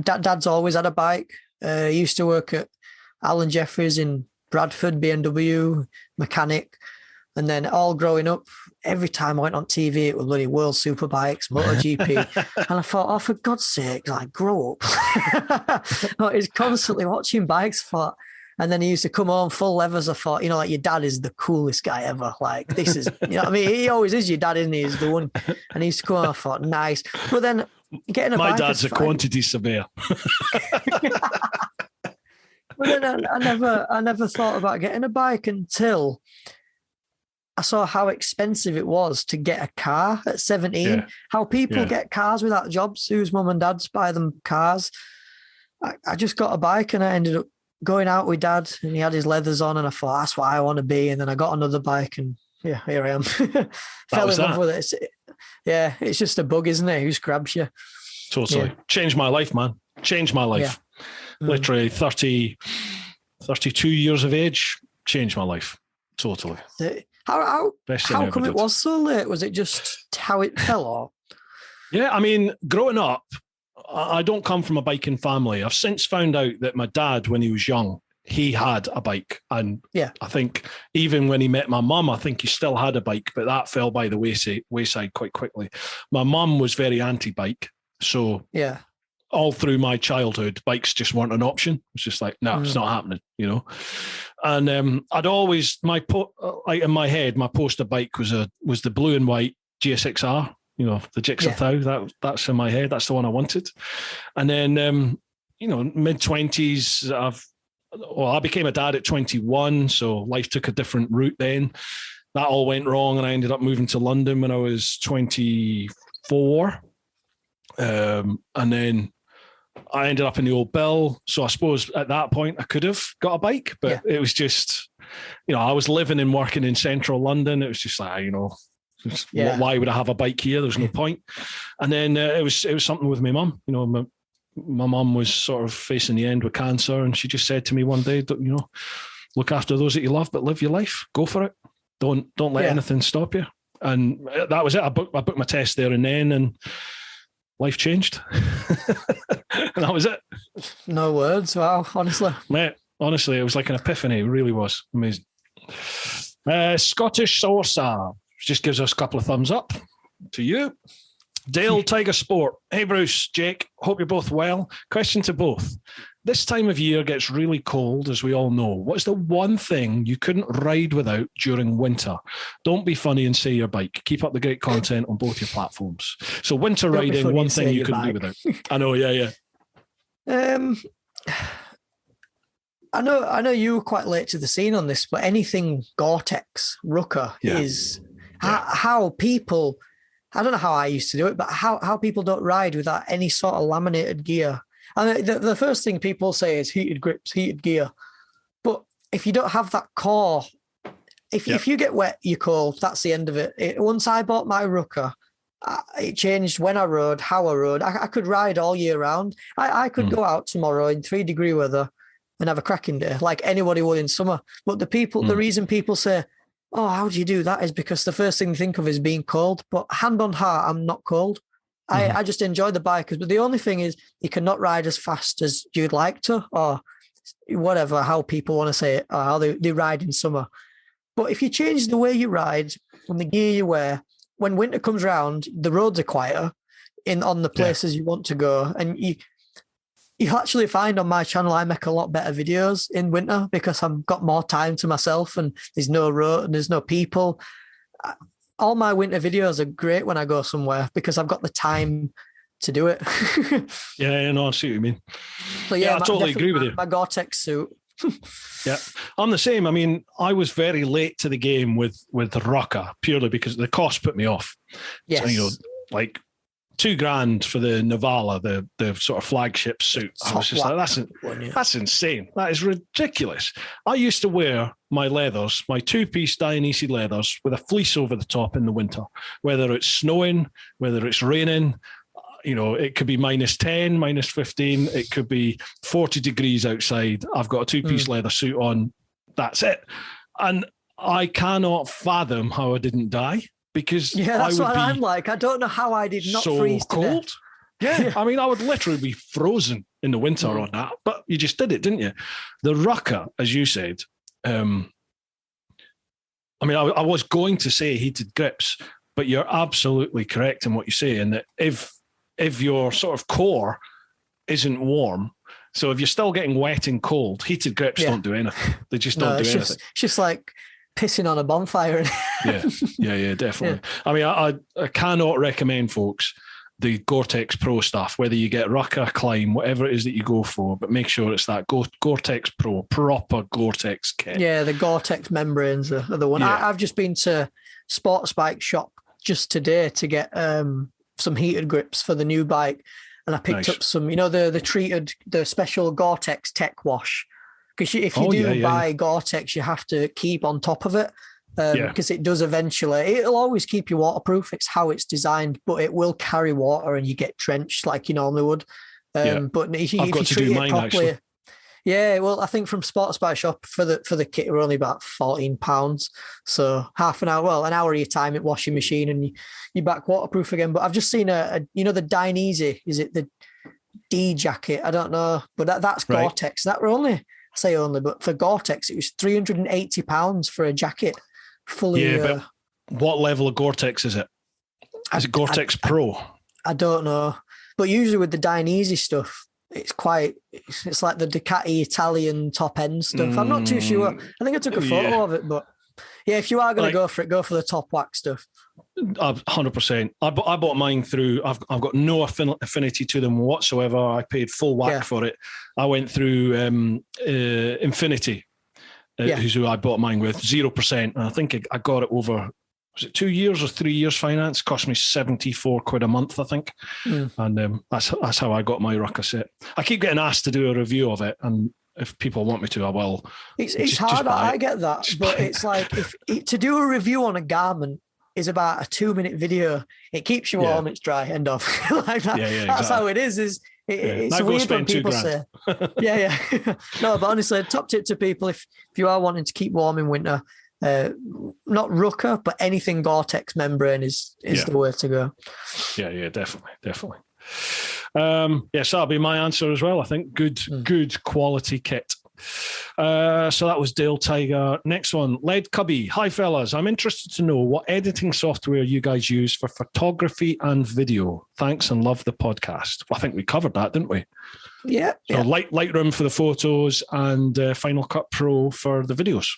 dad's always had a bike. He used to work at Alan Jeffries in Bradford, BMW, mechanic. And then all growing up, every time I went on TV, it was bloody World Superbikes, MotoGP. And I thought, oh, for God's sake, like, grow up. He's constantly watching bikes. And then he used to come home full levers. I thought, like your dad is the coolest guy ever. Like, this is, you know what I mean? He always is your dad, isn't he? He's the one. And he used to come home, I thought, nice. But then getting a bike. My dad's a quantity surveyor. But then I never thought about getting a bike until I saw how expensive it was to get a car at 17. Yeah. How people get cars without jobs, whose mum and dads buy them cars. I just got a bike and I ended up going out with dad and he had his leathers on and I thought, that's what I want to be. And then I got another bike and here I am. Fell in love with it. It's just a bug, isn't it? Who grabs you? Totally. Yeah. Changed my life, man. Changed my life. Yeah. Literally 32 years of age, changed my life. Totally. How come it was so late? Was it just how it fell off? Yeah, I mean, growing up, I don't come from a biking family. I've since found out that my dad, when he was young, he had a bike. And I think even when he met my mum, I think he still had a bike, but that fell by the wayside quite quickly. My mum was very anti-bike. So all through my childhood, bikes just weren't an option. It's just like, no, it's not happening, And I'd always, in my head, my poster bike was the blue and white GSX-R. The Gixxer Thou, that's in my head. That's the one I wanted. And then, mid-20s, I became a dad at 21, so life took a different route then. That all went wrong, and I ended up moving to London when I was 24. And then I ended up in the old Bill. So I suppose at that point I could have got a bike, but it was just, I was living and working in central London. It was just like, why would I have a bike here? There's no point. And then it was something with my mum. My mum was sort of facing the end with cancer, and she just said to me one day, look after those that you love, but live your life. Go for it. Don't let anything stop you. And that was it. I booked my test there and then, and life changed. And that was it. No words. Wow, honestly. Mate, honestly, it was like an epiphany. It really was amazing. Scottish Saucer just gives us a couple of thumbs up to you. Dale Tiger Sport. Hey, Bruce, Jake, hope you're both well. Question to both. This time of year gets really cold, as we all know. What's the one thing you couldn't ride without during winter? Don't be funny and say your bike. Keep up the great content on both your platforms. So winter riding, one thing you couldn't do without. I know, yeah. I know you were quite late to the scene on this, but anything Gore-Tex, Rucker is how people, I don't know how I used to do it, but how people don't ride without any sort of laminated gear. I mean, the first thing people say is heated grips, heated gear. But if you don't have that core, if you get wet, you're cold. That's the end of it. Once I bought my Rucker, it changed when I rode, how I rode. I could ride all year round. I could go out tomorrow in 3-degree weather and have a cracking day like anybody would in summer. But the reason people say, oh, how do you do that is because the first thing they think of is being cold. But hand on heart, I'm not cold. I just enjoy the bike. But the only thing is you cannot ride as fast as you'd like to, or whatever, how people want to say it, or how they ride in summer. But if you change the way you ride and the gear you wear, when winter comes around, the roads are quieter on the places you want to go. And you actually find on my channel, I make a lot better videos in winter because I've got more time to myself and there's no road and there's no people. All my winter videos are great when I go somewhere because I've got the time to do it. Yeah, no, I see what you mean. So I totally agree with you. My Gore-Tex suit. Yeah, I'm the same. I mean, I was very late to the game with the Rucker purely because the cost put me off. Yes. So, like $2,000 for the Navala, the sort of flagship suit. I was just like, that's insane. That is ridiculous. I used to wear my leathers, my 2-piece Dionysi leathers with a fleece over the top in the winter, whether it's snowing, whether it's raining. It could be -10, -15. It could be 40 degrees outside. I've got a 2-piece leather suit on. That's it. And I cannot fathom how I didn't die. Because that's what I'm like. I don't know how I did not freeze to cold. death. Yeah, I mean, I would literally be frozen in the winter on that. But you just did it, didn't you? The Rucker, as you said. I was going to say heated grips, but you're absolutely correct in what you say. And that if your sort of core isn't warm, so if you're still getting wet and cold, heated grips don't do anything. They just don't do anything. It's just like pissing on a bonfire. yeah, definitely. I mean, I cannot recommend folks the Gore-Tex Pro stuff, whether you get Rucker, Climb, whatever it is that you go for, but make sure it's that Gore-Tex Pro, proper Gore-Tex kit. Yeah, the Gore-Tex membranes are the one. I've just been to Sports Bike Shop just today to get some heated grips for the new bike, and I picked up some, the special Gore-Tex Tech Wash. Because if you buy Gore-Tex, you have to keep on top of it because it does eventually. It'll always keep you waterproof. It's how it's designed, but it will carry water and you get drenched like you normally would. But if you treat it properly, well, I think from Sports Bike Shop for the kit we're only about £14. So half an hour, an hour of your time at washing machine, and you're back waterproof again. But I've just seen the Dionysi, is it the D jacket? I don't know, but that's Gore-Tex. That were only. I say only, but for Gore-Tex, it was £380 for a jacket. Fully. Yeah, but what level of Gore-Tex is it? Is it Gore-Tex Pro? I don't know. But usually with the Dionysi stuff, it's like the Ducati Italian top end stuff. I'm not too sure. I think I took a photo of it, but yeah, if you are going to go for it, go for the top wax stuff. 100%. I bought mine through. I've got no affinity to them whatsoever. I paid full whack for it. I went through Infinity, who's who I bought mine with, 0%. And I think I got it over. Was it 2 years or 3 years finance? Cost me £74 a month, I think. And that's how I got my Rucker set. I keep getting asked to do a review of it, and if people want me to, I will. It's hard. I get that, but it's like to do a review on a garment is about a 2-minute video. It keeps you warm, it's dry, end off. Like that. That's how it is. It's weird when people say, No, but honestly, top tip to people if you are wanting to keep warm in winter, not Rucker, but anything Gore-Tex membrane is the way to go. Yeah, definitely. So that'll be my answer as well. I think good quality kit. So that was Dale Tiger. Next one, Led Cubby. Hi, fellas. I'm interested to know what editing software you guys use for photography and video. Thanks and love the podcast. Well, I think we covered that, didn't we? Yeah. So Lightroom for the photos and Final Cut Pro for the videos.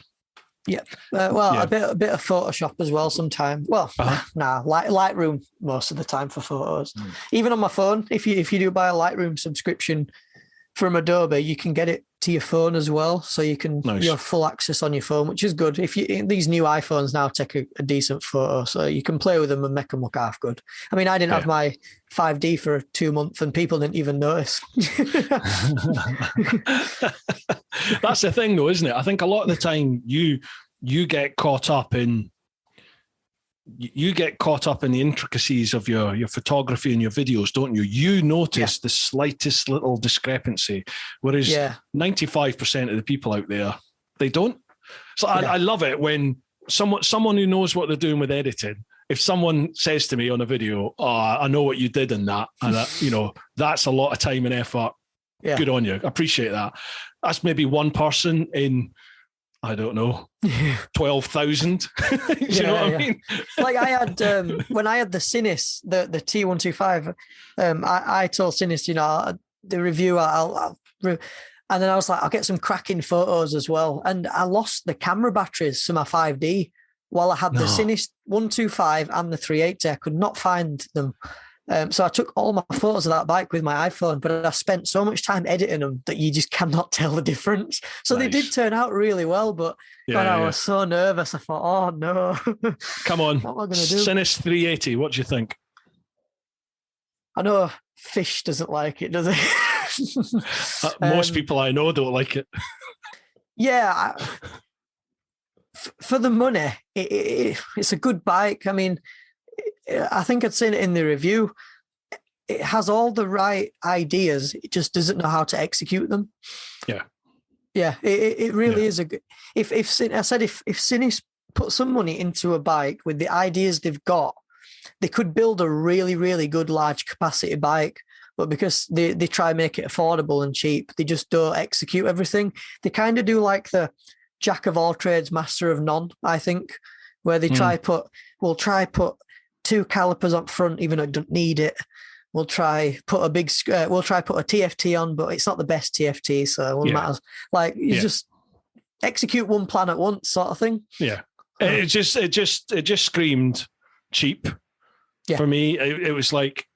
Yeah. A bit of Photoshop as well sometimes. Well, Lightroom most of the time for photos. Even on my phone, if you do buy a Lightroom subscription from Adobe, you can get it to your phone as well, so you have full access on your phone, which is good. These new iPhones now take a decent photo, so you can play with them and make them look half good. I mean, I didn't have my 5D for 2 months, and people didn't even notice. That's the thing, though, isn't it? I think a lot of the time you get caught up in. You get caught up in the intricacies of your photography and your videos, don't you? You notice the slightest little discrepancy, whereas 95% of the people out there, they don't. So I love it when someone who knows what they're doing with editing, if someone says to me on a video, "Oh, I know what you did in that," and that's a lot of time and effort. Yeah. Good on you. I appreciate that. That's maybe one person in, I don't know, 12,000. You know what I mean? Like I had, when I had the Cinis, the T125, I told Cinis, the review, and then I was like, I'll get some cracking photos as well. And I lost the camera batteries to my 5D while I had the Cinis 125 and the 380. I could not find them. So I took all my photos of that bike with my iPhone, but I spent so much time editing them that you just cannot tell the difference. So they did turn out really well, but I was so nervous. I thought, oh no. Come on. What am I going to do? Cinis 380, what do you think? I know Fish doesn't like it, does it? Most people I know don't like it. Yeah. For the money, it's a good bike. I mean, I think I'd seen it in the review. It has all the right ideas. It just doesn't know how to execute them. Yeah. Yeah. It really is a good. If Cinis put some money into a bike with the ideas they've got, they could build a really, really good large capacity bike. But because they try and make it affordable and cheap, they just don't execute everything. They kind of do like the jack of all trades, master of none, I think, where they try put 2 calipers up front, even though I don't need it. We'll try put a TFT on, but it's not the best TFT, so it won't matter. Like just execute one plan at once, sort of thing. Yeah, it just screamed cheap for me. It was like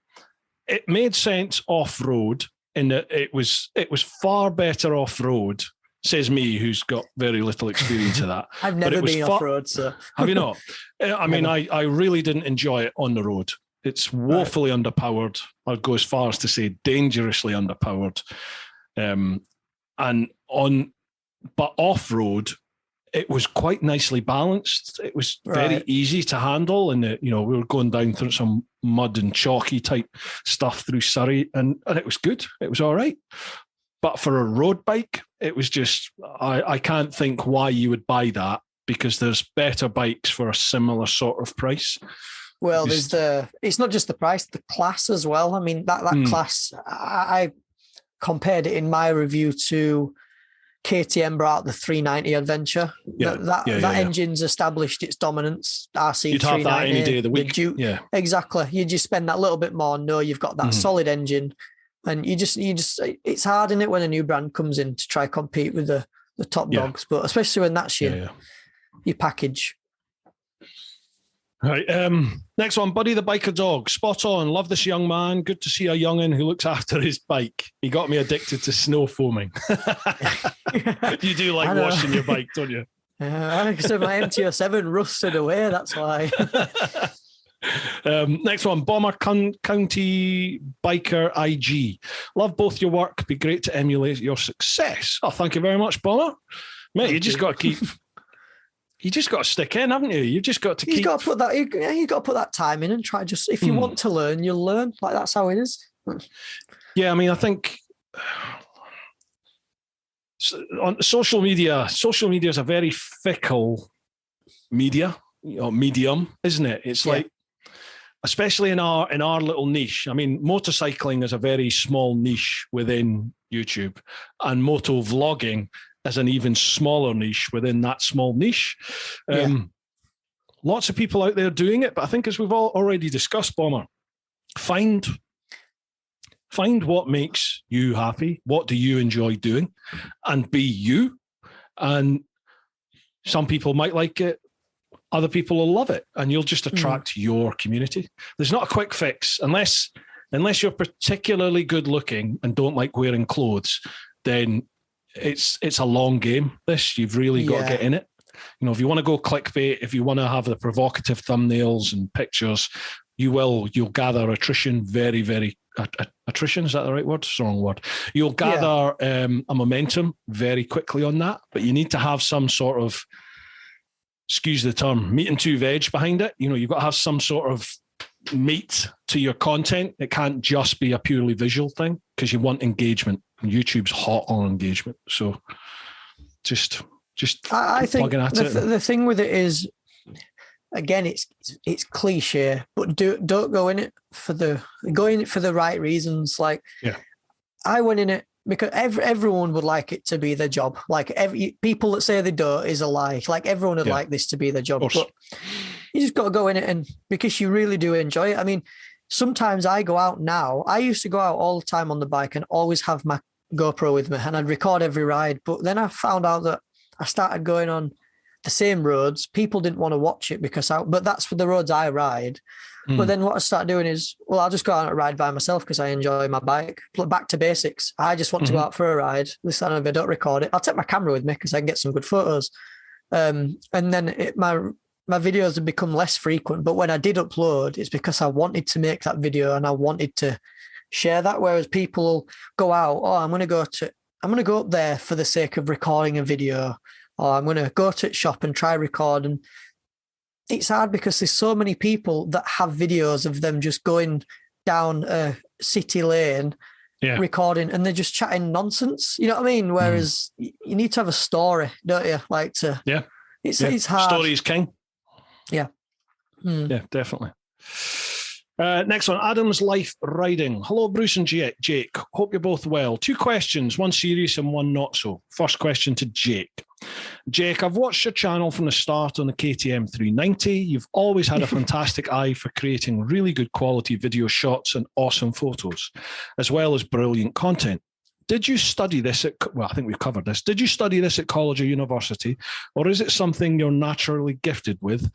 it made sense off road in that it was far better off road. Says me, who's got very little experience of that. I've never been off-road, so... Have you not? I mean, I really didn't enjoy it on the road. It's woefully underpowered. I'd go as far as to say dangerously underpowered. But off-road, it was quite nicely balanced. It was very easy to handle, and we were going down through some mud and chalky type stuff through Surrey, and it was good. It was all right. But for a road bike, it was just, I can't think why you would buy that, because there's better bikes for a similar sort of price. Well, it's not just the price, the class as well. I mean, that class, I compared it in my review to KTM brought out the 390 Adventure. That engine's established its dominance. RC390. You'd have that any day of the week. Exactly. You just spend that little bit more, know you've got that solid engine. And you just, it's hard, isn't it, when a new brand comes in to try compete with the top dogs, but especially when that's your package. Right. Next one, Buddy the Biker Dog. Spot on. Love this young man. Good to see a young'un who looks after his bike. He got me addicted to snow foaming. You do like washing your bike, don't you? I think so. My MT-07 rusted away. That's why. Next one, Bomber County Biker IG. Love both your work. Be great to emulate your success. Oh, thank you very much, Bomber. Mate, you just got to stick in, haven't you? You've just got to keep. You got to put that time in and try. Just if you want to learn, you'll learn. Like that's how it is. Yeah, I mean, I think on social media is a very fickle medium, isn't it? It's like. Especially in our little niche. I mean, motorcycling is a very small niche within YouTube, and motovlogging as an even smaller niche within that small niche. Lots of people out there doing it, but I think as we've all already discussed, Bomber, find what makes you happy. What do you enjoy doing? And be you. And some people might like it. Other people will love it. And you'll just attract your community. There's not a quick fix. Unless you're particularly good looking and don't like wearing clothes, then it's a long game. You've really got to get in it. You know, if you want to go clickbait, if you want to have the provocative thumbnails and pictures, you'll gather attrition very, very attrition. Is that the right word? It's the wrong word. You'll gather a momentum very quickly on that, but you need to have some sort of, excuse the term, meat and two veg behind it. You know, you've got to have some sort of meat to your content. It can't just be a purely visual thing because you want engagement. YouTube's hot on engagement. So just I think the thing with it is, again, it's cliche, but don't go in it for the right reasons. Like, I went in it because everyone would like it to be their job. Like, people that say they don't is a lie. Like, everyone would like this to be their job, but you just got to go in it, and because you really do enjoy it. I mean, sometimes I go out now. I used to go out all the time on the bike and always have my GoPro with me, and I'd record every ride. But then I found out that I started going on the same roads. People didn't want to watch it but that's for the roads I ride. But then what I started doing is, well, I'll just go out and ride by myself because I enjoy my bike. Back to basics. I just want to go out for a ride. This time if I don't record it, I'll take my camera with me because I can get some good photos. And then my videos have become less frequent. But when I did upload, it's because I wanted to make that video and I wanted to share that. Whereas people go out, I'm going to go up there for the sake of recording a video, or I'm going to go to the shop and try record. And it's hard because there's so many people that have videos of them just going down a city lane, recording, and they're just chatting nonsense. You know what I mean? Whereas you need to have a story, don't you? Like it's hard. Story is king. Yeah. Yeah, definitely. Next one, Adam's Life Riding. Hello, Bruce and Jake. Hope you're both well. 2 questions, one serious and one not so. First question to Jake. Jake, I've watched your channel from the start on the KTM 390. You've always had a fantastic eye for creating really good quality video shots and awesome photos, as well as brilliant content. Did you study this I think we've covered this. Did you study this at college or university, or is it something you're naturally gifted with?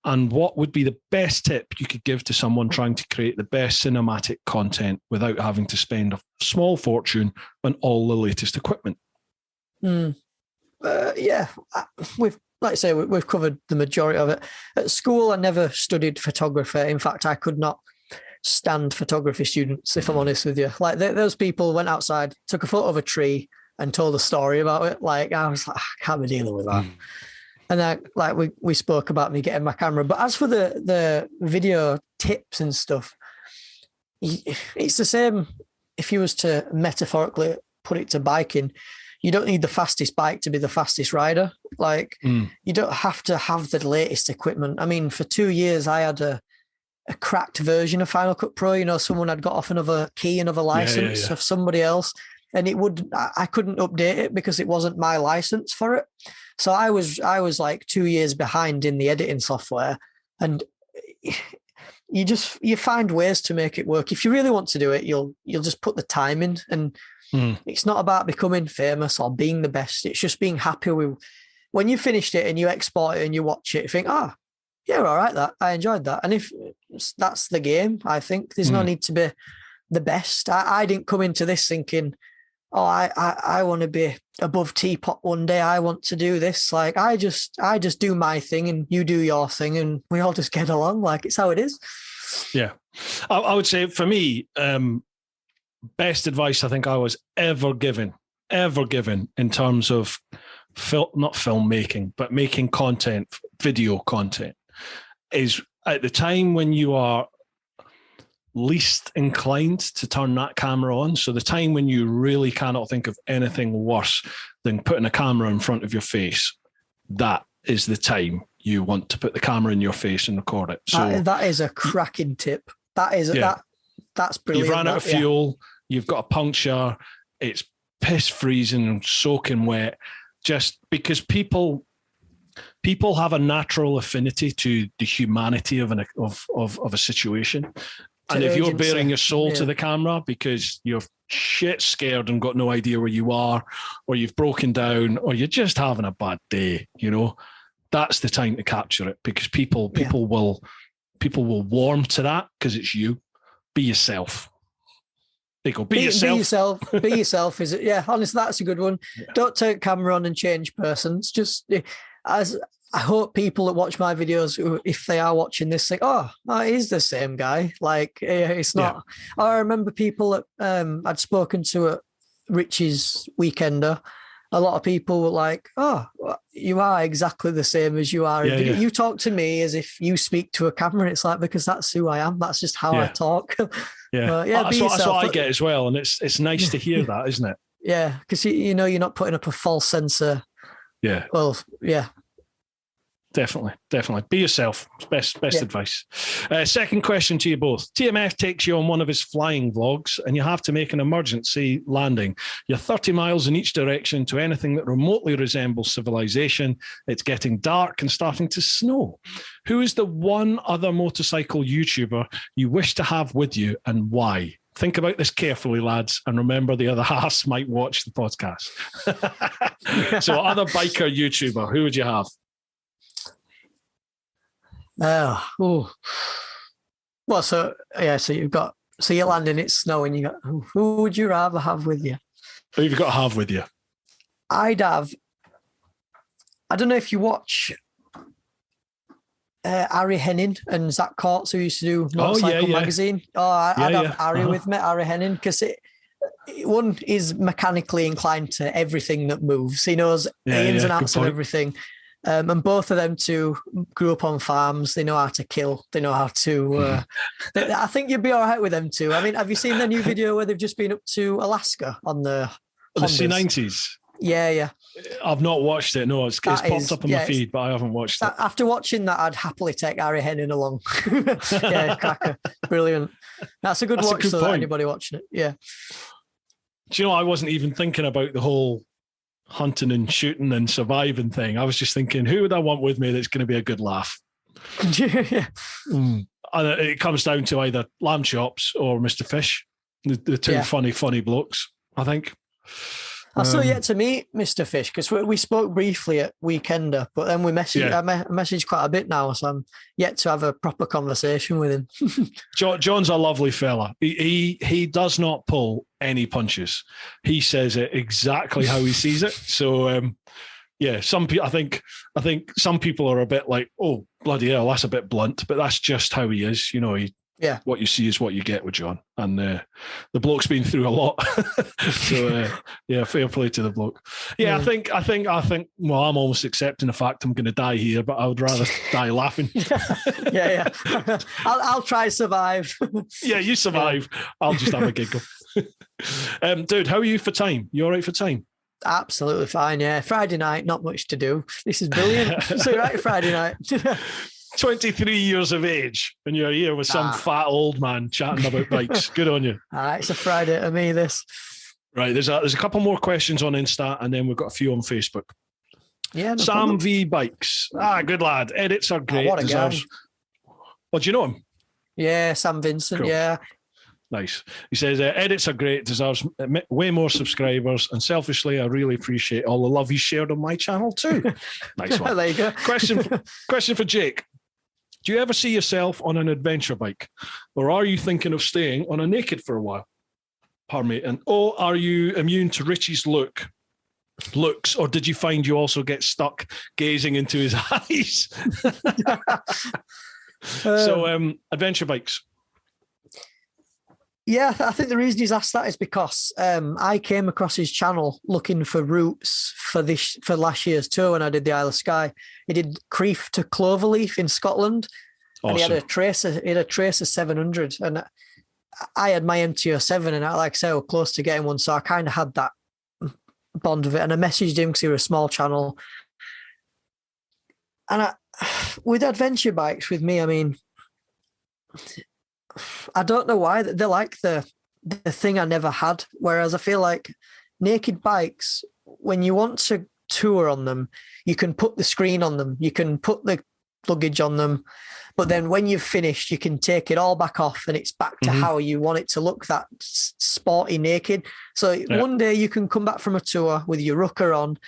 And what would be the best tip you could give to someone trying to create the best cinematic content without having to spend a small fortune on all the latest equipment? We've covered the majority of it. At school, I never studied photography. In fact, I could not stand photography students, if I'm honest with you. Like, those people went outside, took a photo of a tree and told a story about it. Like, I was like, I can't be dealing with that. And then, we spoke about me getting my camera. But as for the video tips and stuff, it's the same. If you was to metaphorically put it to biking, you don't need the fastest bike to be the fastest rider. Like, you don't have to have the latest equipment. I mean, for 2 years, I had a cracked version of Final Cut Pro. You know, someone had got off another license of somebody else, and I couldn't update it because it wasn't my license for it. So I was like 2 years behind in the editing software, and you find ways to make it work. If you really want to do it, you'll just put the time in, and it's not about becoming famous or being the best. It's just being happy with when you finished it and you export it and you watch it, you think, all right, that I enjoyed that. And if that's the game, I think there's no need to be the best. I didn't come into this thinking, I want to be above Teapot one day. I want to do this. Like, I just do my thing and you do your thing and we all just get along. Like, it's how it is. Yeah. I would say for me, best advice I think I was ever given in terms of not filmmaking, but making content, video content, is at the time when you are least inclined to turn that camera on. So the time when you really cannot think of anything worse than putting a camera in front of your face, that is the time you want to put the camera in your face and record it. So that is a cracking tip. That's brilliant. You've ran out of fuel, you've got a puncture, it's piss freezing and soaking wet. just because people have a natural affinity to the humanity of a situation. And if you're bearing your soul to the camera because you're shit scared and got no idea where you are, or you've broken down, or you're just having a bad day, that's the time to capture it, because people will warm to that because it's you. Be yourself. They go, be yourself. Be yourself. Be yourself. Is it? Yeah, honestly, that's a good one. Yeah. Don't turn camera on and change persons. Just as I hope people that watch my videos, if they are watching this, think, oh, it is the same guy. Like, it's not. Yeah. I remember people that I'd spoken to at Richie's Weekender. A lot of people were like, oh, you are exactly the same as you are. Yeah, you talk to me as if you speak to a camera. It's like, because that's who I am. That's just how I talk. Yeah, that's what I get as well. And it's nice to hear that, isn't it? Yeah, because you're not putting up a false sensor. Yeah. Well, yeah. Definitely. Be yourself. Best advice. Second question to you both. TMF takes you on one of his flying vlogs and you have to make an emergency landing. You're 30 miles in each direction to anything that remotely resembles civilization. It's getting dark and starting to snow. Who is the one other motorcycle YouTuber you wish to have with you and why? Think about this carefully, lads, and remember the other half might watch the podcast. So other biker YouTuber, who would you have? Well, so you're landing, it's snowing. You got who would you rather have with you? Who have you got to have with you? I'd have. I don't know if you watch Ari Henning and Zach Courts, who used to do Motorcycle Magazine. I'd have Ari with me, Ari Henning, because one is mechanically inclined to everything that moves. He knows the ins and outs of everything. And both of them two grew up on farms. They know how to kill. They know how to... I think you'd be all right with them too. I mean, have you seen the new video where they've just been up to Alaska on the C90s? Yeah. I've not watched it. No, it's popped up on my feed, but I haven't watched it. After watching that, I'd happily take Ari Henning along. Cracker. Brilliant. That's a good watch for anybody watching it. Yeah. Do you know, I wasn't even thinking about the whole hunting and shooting and surviving thing. I was just thinking, who would I want with me that's going to be a good laugh? And it comes down to either Lamb Chops or Mr. Fish, the two funny blokes, I think. I still yet to meet Mr. Fish because we spoke briefly at Weekender, but then we messaged. I messaged quite a bit now, so I'm yet to have a proper conversation with him. John's a lovely fella. He does not pull any punches. He says it exactly how he sees it. So some people, I think some people are a bit like, oh bloody hell, that's a bit blunt, but that's just how he is. You know, what you see is what you get with John, and the bloke's been through a lot. So fair play to the bloke. I think. Well, I'm almost accepting the fact I'm going to die here, but I would rather die laughing. I'll try to survive. You survive. I'll just have a giggle. Dude, how are you for time? You all right for time? Absolutely fine. Yeah, Friday night, not much to do. This is brilliant. So right, Friday night. 23 years of age, and you're here with some fat old man chatting about bikes. Good on you. All right, it's a Friday to me, this. Right, there's a couple more questions on Insta, and then we've got a few on Facebook. Yeah, no Sam problem. V Bikes. Good lad. Edits are great. What a guy. Oh, do you know him? Yeah, Sam Vincent, cool. Yeah. Nice. He says, edits are great, deserves way more subscribers, and selfishly, I really appreciate all the love you shared on my channel too. Nice one. There you go. Question for Jake. Do you ever see yourself on an adventure bike, or are you thinking of staying on a naked for a while? Pardon me. And are you immune to Richie's looks, or did you find you also get stuck gazing into his eyes? Adventure bikes. Yeah, I think the reason he's asked that is because I came across his channel looking for routes for last year's tour when I did the Isle of Skye. He did Crieff to Cloverleaf in Scotland, awesome. And he had a Tracer 700, and I had my MT-07, and like I say, I was close to getting one, so I kind of had that bond of it. And I messaged him because he was a small channel, and with adventure bikes with me, I mean, I don't know why they're like the thing I never had. Whereas I feel like naked bikes, when you want to tour on them, you can put the screen on them, you can put the luggage on them, but then when you've finished, you can take it all back off and it's back to how you want it to look, that sporty naked. So one day you can come back from a tour with your rucker on,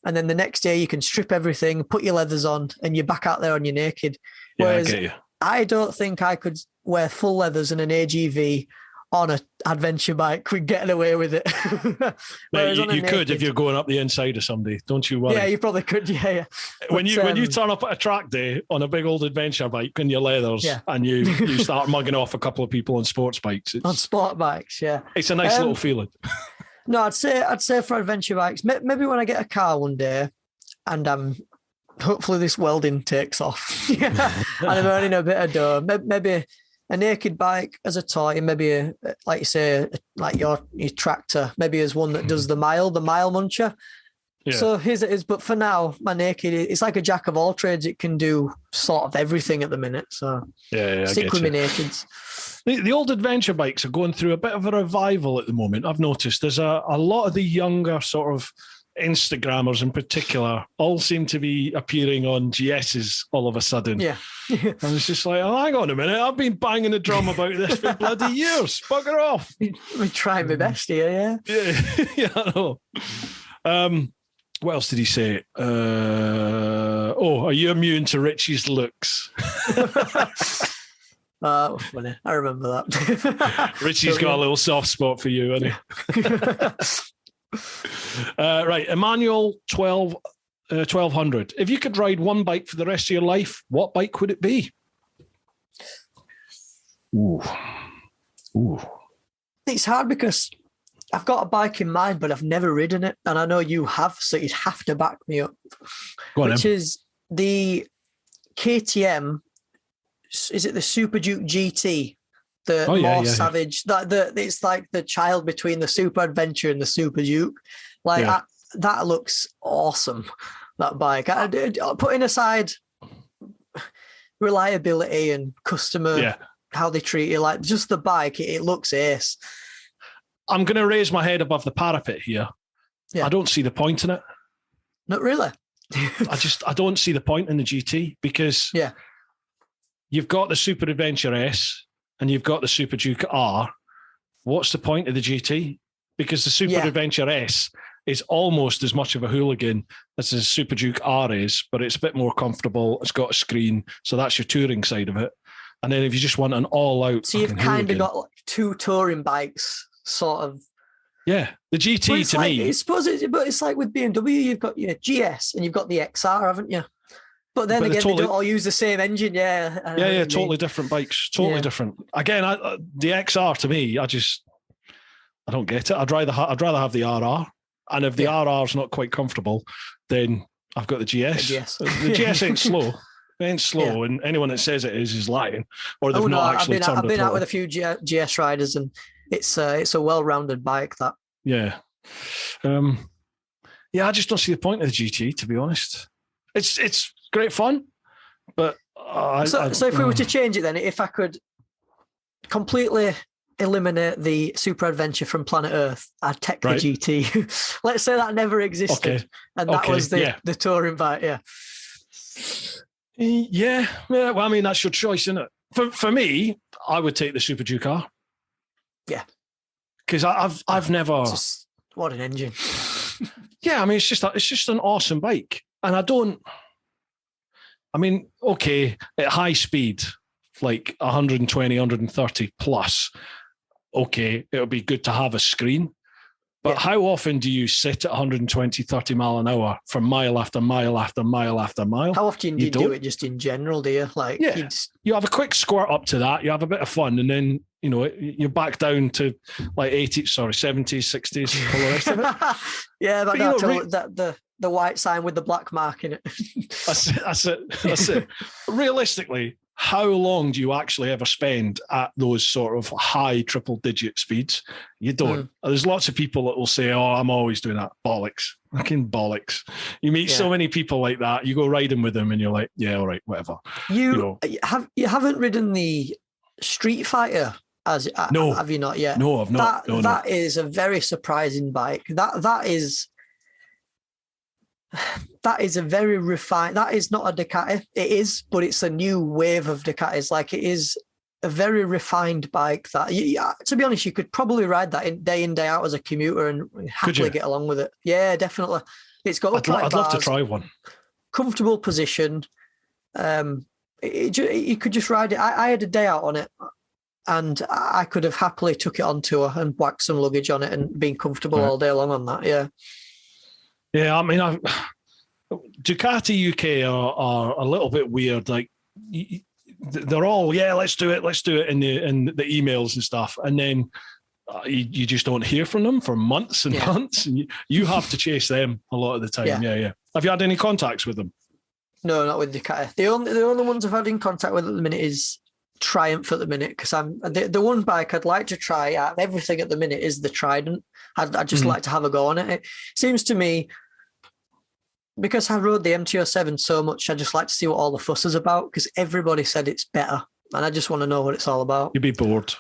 and then the next day you can strip everything, put your leathers on, and you're back out there on your naked. Whereas I get you. I don't think I could wear full leathers and an AGV on an adventure bike. We're getting away with it. Mate, you could if you're going up the inside of somebody. Don't you worry. Yeah, you probably could. Yeah. When you turn up at a track day on a big old adventure bike in your leathers and you start mugging off a couple of people on sports bikes. On sport bikes, yeah. It's a nice little feeling. No, I'd say for adventure bikes, maybe when I get a car one day and hopefully this welding takes off and I'm earning a bit of dough, maybe a naked bike as a toy, maybe like you say, like your tractor, maybe as one that does the mile muncher. Yeah. So here's it is. But for now, my naked, it's like a jack of all trades. It can do sort of everything at the minute. So stick with me nakeds. The old adventure bikes are going through a bit of a revival at the moment. I've noticed there's a lot of the younger sort of Instagrammers in particular all seem to be appearing on GSs all of a sudden. Yeah. I was just like, oh, hang on a minute. I've been banging the drum about this for bloody years. Bugger off. We tried my best here, yeah. Yeah, I know. What else did he say? Are you immune to Richie's looks? Funny. I remember that. Richie's got a little soft spot for you, hasn't he? Right, Emmanuel 1200. If you could ride one bike for the rest of your life, what bike would it be? Ooh. It's hard because I've got a bike in mind, but I've never ridden it, and I know you have, so you'd have to back me up. Go on, which is the KTM. Is it the Super Duke GT? The more savage. It's like the child between the Super Adventure and the Super Duke. That looks awesome. That bike. Putting aside reliability and customer how they treat you, like just the bike, it looks ace. I'm going to raise my head above the parapet here. Yeah. I don't see the point in it. Not really. I don't see the point in the GT because you've got the Super Adventure S and you've got the Super Duke R. What's the point of the GT? Because the Super Adventure S is almost as much of a hooligan as the Super Duke R is, but it's a bit more comfortable. It's got a screen, so that's your touring side of it. And then if you just want an all-out, so you've kind of got like two touring bikes, sort of. Yeah, the GT to me. But it's like with BMW, you've got your GS and you've got the XR, haven't you? But then again, they don't all use the same engine. Yeah, totally different bikes. Totally different. Again, the XR to me, I don't get it. I'd rather have the RR, and if the RR's not quite comfortable, then I've got the GS. The GS ain't slow. It ain't slow, and anyone that says it is lying, or they've not actually turned it. I've been out with a few GS riders, and it's a well-rounded bike. That. Yeah. I just don't see the point of the GT, to be honest. It's great fun, but so if we were to change it, then if I could completely eliminate the Super Adventure from planet Earth, I'd take the GT. Let's say that never existed, and that was the touring bike. Yeah. Well, I mean, that's your choice, isn't it? For me, I would take the Super Duke R. Yeah, because I've never. What an engine! Yeah, I mean, it's just an awesome bike, and at high speed, like 120, 130 plus, it'll be good to have a screen. But how often do you sit at 120, 30 mile an hour for mile after mile after mile after mile? How often do you do it just in general, do you? Like, you have a quick squirt up to that, you have a bit of fun, and then, you're back down to like 80s, 70s, 60s, all the rest of it. Yeah, but the white sign with the black mark in it. That's it. Realistically, how long do you actually ever spend at those sort of high triple digit speeds? You don't. There's lots of people that will say, oh, I'm always doing that. Bollocks. Fucking bollocks. You meet so many people like that. You go riding with them and you're like, yeah, all right, whatever. You haven't ridden the Street Fighter? No. Have you not yet? No, I've not. That is a very surprising bike. That is... that is a very refined. That is not a Ducati. It is, but it's a new wave of Ducatis. Like, it is a very refined bike that, to be honest, you could probably ride that in day out as a commuter and happily get along with it. Yeah, definitely. It's got I'd love to try one. Comfortable position. You could just ride it. I had a day out on it, and I could have happily took it on tour and whacked some luggage on it and been comfortable all day long on that. Yeah. Yeah, I mean, Ducati UK are a little bit weird. Like, they're all, let's do it in the emails and stuff, and then you just don't hear from them for months and months, and you have to chase them a lot of the time. Yeah. Have you had any contacts with them? No, not with Ducati. The only ones I've had in contact with at the minute is Triumph at the minute, because I'm the one bike I'd like to try out of everything at the minute is the Trident. I'd just like to have a go on it. It seems to me, because I rode the MT-07 so much, I just like to see what all the fuss is about, because everybody said it's better, and I just want to know what it's all about. You'd be bored.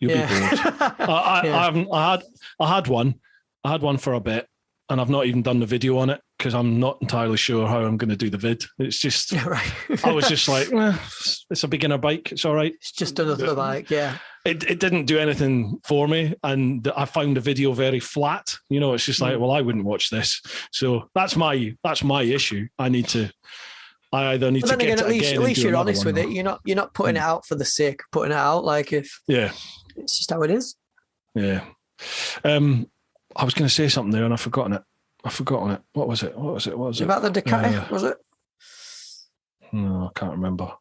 You'd be bored. I had one for a bit, and I've not even done the video on it because I'm not entirely sure how I'm going to do the vid. It's just, right. I was just like, it's a beginner bike. It's all right. It's just another bike, yeah. It didn't do anything for me, and I found the video very flat. It's just like, well, I wouldn't watch this. So that's my issue. I either need to get it again. At least you're honest with it. You're not putting it out for the sake of putting it out. Like, it's just how it is. Yeah. I was going to say something there and I've forgotten it. What was it? About the Ducati, was it? No, I can't remember.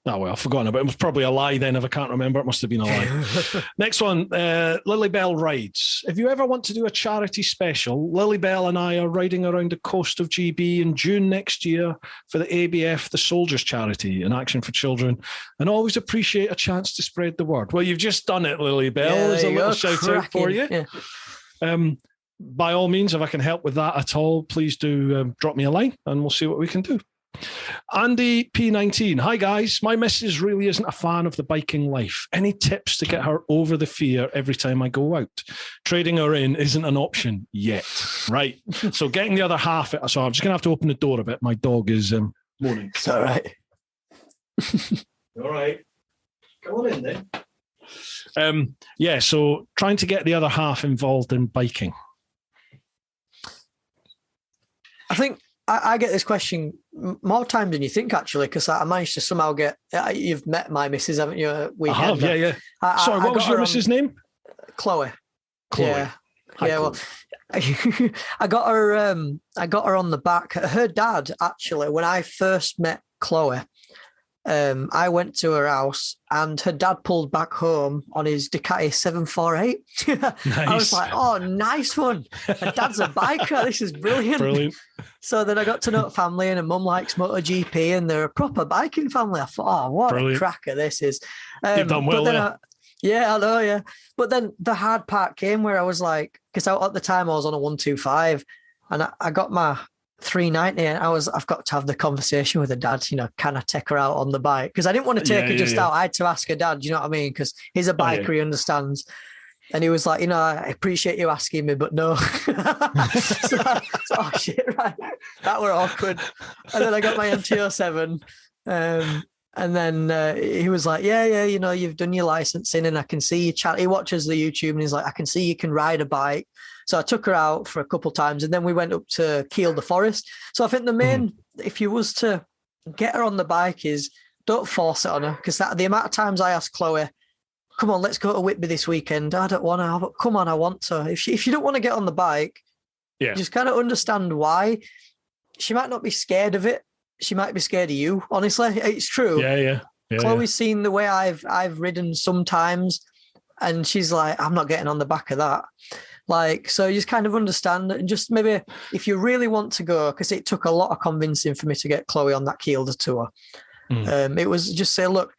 Oh, well, I've forgotten about it. It was probably a lie then if I can't remember. It must have been a lie. Next one, Lilybell Rides. If you ever want to do a charity special, Lilybell and I are riding around the coast of GB in June next year for the ABF, the Soldiers Charity, an action for children, and always appreciate a chance to spread the word. Well, you've just done it, Lilybell. There's a little shout out for you. Yeah. By all means, if I can help with that at all, please do drop me a line and we'll see what we can do. Andy P19. Hi guys, my missus really isn't a fan of the biking life. Any tips to get her over the fear every time I go out? Trading her in isn't an option yet. Right. So getting the other half. So I'm just going to have to open the door a bit. My dog is moaning. It's all right. All right. Come on in then. So trying to get the other half involved in biking. I think I get this question more times than you think, actually, because I managed to somehow get. You've met my missus, haven't you? I have, yeah. Sorry, what was your missus' name? Chloe. Yeah. Hi, Chloe. Well, I got her on the back. Her dad, actually, when I first met Chloe, I went to her house and her dad pulled back home on his Ducati 748. Nice. I was like, oh, nice one. Her dad's a biker. This is brilliant. So then I got to know her family, and her mum likes MotoGP, and they're a proper biking family. I thought, oh, what a cracker this is. You've done well there. I know, yeah. But then the hard part came where I was like, because at the time I was on a 125 and I got my 390 and I've got to have the conversation with her dad, can I take her out on the bike? Because I didn't want to take her just out. I had to ask her dad, you know what I mean? Because he's a biker, he understands. And he was like, I appreciate you asking me, but no. Oh shit, right. That were awkward. And then I got my MT-07. And then he was like, you've done your licensing and I can see you chat. He watches the YouTube and he's like, I can see you can ride a bike. So I took her out for a couple of times and then we went up to Kiel the Forest. So I think the main, if you was to get her on the bike, is don't force it on her. Because the amount of times I asked Chloe, come on, let's go to Whitby this weekend. I don't want to, but come on, I want to. If you don't want to get on the bike, just kind of understand why. She might not be scared of it. She might be scared of you. Honestly, it's true. Yeah. Chloe's seen the way I've ridden sometimes, and she's like, I'm not getting on the back of that. Like, so you just kind of understand, and just maybe if you really want to go, because it took a lot of convincing for me to get Chloe on that Kiel tour. It was just say, look,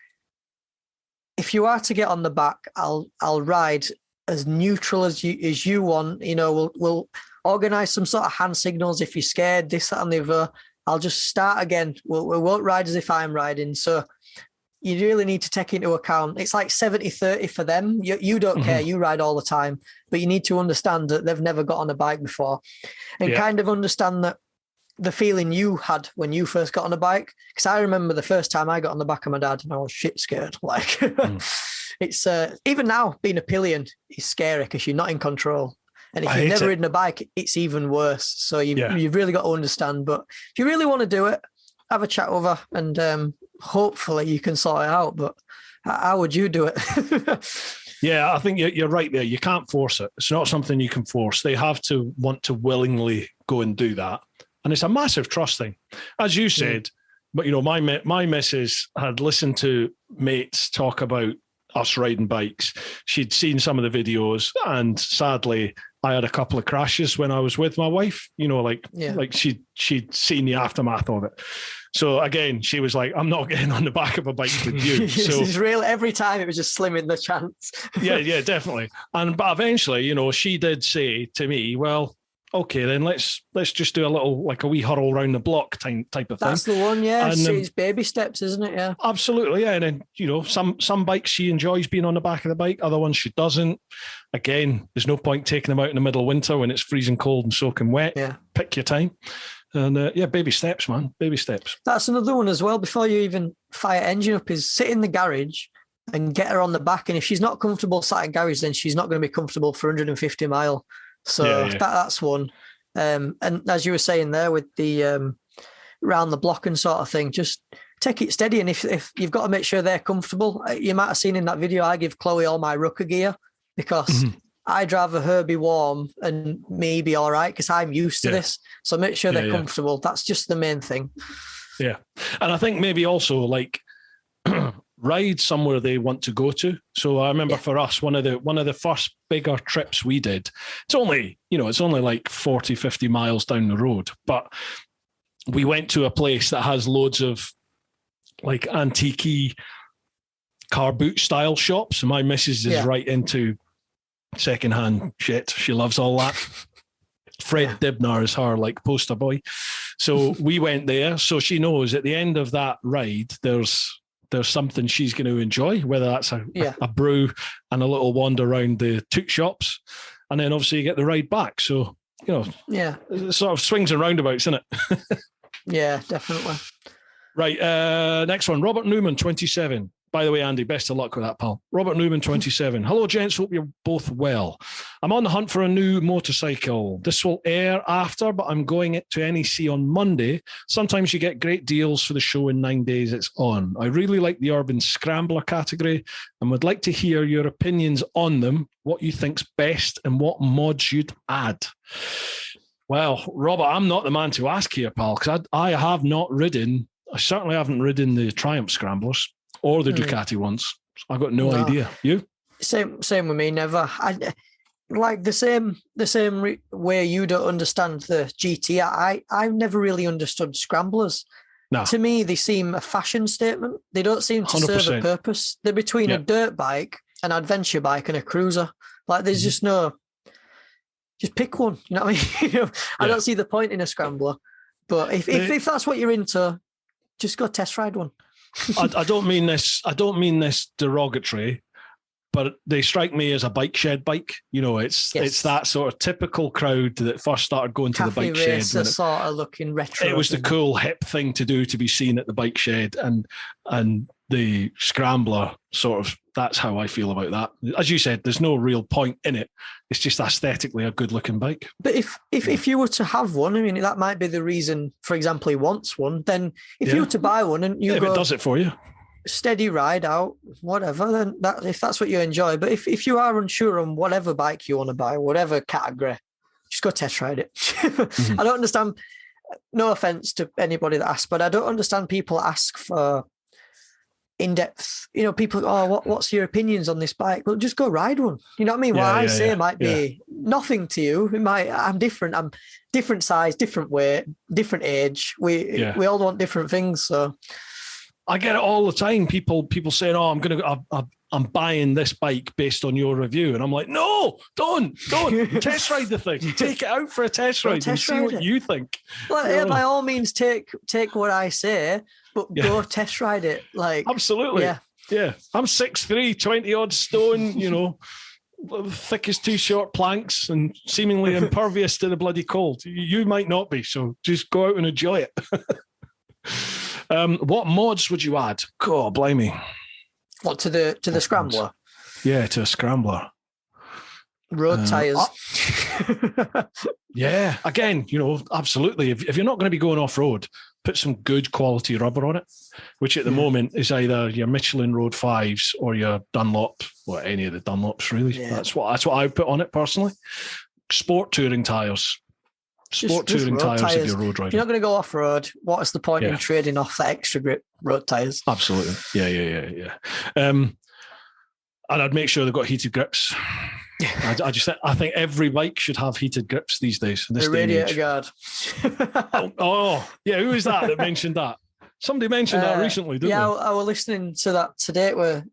if you are to get on the back, I'll ride as neutral as you want. We'll organise some sort of hand signals if you're scared, this, that, and the other. I'll just start again. We won't ride as if I'm riding. So you really need to take into account, it's like 70-30 for them. You don't care, you ride all the time, but you need to understand that they've never got on a bike before and kind of understand that the feeling you had when you first got on a bike. Because I remember the first time I got on the back of my dad and I was shit scared. Like it's even now being a pillion is scary because you're not in control. And if you've never ridden a bike, it's even worse. So you've really got to understand. But if you really want to do it, have a chat with her and hopefully you can sort it out. But how would you do it? Yeah, I think you're right there. You can't force it. It's not something you can force. They have to want to willingly go and do that. And it's a massive trust thing. As you said, but, my missus had listened to mates talk about us riding bikes. She'd seen some of the videos, and sadly, I had a couple of crashes when I was with my wife, like she'd seen the aftermath of it. So again, she was like, I'm not getting on the back of a bike with you. So it's real. Every time it was just slimming the chance. yeah, definitely. But eventually, she did say to me, well, okay, then let's just do a little, like a wee huddle around the block type of thing. That's the one, yeah. And, it's baby steps, isn't it? Yeah. Absolutely, yeah. And then, some bikes she enjoys being on the back of the bike, other ones she doesn't. Again, there's no point taking them out in the middle of winter when it's freezing cold and soaking wet. Yeah. Pick your time. And baby steps, man. Baby steps. That's another one as well. Before you even fire engine up, is sit in the garage and get her on the back. And if she's not comfortable sat in garage, then she's not going to be comfortable for 150 mile. So that's one. And as you were saying there with the round the block and sort of thing, just take it steady. And if you've got to make sure they're comfortable, you might have seen in that video, I give Chloe all my rucker gear because I'd rather her be warm and me be all right because I'm used to this. So make sure they're comfortable. That's just the main thing. Yeah. And I think maybe also like ride somewhere they want to go to. So I remember for us, one of the first bigger trips we did, it's only like 40, 50 miles down the road, but we went to a place that has loads of like antique car boot style shops. My missus is right into secondhand shit. She loves all that. Fred Dibner is her like poster boy. So we went there. So she knows at the end of that ride, there's something she's going to enjoy, whether that's a brew and a little wander around the toot shops. And then obviously you get the ride back. So, it sort of swings and roundabouts, isn't it? Yeah, definitely. Right. Next one, Robert Newman, 27. By the way, Andy, best of luck with that, pal. Robert Newman, 27. Hello, gents. Hope you're both well. I'm on the hunt for a new motorcycle. This will air after, but I'm going to NEC on Monday. Sometimes you get great deals for the show in 9 days it's on. I really like the Urban Scrambler category and would like to hear your opinions on them, what you think's best and what mods you'd add. Well, Robert, I'm not the man to ask here, pal, because I certainly haven't ridden the Triumph Scramblers or the Ducati ones. I've got no idea. You? Same with me. Never. I like the same way you don't understand the GT. I've never really understood scramblers. No. To me, they seem a fashion statement. They don't seem to 100%. Serve a purpose. They're between a dirt bike, an adventure bike, and a cruiser. Like there's just no. Just pick one. You know what I mean? I don't see the point in a scrambler. But if that's what you're into, just go test ride one. I don't mean this derogatory, but they strike me as a bike shed bike. It's that sort of typical crowd that first started going to the bike shed. Sort of looking retro. It was the cool hip thing to do, to be seen at the bike shed, and the scrambler sort of. That's how I feel about that. As you said, there's no real point in it. It's just aesthetically a good looking bike. But if you were to have one, I mean, that might be the reason, for example, he wants one. Then if you were to buy one and if it does it for you, steady ride out, whatever, then if that's what you enjoy. But if you are unsure on whatever bike you want to buy, whatever category, just go test ride it. I don't understand, no offense to anybody that asks, but I don't understand people ask for in-depth, people, what's your opinions on this bike? Well, just go ride one. You know what I mean? What I say might be nothing to you. I'm different. I'm different size, different weight, different age. We all want different things. So I get it all the time. People saying, I'm buying this bike based on your review. And I'm like, no, don't test ride the thing. Take it out for a test ride and see what you think. Well, by all means, take what I say, but go test ride it. Like, absolutely. Yeah. I'm 6'3", 20 odd stone, thick as two short planks and seemingly impervious to the bloody cold. You might not be, so just go out and enjoy it. What mods would you add? God, blimey. What, to the scrambler? Yeah, to a scrambler. Road tires. Yeah, again, absolutely. If you're not going to be going off road, put some good quality rubber on it, which at the moment is either your Michelin Road 5s or your Dunlop, or any of the Dunlops really. Yeah. That's what I put on it personally. Sport touring tires. Sport touring tires if you're road riding. If you're not going to go off road, what is the point in trading off that extra grip road tires? Absolutely. Yeah. And I'd make sure they've got heated grips. I think every bike should have heated grips these days. In this the radiator guard. Yeah. Who was that mentioned that? Somebody mentioned that recently, didn't they? Yeah, I was listening to that today. Where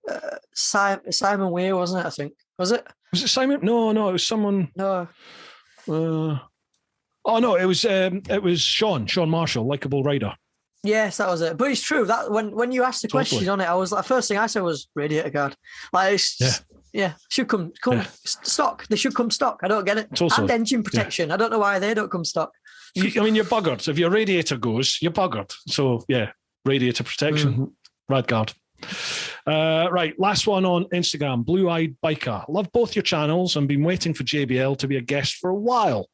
Simon Weir, wasn't it? I think was it? Was it Simon? No, it was someone. No. No, it was Sean Marshall, Likeable Rider. Yes, that was it. But it's true that when you asked the question on it, I was like, first thing I said was radiator guard. Like, should come stock. They should come stock. I don't get it. And engine protection. I don't know why they don't come stock. You're buggered. If your radiator goes, you're buggered. So yeah, radiator protection, rad guard. Right, last one on Instagram, Blue Eyed Biker. Love both your channels and been waiting for JBL to be a guest for a while.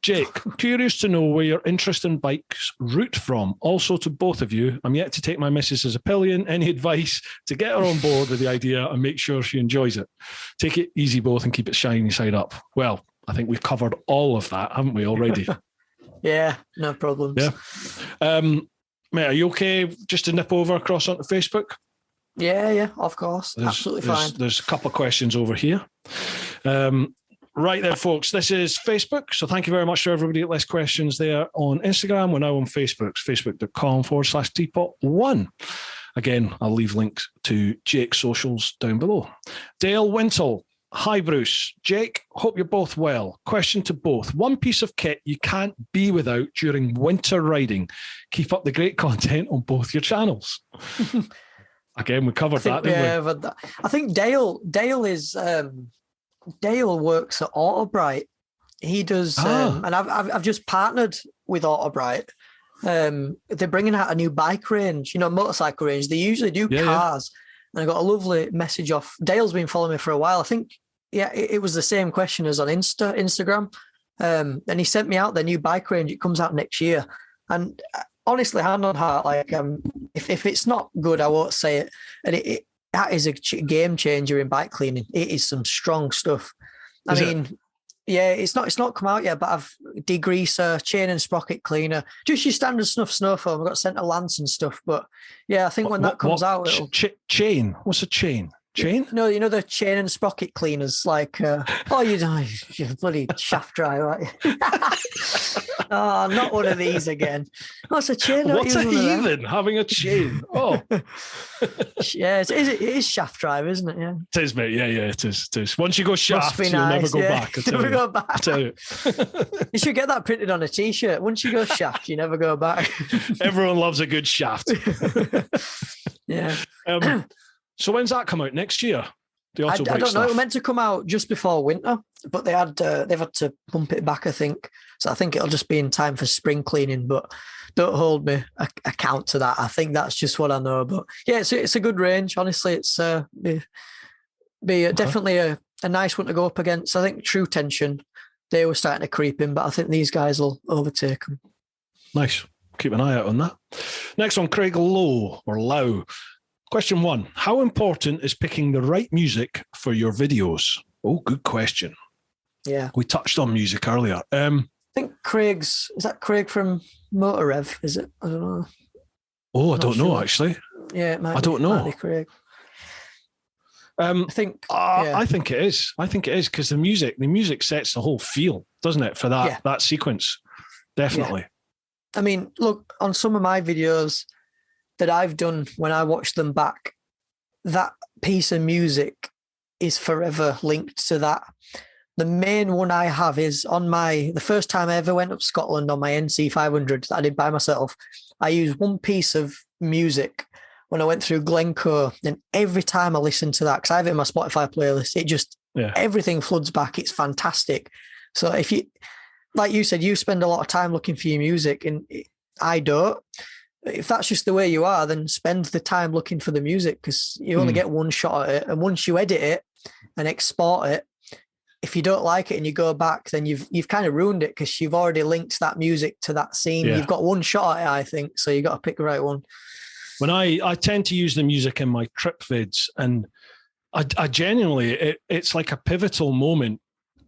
Jake, curious to know where your interest in bikes root from. Also to both of you, I'm yet to take my missus's opinion. Any advice to get her on board with the idea and make sure she enjoys it? Take it easy both and keep it shiny side up. Well, I think we've covered all of that, haven't we, already? Yeah, no problems. Yeah. Mate, are you okay just to nip over across onto Facebook? Yeah, of course. Absolutely fine. There's a couple of questions over here. Right there, folks. This is Facebook. So thank you very much to everybody that left questions there on Instagram. We're now on Facebook. It's facebook.com/TeapotOne. Again, I'll leave links to Jake's socials down below. Dale Wintle. Hi, Bruce. Jake, hope you're both well. Question to both. One piece of kit you can't be without during winter riding. Keep up the great content on both your channels. Again, we covered that, didn't we? I think Dale works at Autobrite. He does, and I've just partnered with Autobrite. They're bringing out a new bike range, motorcycle range. They usually do cars. And I got a lovely message off. Dale's been following me for a while. I think, it was the same question as on Instagram. And he sent me out their new bike range. It comes out next year. And honestly, hand on heart, like if it's not good, I won't say it. And that is a game changer in bike cleaning. It is some strong stuff. It's not come out yet, but I've degreaser, chain and sprocket cleaner, just your standard snow foam. I've got centre lance and stuff, but yeah, I think when that comes out, it'll... chain. What's a chain? Chain? No, the chain and sprocket cleaners, like you're bloody shaft dryer, right? Oh, not one of these again. What's a chain? What's a heathen having a chain? Oh, yeah, it is shaft drive, isn't it? Yeah, it is, mate. Yeah, it is. Once you go shaft, you'll never go back. I tell you. You should get that printed on a T-shirt. Once you go shaft, you never go back. Everyone loves a good shaft. Yeah. So when's that come out? Next year? I don't know. It was meant to come out just before winter, but they've had to bump it back, I think. So I think it'll just be in time for spring cleaning. But don't hold me account to that. I think that's just what I know. But yeah, it's a good range. Honestly, it's definitely a nice one to go up against. I think True Tension, they were starting to creep in, but I think these guys will overtake them. Nice. Keep an eye out on that. Next one, Craig Lowe. Question 1, how important is picking the right music for your videos? Oh, good question. Yeah. We touched on music earlier. I think is that Craig from Motor Rev, is it? I don't know. Oh, I don't know, actually. Yeah, it might I don't know. Might be Craig. I think it is. I think it is because the music sets the whole feel, doesn't it, for that sequence? Definitely. Yeah. I mean, look, on some of my videos that I've done, when I watch them back, that piece of music is forever linked to that. The main one I have is on the first time I ever went up Scotland on my NC 500 that I did by myself. I used one piece of music when I went through Glencoe, and every time I listen to that, because I have it in my Spotify playlist, everything floods back. It's fantastic. So if you, like you said, you spend a lot of time looking for your music, and I don't. If that's just the way you are, then spend the time looking for the music, because you only get one shot at it. And once you edit it and export it, if you don't like it and you go back, then you've kind of ruined it, because you've already linked that music to that scene. You've got one shot at it, I think. So you got to pick the right one. When I tend to use the music in my trip vids, and I genuinely, it's like a pivotal moment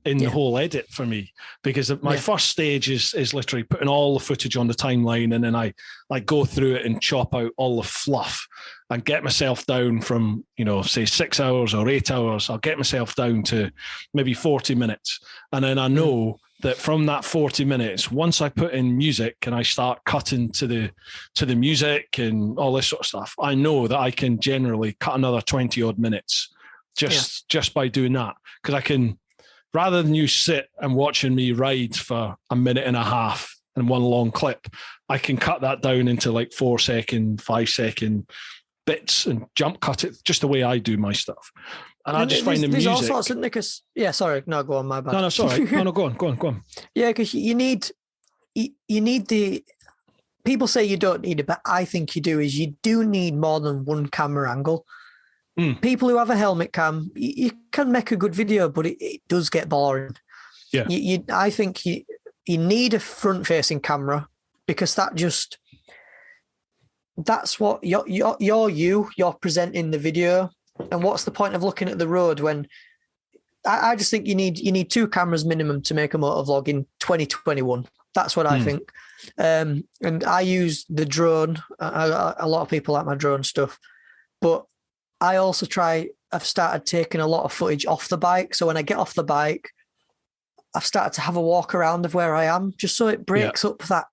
in the whole edit for me, because my first stage is literally putting all the footage on the timeline, and then I go through it and chop out all the fluff and get myself down from, say 6 hours or 8 hours. I'll get myself down to maybe 40 minutes. And then I know that from that 40 minutes, once I put in music and I start cutting to the music and all this sort of stuff, I know that I can generally cut another 20 odd minutes just by doing that. Because I can, rather than you sit and watching me ride for a minute and a half in one long clip, I can cut that down into like 4 second, 5 second bits and jump cut it just the way I do my stuff. And I just find the music. There's all sorts of Nickers. Yeah, sorry. No, go on, my bad. No, it's all right. No, go on. Yeah, because you need the, people say you don't need it, but I think you do, is you do need more than one camera angle. People who have a helmet cam, you can make a good video, but it does get boring. Yeah. I think you need a front-facing camera, because that's what you're presenting the video. And what's the point of looking at the road when I just think you need 2 cameras minimum to make a motovlog in 2021. That's what I think. And I use the drone. A lot of people like my drone stuff, but I also I've started taking a lot of footage off the bike. So when I get off the bike, I've started to have a walk around of where I am, just so it breaks up that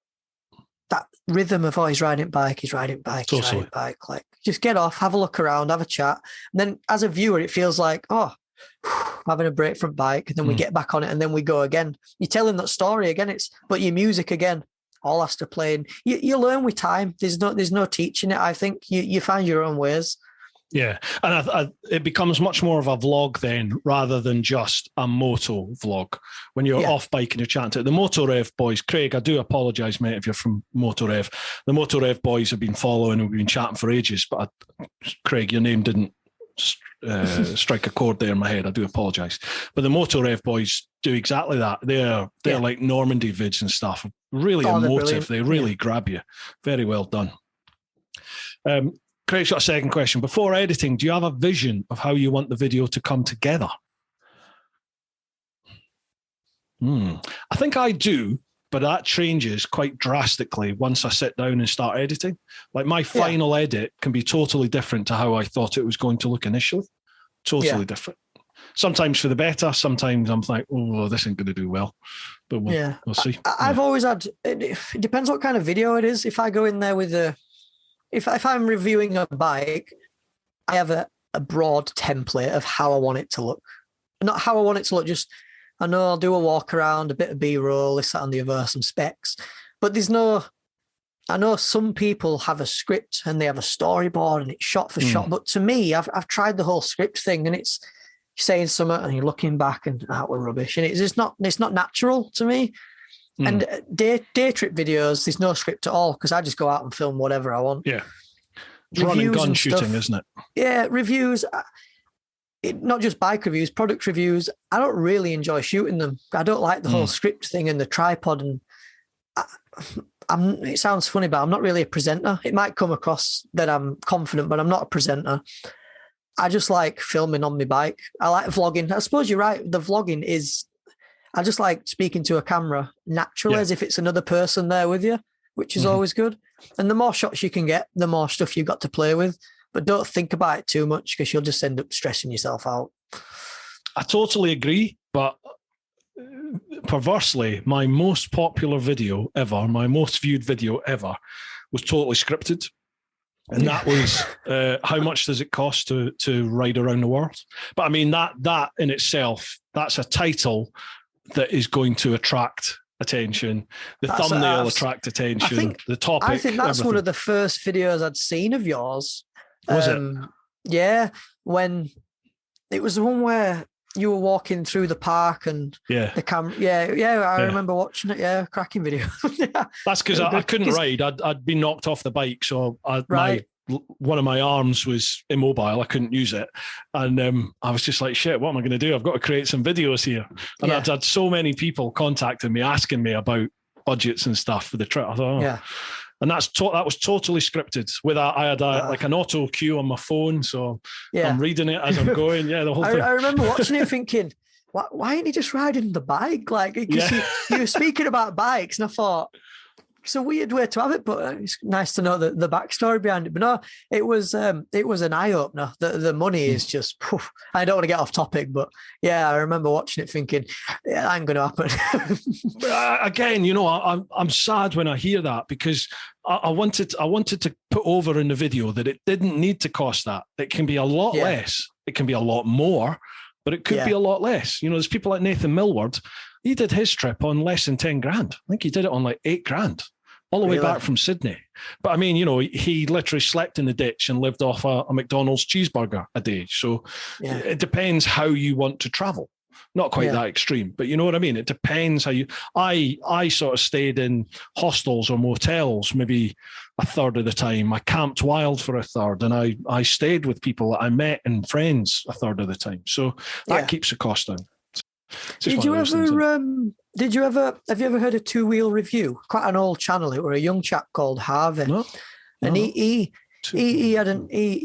rhythm of, he's riding bike. Like, just get off, have a look around, have a chat. And then as a viewer, it feels like, I'm having a break from bike. And then we get back on it, and then we go again. You're telling that story again. But your music again, all has to play. And you learn with time. There's no teaching it. I think you find your own ways. Yeah, and it becomes much more of a vlog then, rather than just a moto vlog. When you're off bike and you're chatting to the Motorev boys, Craig, I do apologise, mate, if you're from Motorev. The Motorev boys have been following and we've been chatting for ages, but Craig, your name didn't strike a chord there in my head. I do apologise. But the Motorev boys do exactly that. They're like Normandy vids and stuff. Really emotive. They really grab you. Very well done. Craig's got a second question. Before editing, do you have a vision of how you want the video to come together? I think I do, but that changes quite drastically once I sit down and start editing. Like my final edit can be totally different to how I thought it was going to look initially. Totally different. Sometimes for the better. Sometimes I'm like, this ain't going to do well. But we'll see. I've always had, it depends what kind of video it is. If I go in there with if I'm reviewing a bike, I have a broad template of how I want it to look. Not how I want it to look, just I know I'll do a walk around, a bit of B-roll, this, that, and the other, some specs. But I know some people have a script and they have a storyboard and it's shot for shot. But to me, I've tried the whole script thing, and it's saying something and you're looking back and we're rubbish. And it's not natural to me. And day trip videos, there's no script at all, because I just go out and film whatever I want. Yeah. It's run and gun shooting, isn't it? Yeah, reviews, not just bike reviews, product reviews. I don't really enjoy shooting them. I don't like the whole script thing and the tripod. And it sounds funny, but I'm not really a presenter. It might come across that I'm confident, but I'm not a presenter. I just like filming on my bike. I like vlogging. I suppose you're right. The vlogging is... I just like speaking to a camera naturally, as if it's another person there with you, which is always good. And the more shots you can get, the more stuff you've got to play with. But don't think about it too much, because you'll just end up stressing yourself out. I totally agree. But perversely, my most popular video ever, my most viewed video ever, was totally scripted. And that was how much does it cost to ride around the world? But I mean, that in itself, that's a title that is going to attract attention. The thumbnail attract attention. The topic. I think that's one of the first videos I'd seen of yours. Was it? Yeah, when it was the one where you were walking through the park and the camera. I remember watching it. Yeah, cracking video. That's because I couldn't ride. I'd been knocked off the bike, so one of my arms was immobile. I couldn't use it, and I was just like, shit, what am I going to do? I've got to create some videos here. And I'd had so many people contacting me asking me about budgets and stuff for the trip. I thought, and that was totally scripted. With that, I had like an auto cue on my phone, so I'm reading it as I'm going. Yeah, the whole thing. I remember watching it thinking, why ain't he just riding the bike? Like, because you were speaking about bikes, and I thought, it's a weird way to have it, but it's nice to know the backstory behind it. But no, it was an eye opener. The money is just. Poof. I don't want to get off topic, but I remember watching it thinking, that ain't going to happen. Again, I'm sad when I hear that, because I wanted to put over in the video that it didn't need to cost that. It can be a lot less. It can be a lot more, but it could be a lot less. There's people like Nathan Millward. He did his trip on less than 10 grand. I think he did it on like 8 grand. All the way back from Sydney. But I mean, he literally slept in the ditch and lived off a McDonald's cheeseburger a day. So it depends how you want to travel. Not quite that extreme, but you know what I mean? It depends how you... I sort of stayed in hostels or motels maybe a third of the time. I camped wild for a third, and I stayed with people that I met and friends a third of the time. So that keeps the cost down. Have you ever heard of Two Wheel Review? Quite an old channel. It were a young chap called Harvey. He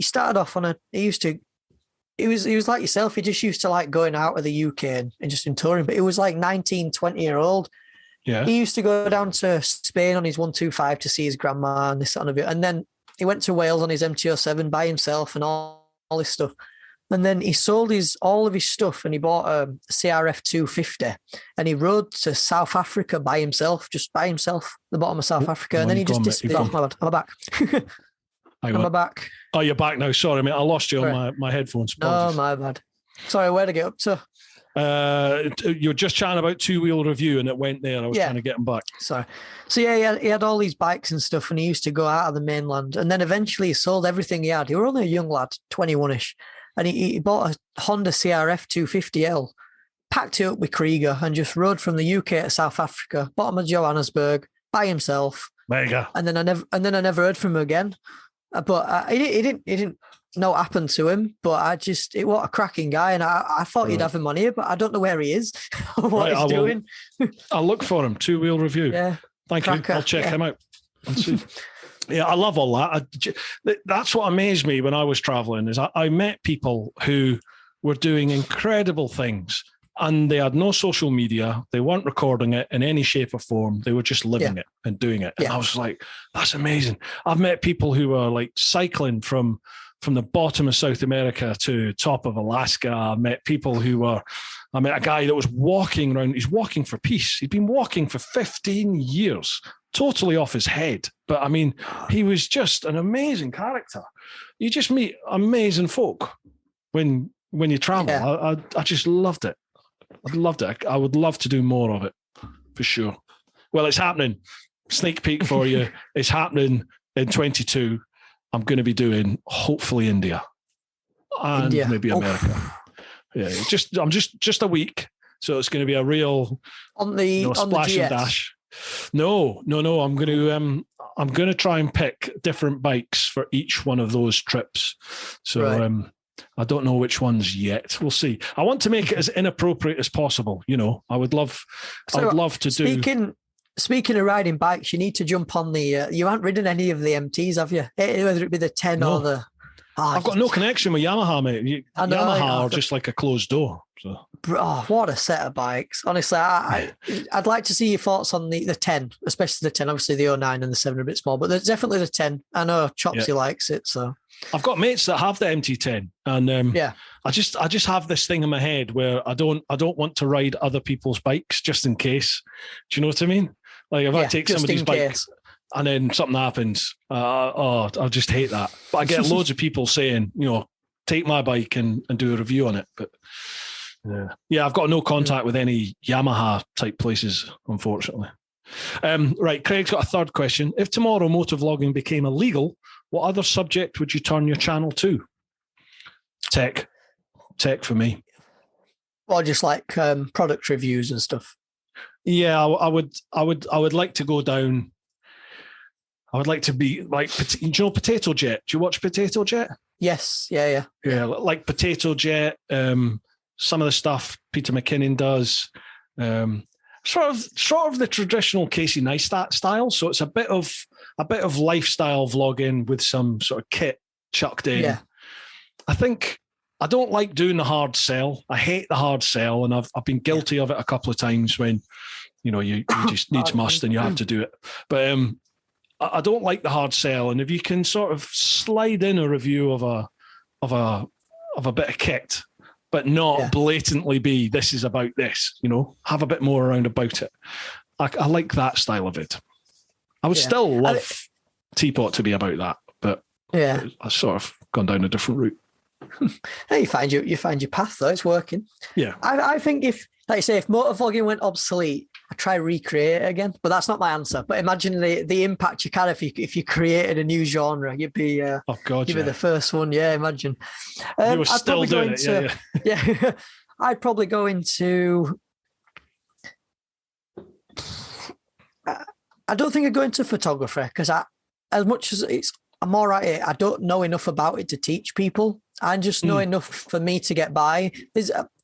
started off on he was like yourself. He just used to like going out of the UK and just in touring, but he was like 19, 20-year-old. Yeah. He used to go down to Spain on his 125 to see his grandma and this and a bit. And then he went to Wales on his MT-07 by himself and all this stuff. And then he sold all of his stuff and he bought a CRF 250 and he rode to South Africa by himself, the bottom of South Africa. And then he just disappeared. Oh, my bad. I'm back. I'm back. Oh, you're back now. Sorry, mate. I lost you on my headphones. Apologies. Oh, my bad. Sorry, where'd I get up to? You were just chatting about Two Wheel Review and it went there. I was trying to get him back. Sorry. So he had all these bikes and stuff and he used to go out of the mainland. And then eventually he sold everything he had. He was only a young lad, 21-ish. And he bought a Honda CRF 250L, packed it up with Krieger and just rode from the UK to South Africa, bottom of Johannesburg, by himself. Mega. And then I never heard from him again. But he didn't know what happened to him. But what a cracking guy. And I thought you'd have him on here, but I don't know where he is or what he's doing. I'll look for him. Two Wheel Review. Yeah. Thank you. I'll check him out. I'll see. Yeah, I love all that. That's what amazed me when I was traveling is I met people who were doing incredible things and they had no social media. They weren't recording it in any shape or form. They were just living it and doing it. And I was like, that's amazing. I've met people who were like cycling from the bottom of South America to top of Alaska. I met a guy that was walking around. He's walking for peace. He'd been walking for 15 years. Totally off his head. But I mean, he was just an amazing character. You just meet amazing folk when you travel. Yeah. I just loved it. I loved it. I would love to do more of it for sure. Well, it's happening. Sneak peek for you. It's happening in 22. I'm going to be doing hopefully India and maybe America. Yeah, I'm just a week. So it's going to be a real on the splash and dash. No. I'm going to try and pick different bikes for each one of those trips. So I don't know which ones yet. We'll see. I want to make it as inappropriate as possible. I would love to do. Speaking of riding bikes, you need to jump on the. You haven't ridden any of the MTs, have you? Whether it be the 10 or the. I've got no connection with Yamaha, mate. Yamaha are just like a closed door. So. Oh, what a set of bikes. Honestly, I'd like to see your thoughts on the 10, especially the 10. Obviously, the 09 and the 7 are a bit small, but there's definitely the 10. I know Chopsy likes it, so. I've got mates that have the MT10, and I just have this thing in my head where I don't want to ride other people's bikes just in case. Do you know what I mean? Like if I take somebody's bike and then something happens, I just hate that. But I get loads of people saying, take my bike and do a review on it. But I've got no contact with any Yamaha type places, unfortunately. Right, Craig's got a third question. If tomorrow motovlogging became illegal, what other subject would you turn your channel to? Tech for me. Or just like product reviews and stuff. Yeah, I would like to go down. I would like to be like, do you know Potato Jet? Do you watch Potato Jet? Yes, yeah. Like Potato Jet. Some of the stuff Peter McKinnon does. Sort of the traditional Casey Neistat style. So it's a bit of lifestyle vlogging with some sort of kit chucked in. Yeah. I think I don't like doing the hard sell. I hate the hard sell, and I've been guilty of it a couple of times when, you just needs must and you have to do it. But I don't like the hard sell. And if you can sort of slide in a review of a bit of kit, but not blatantly be, this is about this, have a bit more around about it. I like that style of it. I would still love Teapot to be about that, but I've sort of gone down a different route. Hey, you find your path though. It's working. Yeah. I think if motovlogging went obsolete, I'd try recreate it again. But that's not my answer. But imagine the impact you can if you created a new genre. You'd be be the first one. Yeah, imagine. You were still doing it. Yeah. I'd probably go into. I don't think I'd go into photography because as much as I'm all right at it, I don't know enough about it to teach people. I just know enough for me to get by.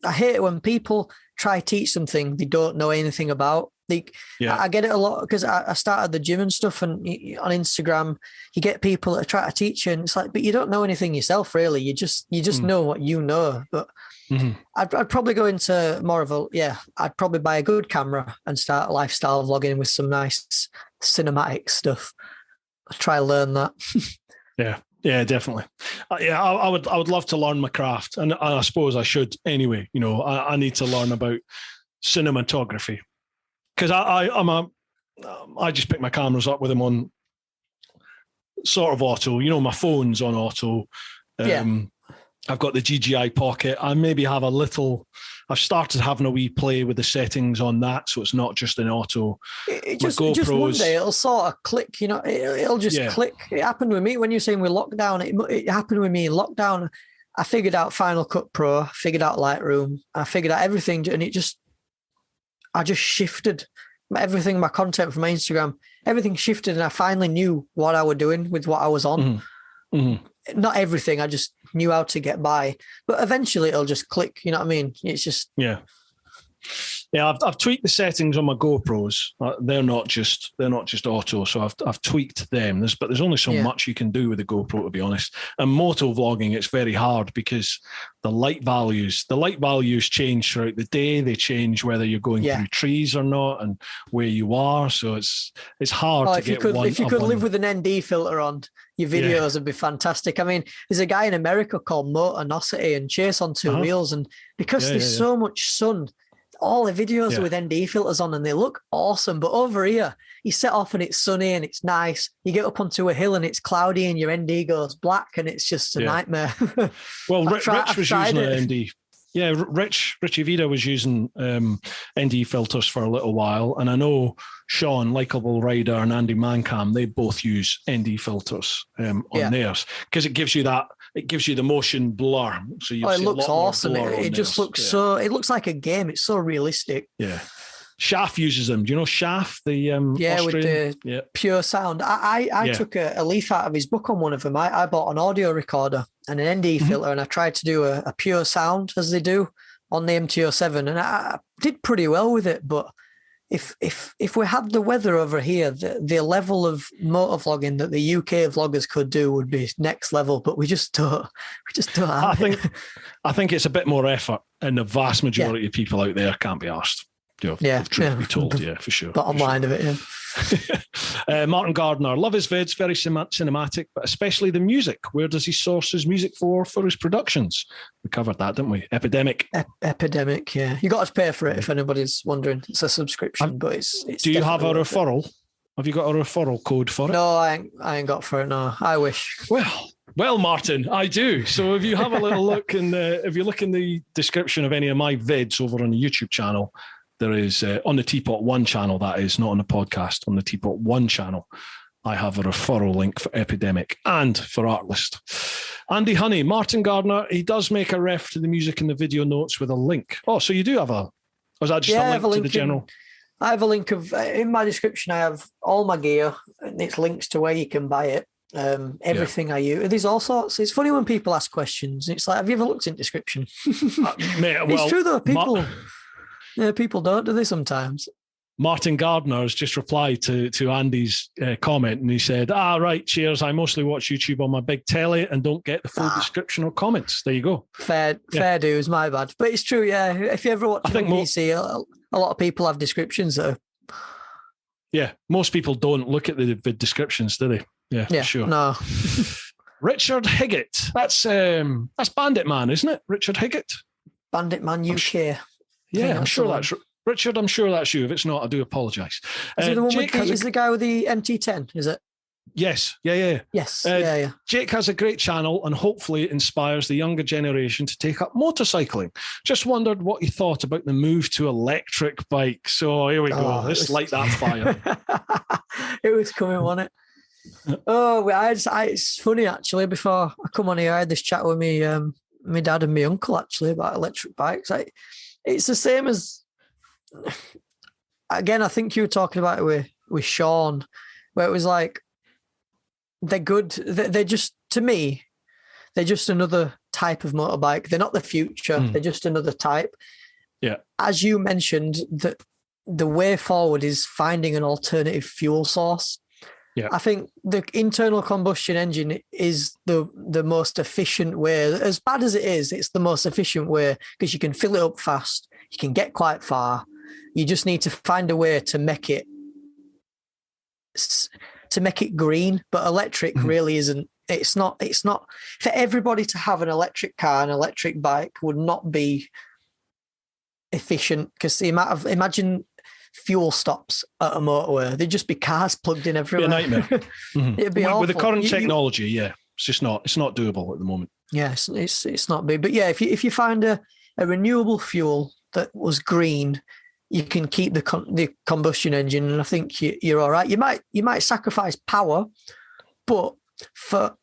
I hate it when people try to teach something they don't know anything about. I get it a lot because I started the gym and stuff, and on Instagram, you get people that try to teach you, and it's like, but you don't know anything yourself, really. You just know what you know. But I'd probably go into more of I'd probably buy a good camera and start lifestyle vlogging with some nice cinematic stuff. I'll try to learn that. Yeah, definitely. I would love to learn my craft, and I suppose I should anyway. I need to learn about cinematography because I just pick my cameras up with them on sort of auto. My phone's on auto. I've got the GGI Pocket. I maybe have I've started having a wee play with the settings on that, so it's not just an auto. Just one day it'll sort of click, it'll just click. It happened with me when you're saying with lockdown. It happened with me in lockdown. I figured out Final Cut Pro, figured out Lightroom, I figured out everything, and I just shifted everything, my content from my Instagram, everything shifted, and I finally knew what I was doing with what I was on. Not everything, I just knew how to get by, but eventually it'll just click. You know what I mean? It's just I've tweaked the settings on my GoPros. They're not just auto, so I've tweaked them. There's only so much you can do with the GoPro, to be honest. And moto vlogging, it's very hard because the light values change throughout the day. They change whether you're going through trees or not, and where you are. So it's hard to get one. If you could live with an ND filter on, your videos would be fantastic. I mean, there's a guy in America called Motonosity and Chase on Two Wheels, and because there's so much sun, all the videos are with ND filters on and they look awesome. But over here, you set off and it's sunny and it's nice. You get up onto a hill and it's cloudy and your ND goes black and it's just a nightmare. Well, Rich was using an ND. Yeah, Richie Vida was using ND filters for a little while. And I know Sean, Likeable Rider, and Andy Mancam, they both use ND filters on theirs because it gives you the motion blur. So it looks awesome. It just looks it looks like a game. It's so realistic. Yeah. Shaft uses them. Do you know Shaft, the Austrian? With the pure sound. I took a leaf out of his book on one of them. I bought an audio recorder and an ND filter, and I tried to do a pure sound as they do on the MT-07, and I did pretty well with it. But if we had the weather over here, the level of motovlogging that the UK vloggers could do would be next level. But we just don't have I think it's a bit more effort, and the vast majority of people out there can't be arsed. Truth be told, for sure. Bottom line of it, Martin Gardner, love his vids, very cinematic, but especially the music. Where does he source his music for his productions? We covered that, didn't we? Epidemic. Epidemic, yeah. You got to pay for it if anybody's wondering. It's a subscription, but it's do you have a referral? Have you got a referral code for it? No, I ain't got for it, no. I wish. Well, Martin, I do. So if you have a little look, if you look in the description of any of my vids over on the YouTube channel, there is, on the TeapotOne channel, that is, not on the podcast, on the TeapotOne channel, I have a referral link for Epidemic and for Artlist. Andy Honey, Martin Gardner, he does make a ref to the music in the video notes with a link. Oh, so you do have or is that just a link to the general? I have a link in my description. I have all my gear and it's links to where you can buy it. Everything I use. There's all sorts. It's funny when people ask questions. It's like, have you ever looked in description? It's true though. People don't, do they sometimes? Martin Gardner has just replied to Andy's comment, and he said, right, cheers. I mostly watch YouTube on my big telly and don't get the full description or comments. There you go. Fair dues, my bad. But it's true, yeah. If you ever watch on PC, a lot of people have descriptions that are... Yeah, most people don't look at the descriptions, do they? Yeah, sure. No. Richard Higgett. That's Bandit Man, isn't it? Richard Higgett? Bandit Man UK. I'm sure that's Richard. I'm sure that's you. If it's not, I do apologise. Is it the one is the guy with the MT10? Is it? Yes. Yeah. Yes. Jake has a great channel and hopefully it inspires the younger generation to take up motorcycling. Just wondered what you thought about the move to electric bikes. So here we go. Let's light that fire. It was coming, wasn't it? It's funny actually. Before I come on here, I had this chat with me, my dad and my uncle actually about electric bikes. It's the same as, again, I think you were talking about it with Sean, where it was like, they're good. They're just, to me, they're just another type of motorbike. They're not the future. They're just another type. Yeah. As you mentioned, the way forward is finding an alternative fuel source. Yeah. I think the internal combustion engine is the most efficient way. As bad as it is, it's the most efficient way because you can fill it up fast. You can get quite far. You just need to find a way to make it green. But electric really isn't. It's not for everybody to have an electric car, an electric bike would not be efficient because the amount of, imagine fuel stops at a motorway. There'd just be cars plugged in everywhere. It'd be a nightmare. It'd be awful. With the current technology, it's not doable at the moment. Yes, it's not big. But yeah, if you find a renewable fuel that was green, you can keep the combustion engine, and I think you're all right. You might sacrifice power, but for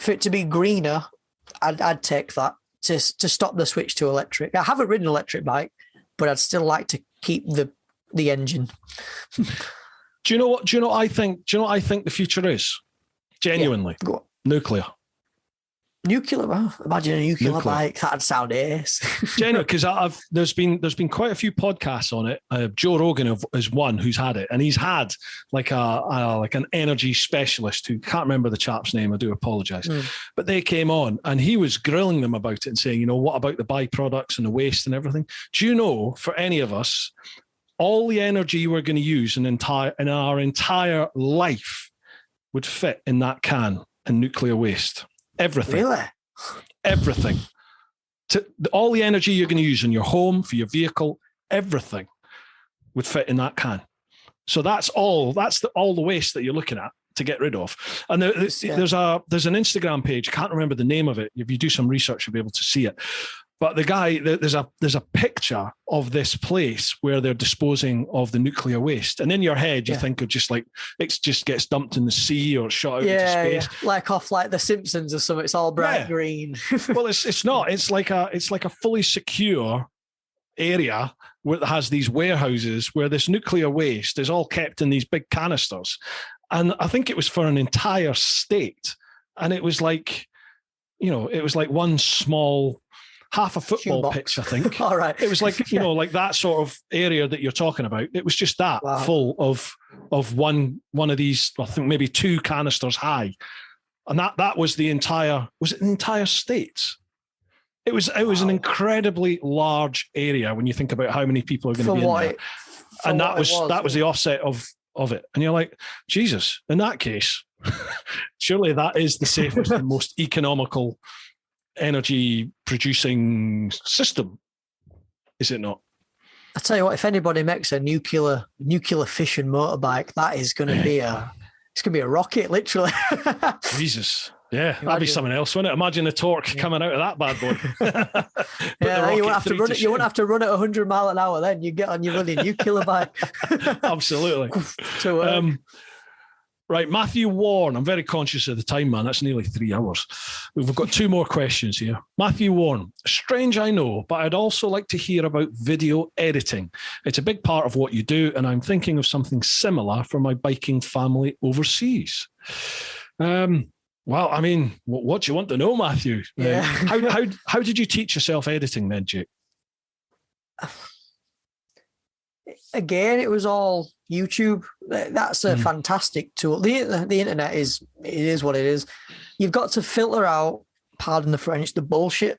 it to be greener, I'd take that to stop the switch to electric. I haven't ridden an electric bike, but I'd still like to keep the engine. Do you know what I think the future is? Genuinely. Yeah. Nuclear. Nuclear. Imagine a nuclear bike. That'd sound ace. Genuinely, because there's been quite a few podcasts on it. Joe Rogan is one who's had it, and he's had like an energy specialist who can't remember the chap's name. I do apologise, but they came on and he was grilling them about it and saying, what about the byproducts and the waste and everything? Do you know, for any of us, all the energy we're going to use in our entire life would fit in that can in nuclear waste. Everything. Really? Everything. All the energy you're going to use in your home, for your vehicle, everything would fit in that can. So that's all the waste that you're looking at to get rid of. And there's an Instagram page, I can't remember the name of it. If you do some research, you'll be able to see it. But the guy, there's a picture of this place where they're disposing of the nuclear waste. And in your head, you think of just like, it just gets dumped in the sea or shot out into space. Yeah. Like off like The Simpsons or something. It's all bright green. Well, it's not. It's like a fully secure area where it has these warehouses where this nuclear waste is all kept in these big canisters. And I think it was for an entire state. And it was like, one small... half a football pitch, I think. All right. It was like, like that sort of area that you're talking about. It was just that full of one of these, I think maybe 2 canisters high. And that was the entire state. It was an incredibly large area when you think about how many people are going to be in there. And that was the offset of it. And you're like, Jesus, in that case, surely that is the safest and most economical energy producing system, is it not? I tell you what, if anybody makes a nuclear fission motorbike, that is going to be a rocket, literally. Jesus, yeah, that'd be something else, wouldn't it? Imagine the torque coming out of that bad boy. You won't have to run it. You won't have to run at 100 mile an hour. Then you get on your bloody nuclear bike. Absolutely. Right, Matthew Warren. I'm very conscious of the time, man. That's nearly 3 hours. We've got 2 more questions here. Matthew Warren. Strange, I know, but I'd also like to hear about video editing. It's a big part of what you do, and I'm thinking of something similar for my biking family overseas. Well, I mean, what do you want to know, Matthew? Yeah. How did you teach yourself editing then, Jake? Again, it was all YouTube. That's a fantastic tool. The internet is what it is. You've got to filter out, pardon the French, the bullshit.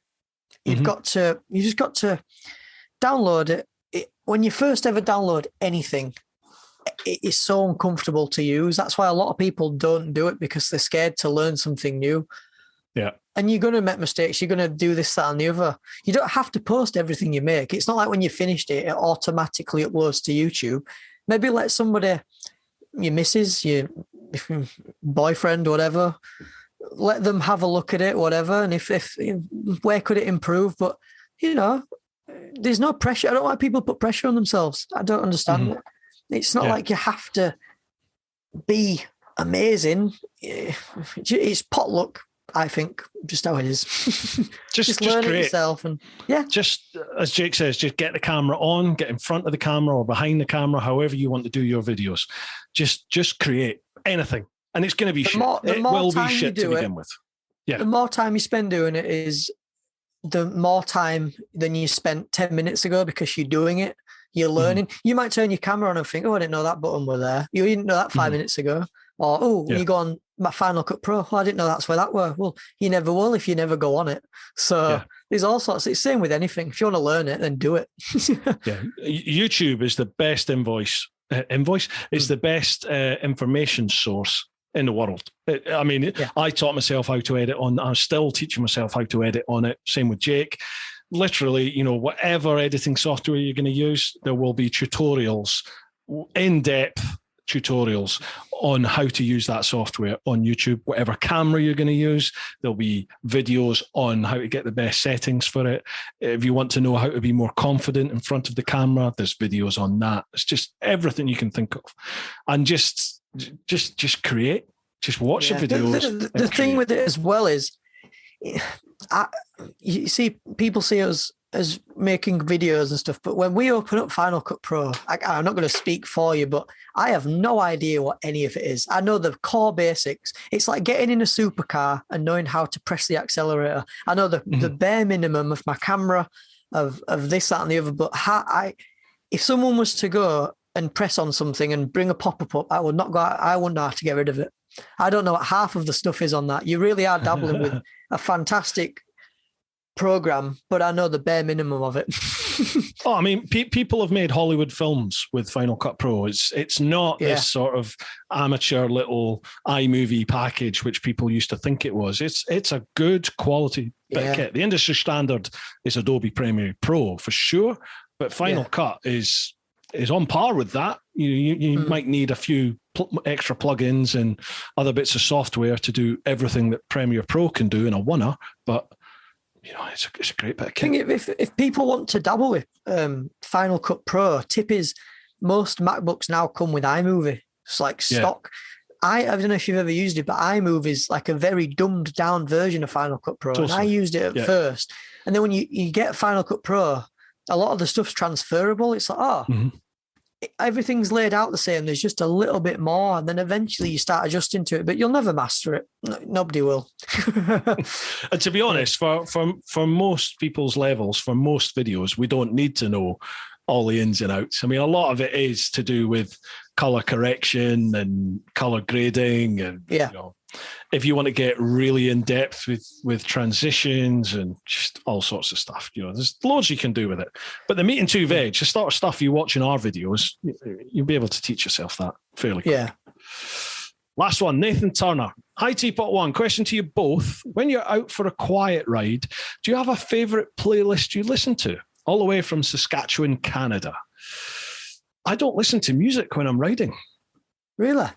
You just got to download it. When you first ever download anything, it is so uncomfortable to use. That's why a lot of people don't do it, because they're scared to learn something new. Yeah. And you're going to make mistakes. You're going to do this, that, and the other. You don't have to post everything you make. It's not like when you finished it, it automatically uploads to YouTube. Maybe let somebody, your missus, your boyfriend, whatever, let them have a look at it, whatever. And if where could it improve? But, there's no pressure. I don't like people put pressure on themselves. I don't understand it. It's not like you have to be amazing. It's potluck, I think, just how it is. just learn it yourself. And just as Jake says, just get the camera on, get in front of the camera or behind the camera, however you want to do your videos. Just create anything. And it's going to be shit. It will be shit to begin with. Yeah. The more time you spend doing it is the more time than you spent 10 minutes ago, because you're doing it. You're learning. You might turn your camera on and think, oh, I didn't know that button was there. You didn't know that 5 minutes ago. Or, you go on my Final Cut Pro. Oh, I didn't know that's where that were. Well, you never will if you never go on it. So there's all sorts. It's the same with anything. If you want to learn it, then do it. YouTube is the best is the best information source in the world. I taught myself how to edit on. I'm still teaching myself how to edit on it. Same with Jake. Literally, whatever editing software you're going to use, there will be tutorials, in-depth tutorials on how to use that software on YouTube. Whatever camera you're going to use, there'll be videos on how to get the best settings for it. If you want to know how to be more confident in front of the camera, there's videos on that. It's just everything you can think of. And just create. Just watch the videos. The thing with it as well is, you see, people see us as making videos and stuff, but when we open up Final Cut Pro, I'm not going to speak for you, but I have no idea what any of it is. I know the core basics. It's like getting in a supercar and knowing how to press the accelerator. I know the bare minimum of my camera, of this, that, and the other. But if someone was to go and press on something and bring a pop-up up, I wouldn't know how to get rid of it. I don't know what half of the stuff is on that. You really are dabbling with a fantastic program, but I know the bare minimum of it. People have made Hollywood films with Final Cut Pro. It's not this sort of amateur little iMovie package which people used to think it was. It's a good quality bit of kit. The industry standard is Adobe Premiere Pro for sure, but Final Cut is on par with that. You might need a few extra plugins and other bits of software to do everything that Premiere Pro can do in a oneer, but it's a great bit of kit. If people want to dabble with Final Cut Pro, tip is most MacBooks now come with iMovie. It's like stock. I don't know if you've ever used it, but iMovie is like a very dumbed down version of Final Cut Pro. Totally. And I used it at first. And then when you get Final Cut Pro, a lot of the stuff's transferable. It's like, everything's laid out the same. There's just a little bit more, and then eventually you start adjusting to it, but you'll never master it. Nobody will. And to be honest, for most people's levels, for most videos, we don't need to know all the ins and outs. I mean, a lot of it is to do with color correction and color grading, and if you want to get really in depth with transitions and just all sorts of stuff, there's loads you can do with it. But the meat and two veg, the sort of stuff you watch in our videos, you'll be able to teach yourself that fairly quick. Yeah. Last one, Nathan Turner. Hi, TeapotOne. Question to you both. When you're out for a quiet ride, do you have a favorite playlist you listen to? All the way from Saskatchewan, Canada. I don't listen to music when I'm riding. Really?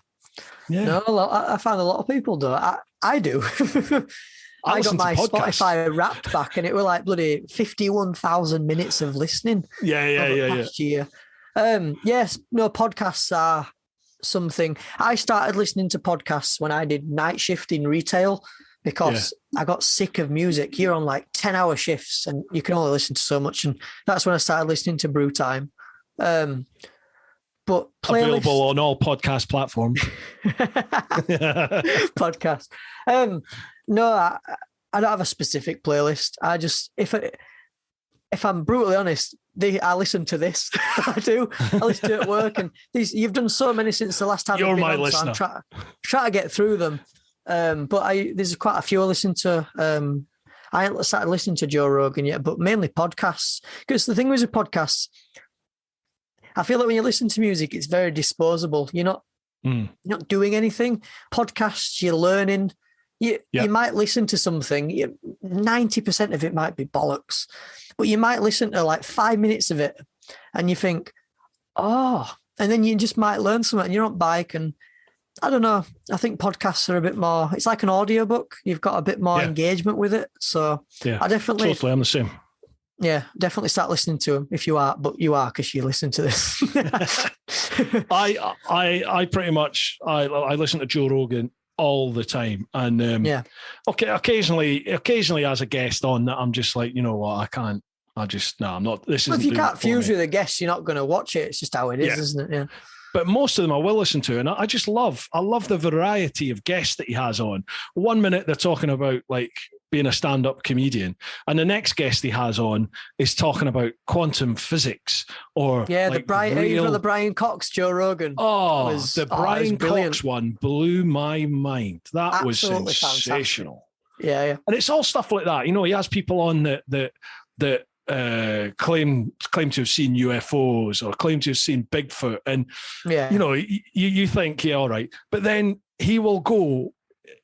Yeah. No, I find a lot of people do. I do. I got my Spotify Wrapped back, and it were like bloody 51,000 minutes of listening. Yeah. Last year. Yes, no, podcasts are something. I started listening to podcasts when I did night shift in retail because I got sick of music. You're on like 10-hour shifts and you can only listen to so much. And that's when I started listening to Bru Time. But available on all podcast platforms. Podcast. No, I don't have a specific playlist. I just, if I'm brutally honest, I listen to this. I do. I listen to it at work, and you've done so many since the last time. You're my listener. So I'm trying to get through them. But there's quite a few I listen to. I haven't started listening to Joe Rogan yet, but mainly podcasts. Because the thing with podcasts, I feel like when you listen to music, it's very disposable. You're not doing anything. Podcasts, you're learning. You might listen to something. 90% of it might be bollocks, but you might listen to like 5 minutes of it, and you think, oh, and then you just might learn something. And you're on bike, and I don't know. I think podcasts are a bit more. It's like an audiobook. You've got a bit more engagement with it. So I definitely totally. I'm the same. Yeah, definitely start listening to them if you are, but you are because you listen to this. I pretty much I listen to Joe Rogan all the time, and occasionally as a guest on that, I'm just like, you know what, I can't. I'm not. This is. If you can't fuse with a guest, you're not going to watch it. It's just how it is, isn't it? Yeah. But most of them I will listen to, and I just love the variety of guests that he has on. 1 minute they're talking about like being a stand-up comedian, and the next guest he has on is talking about quantum physics or the Brian Cox Joe Rogan. The Brian Cox one blew my mind. That was sensational. Fantastic. Yeah. And it's all stuff like that. You know, he has people on that claim to have seen UFOs or claim to have seen Bigfoot, and you know, you think, all right, but then he will go.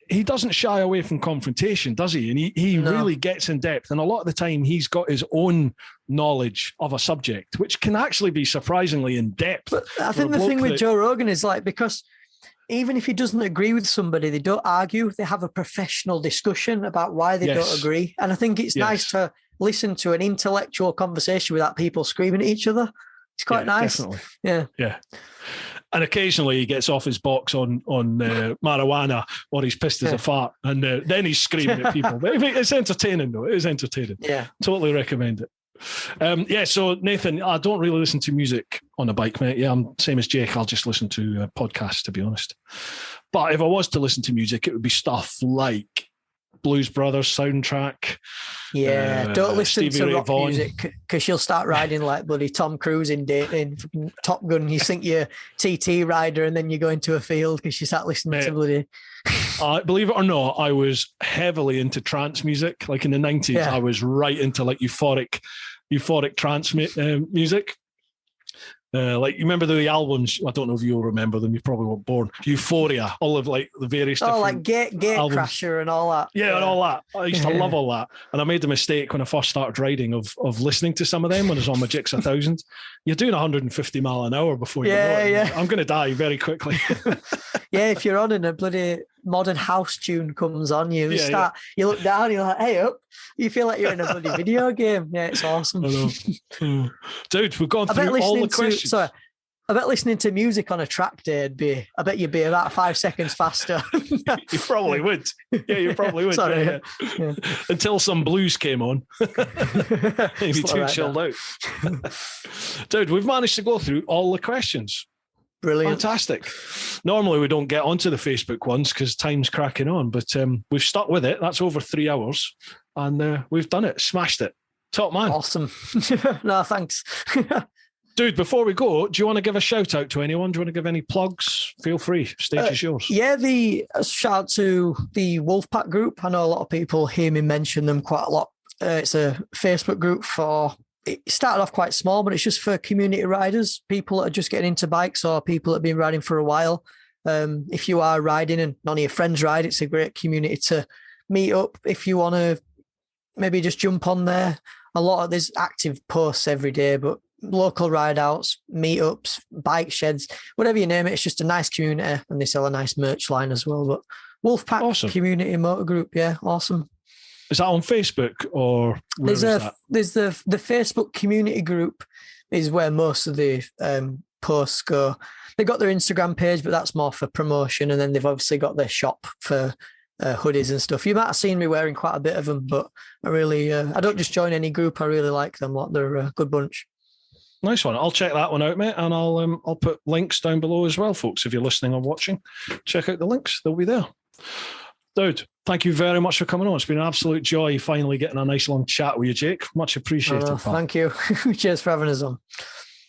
He doesn't shy away from confrontation, does he? And he really gets in depth. And a lot of the time he's got his own knowledge of a subject, which can actually be surprisingly in depth. But I think the thing with Joe Rogan is like, because even if he doesn't agree with somebody, they don't argue. They have a professional discussion about why they don't agree. And I think it's nice to listen to an intellectual conversation without people screaming at each other. It's quite nice. Definitely. Yeah. And occasionally he gets off his box on marijuana, or he's pissed as a fart, and then he's screaming at people. But it's entertaining, though. It is entertaining. Yeah. Totally recommend it. So Nathan, I don't really listen to music on a bike, mate. Yeah, I'm same as Jake. I'll just listen to podcasts, to be honest. But if I was to listen to music, it would be stuff like Blues Brothers soundtrack. Yeah, don't listen Stevie to Ray rock Vaughan. music because you'll start riding like bloody Tom Cruise in Top Gun. You think you're TT rider, and then you go into a field because you start listening to bloody. Believe it or not, I was heavily into trance music. Like in the 90s, I was right into like euphoric trance music. Like, you remember the albums? I don't know if you'll remember them. You probably weren't born. Euphoria, all of like the various different like Gatecrasher and all that. Yeah, and all that. I used to love all that. And I made the mistake when I first started riding of listening to some of them when I was on my Gix 1000. You're doing 150 mile an hour before you know it. Yeah. I'm going to die very quickly. If you're on and a bloody modern house tune comes on, you look down, you're like, hey up. You feel like you're in a bloody video game. Yeah, it's awesome. I know. Dude, we've gone through all the questions. I bet listening to music on a track day I bet you'd be about 5 seconds faster. You probably would. Yeah, you probably would. Sorry. Yeah. Until some blues came on. Maybe too chilled out. Dude, we've managed to go through all the questions. Brilliant. Fantastic. Normally we don't get onto the Facebook ones because time's cracking on, but we've stuck with it. That's over 3 hours, and we've done it. Smashed it. Top man. Awesome. No, thanks. Dude, before we go, do you want to give a shout out to anyone? Do you want to give any plugs? Feel free. Stage is yours. Yeah, the shout out to the Wolfpack group. I know a lot of people hear me mention them quite a lot. It's a Facebook group it started off quite small, but it's just for community riders, people that are just getting into bikes or people that have been riding for a while. If you are riding and none of your friends ride, it's a great community to meet up. If you want to maybe just jump on there, there's active posts every day, but local ride outs, meetups, bike sheds, whatever you name it, it's just a nice community, and they sell a nice merch line as well. But Wolfpack Community Motor Group, yeah, awesome. Is that on Facebook or there's the Facebook community group is where most of the posts go. they've got their Instagram page, but that's more for promotion. And then they've obviously got their shop for hoodies and stuff. You might have seen me wearing quite a bit of them, but I really, I don't just join any group. I really like them. They're a good bunch. Nice one. I'll check that one out, mate, and I'll put links down below as well, folks. If you're listening or watching, check out the links. They'll be there. Dude, thank you very much for coming on. It's been an absolute joy finally getting a nice long chat with you, Jake. Much appreciated. Thank you. Cheers for having us on.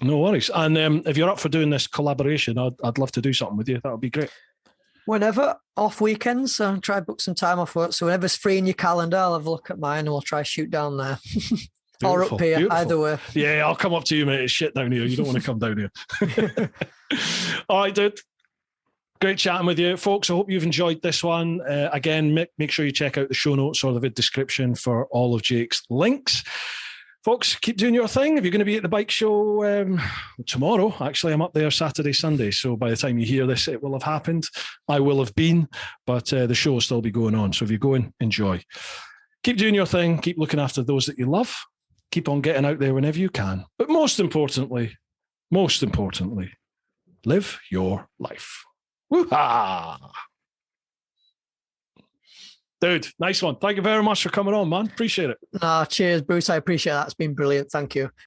No worries. And if you're up for doing this collaboration, I'd love to do something with you. That would be great. Whenever, off weekends, try book some time off work. So whenever's free in your calendar, I'll have a look at mine and we'll try shoot down there. Or up here, beautiful. Either way. Yeah, I'll come up to you, mate. It's shit down here. You don't want to come down here. All right, dude. Great chatting with you. Folks, I hope you've enjoyed this one. Again, make sure you check out the show notes or the vid description for all of Jake's links. Folks, keep doing your thing. If you're going to be at the bike show tomorrow, actually, I'm up there Saturday, Sunday. So by the time you hear this, it will have happened. I will have been, but the show will still be going on. So if you're going, enjoy. Keep doing your thing. Keep looking after those that you love. Keep on getting out there whenever you can. But most importantly, live your life. Woo-ha! Dude, nice one. Thank you very much for coming on, man. Appreciate it. Cheers, Bruce. I appreciate that. It's been brilliant. Thank you.